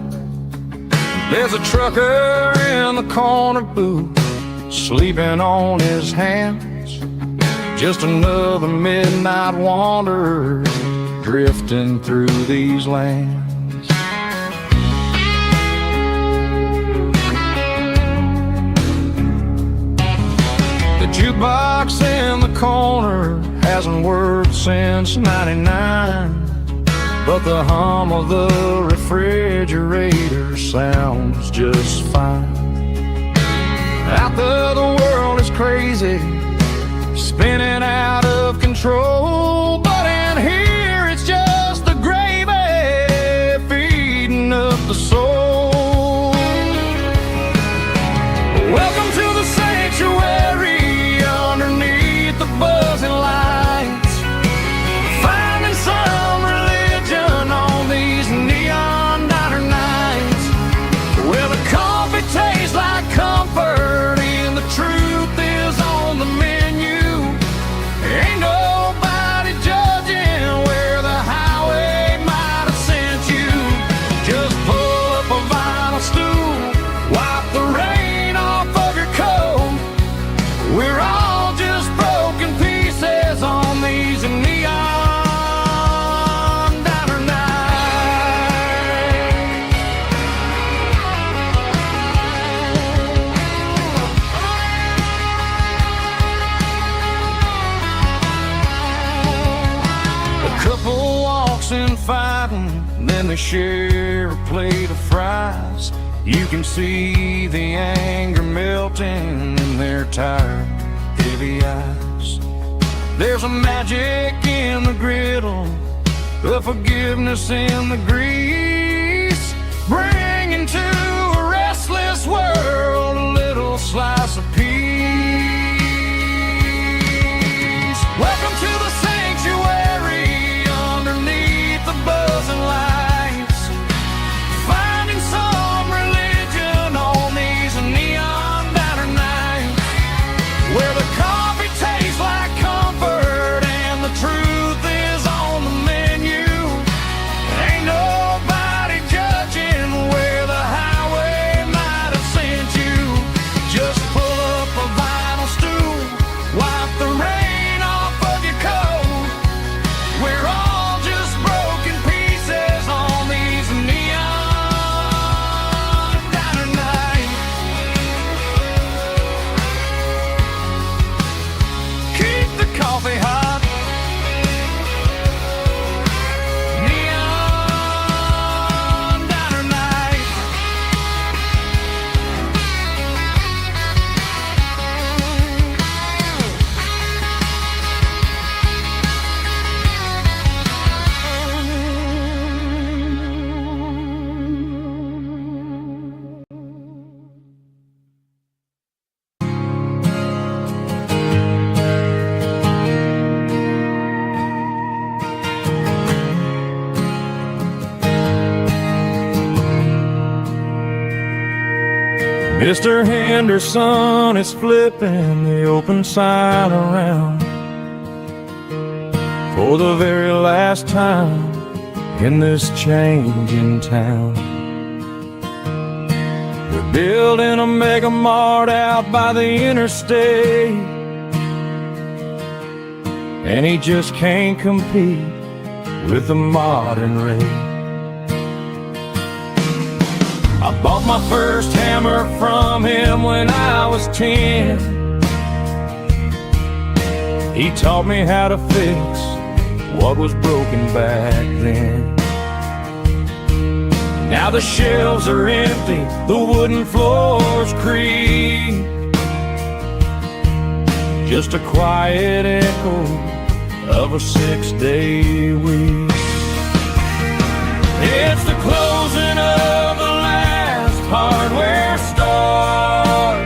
There's a trucker in the corner booth, sleeping on his hands. Just another midnight wanderer, drifting through these lands. The jukebox in the corner hasn't worked since '99, but the hum of the refrigerator sounds just fine. Out there the world is crazy, spinning out of control, but in here it's just the gravy feeding up the soul. Welcome to the sanctuary underneath the buzzing lights, finding some religion on these neon diner nights, where the coffee tastes like comfort and the truth is on the menu. Ain't nobody judging where the highway might have sent you. Just pull up a vinyl stool, wipe the rain off of your coat. We're all just broken pieces on these neon diner nights. A couple walks in fighting, then they share a plate of fries. You can see the anger melting in their tired, heavy eyes. There's a magic in the griddle, a forgiveness in the grease, bringing to a restless world a little slice of peace. Welcome to the sanctuary underneath the buzzing lights, finding some religion on these neon diner nights, where the coffee tastes like comfort and the truth is on the menu. Ain't nobody judging where the highway might have sent you. Just pull up a vinyl stool, wipe the rain off of your coat. We're all just broken pieces on these neon diner nights. Keep the coffee hot. Neon diner nights. Mr. Henderson is flipping the open sign around for the very last time in this changing town. They're building a mega mart out by the interstate, and he just can't compete with the modern rate. I bought my first hammer from him when I was 10. He taught me how to fix what was broken back then. Now the shelves are empty, the wooden floors creak, just a quiet echo of a 6-day week. It's the closing of the last hardware store.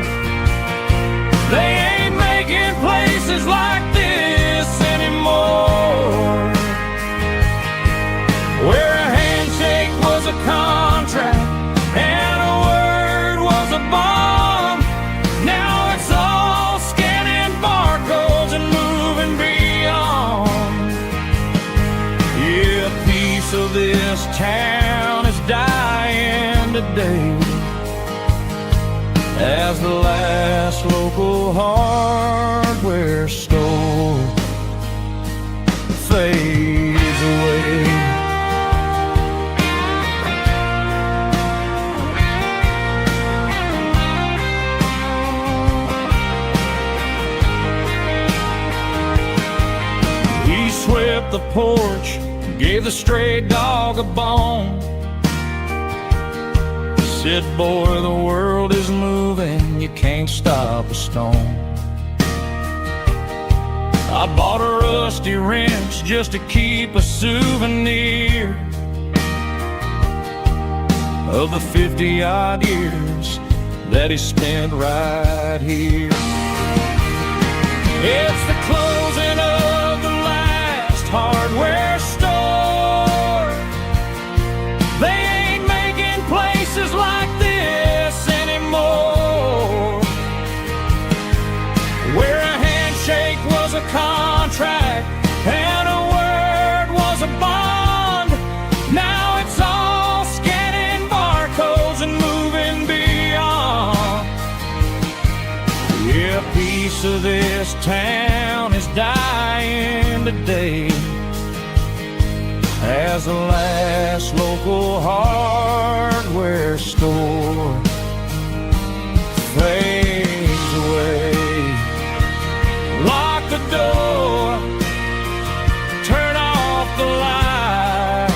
They ain't making places like this anymore, where a handshake was a contract and a word was a bond. Now it's all as the last local hardware store fades away. He swept the porch, gave the stray dog a bone. Said, boy, the world is moving, you can't stop a stone. I bought a rusty wrench just to keep a souvenir of the 50-odd years that he spent right here. It's the closing of the last hardware store. They ain't making places like this anymore, where a handshake was a contract and a word was a bond. Now it's all scanning barcodes and moving beyond. Yeah, a piece of this town is dying today as the last local hardware store fades away. Lock the door, turn off the light.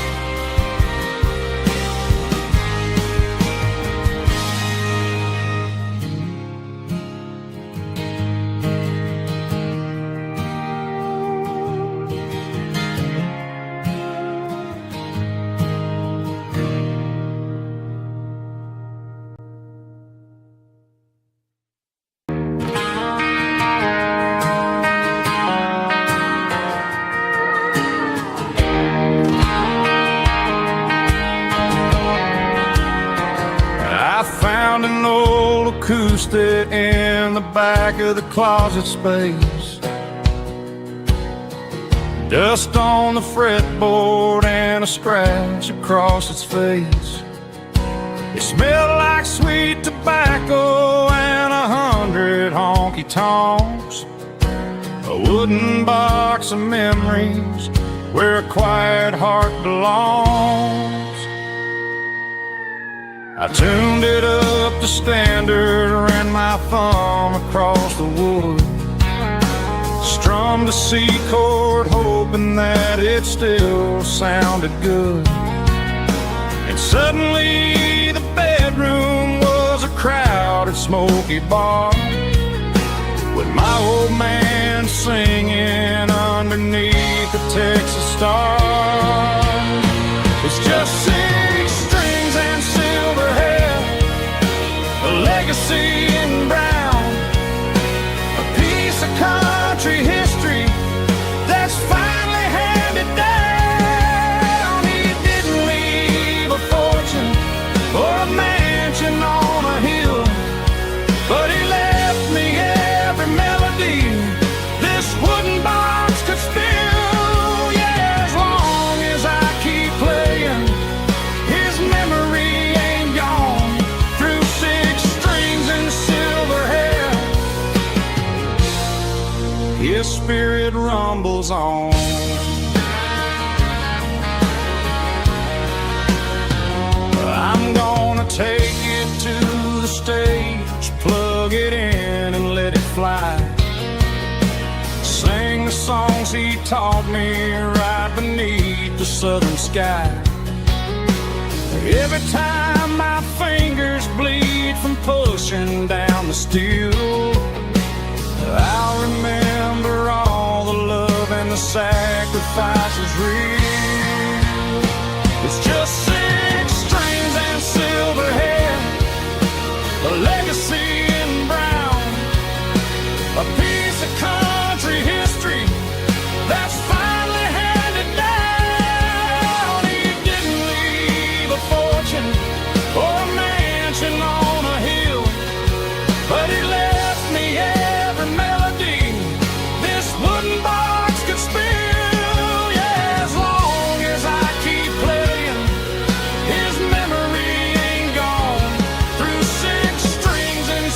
I found an old acoustic in the back of the closet space. Dust on the fretboard and a scratch across its face. It smelled like sweet tobacco and 100 honky-tonks. A wooden box of memories where a quiet heart belongs. I tuned it up to standard, ran my thumb across the wood, strummed a C chord, hoping that it still sounded good. And suddenly the bedroom was a crowded, smoky bar, with my old man singing underneath the Texas stars. It's just 6 strings and silver hair, a legacy in brown, a piece of country history that's finally handed down. He didn't leave a fortune or a mansion on a hill, but he left me every melody this wooden box could spill. Yeah, as long as I keep playing, his memory ain't gone. Through 6 strings and silver hair, his spirit rumbles on. I'm gonna take it to the stage, plug it in and let it fly. Sing the songs he taught me right beneath the southern sky. Every time my fingers bleed from pushing down the steel, I'll remember all the love and the sacrifices real. It's just 6 strings and silver hair, a legacy in brown, a piece of country history that's finally handed down. He didn't leave a fortune or a mansion on a hill, but he left me every melody this wooden box could spill. Yeah, as long as I keep playing, his memory ain't gone. Through 6 strings and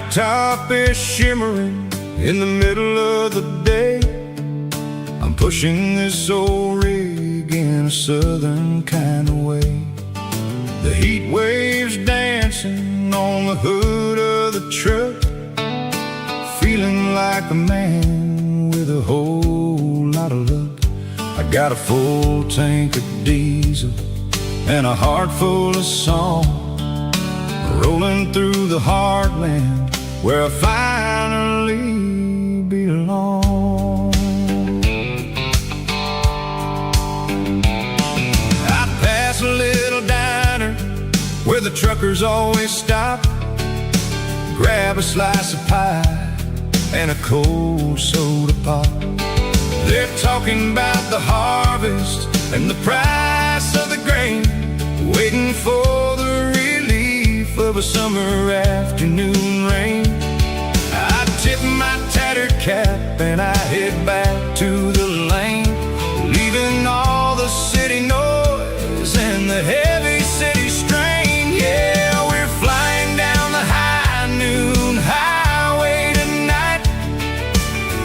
blacktop is shimmering in the middle of the day. I'm pushing this old rig in a southern kind of way. The heat waves dancing on the hood of the truck, feeling like a man with a whole lot of luck. I got a full tank of diesel and a heart full of song, rolling through the heartland where I finally belong. I pass a little diner where the truckers always stop, grab a slice of pie and a cold soda pop. They're talking about the harvest and the price of the grain, waiting for the relief of a summer afternoon rain. I tip my tattered cap and I head back to the lane, leaving all the city noise and the heavy city strain. Yeah, we're flying down the high noon highway tonight,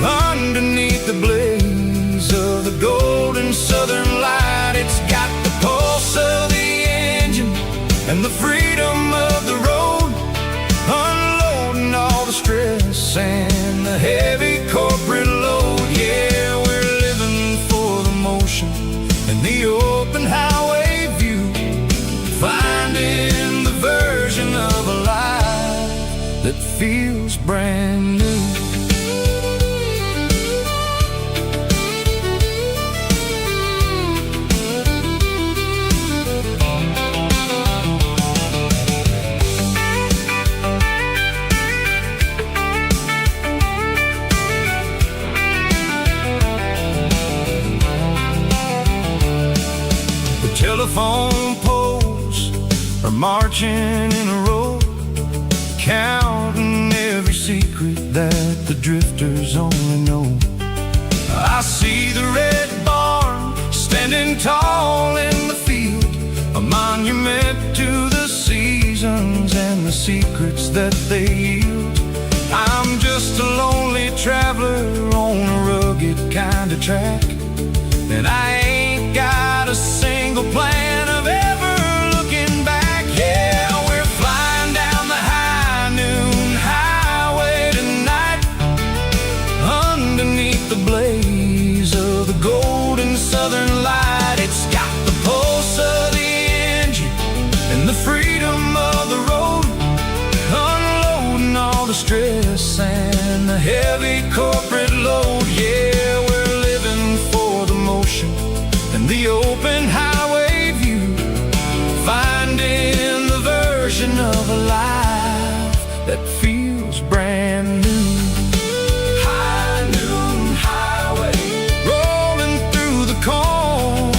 underneath the blaze of the golden southern light. It's got the pulse of the engine and the freedom of the road, unloading all the stress and the heavy corporate load. Yeah, we're living for the motion and the open highway view, finding the version of a life that feels brand new. Telephone poles are marching in a row, counting every secret that the drifters only know. I see the red barn standing tall in the field, a monument to the seasons and the secrets that they yield. I'm just a lonely traveler on a rugged kind of track, and I ain't got a single plan of ever looking back. Yeah, we're flying down the high noon highway tonight, underneath the blaze of the golden southern light. It's got the pulse of the engine and the freedom of the road, unloading all the stress and the heavy corporate load. Yeah, we're living for the motion and the open highway view, finding the version of a life that feels brand new. High noon highway, rolling through the corn,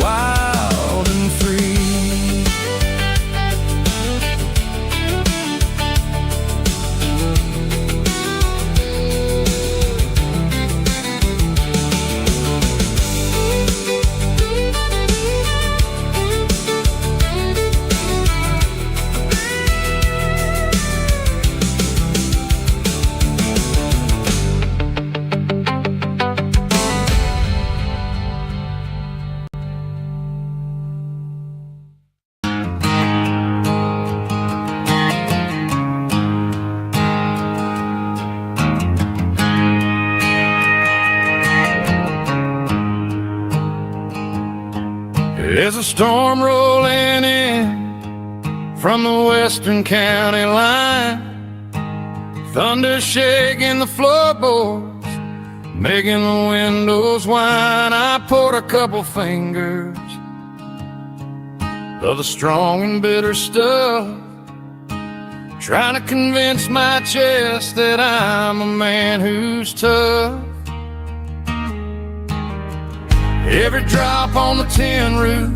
wild and free. There's a storm rolling in from the western county line, thunder shaking the floorboards, making the windows whine. I poured a couple fingers of the strong and bitter stuff, trying to convince my chest that I'm a man who's tough. Every drop on the tin roof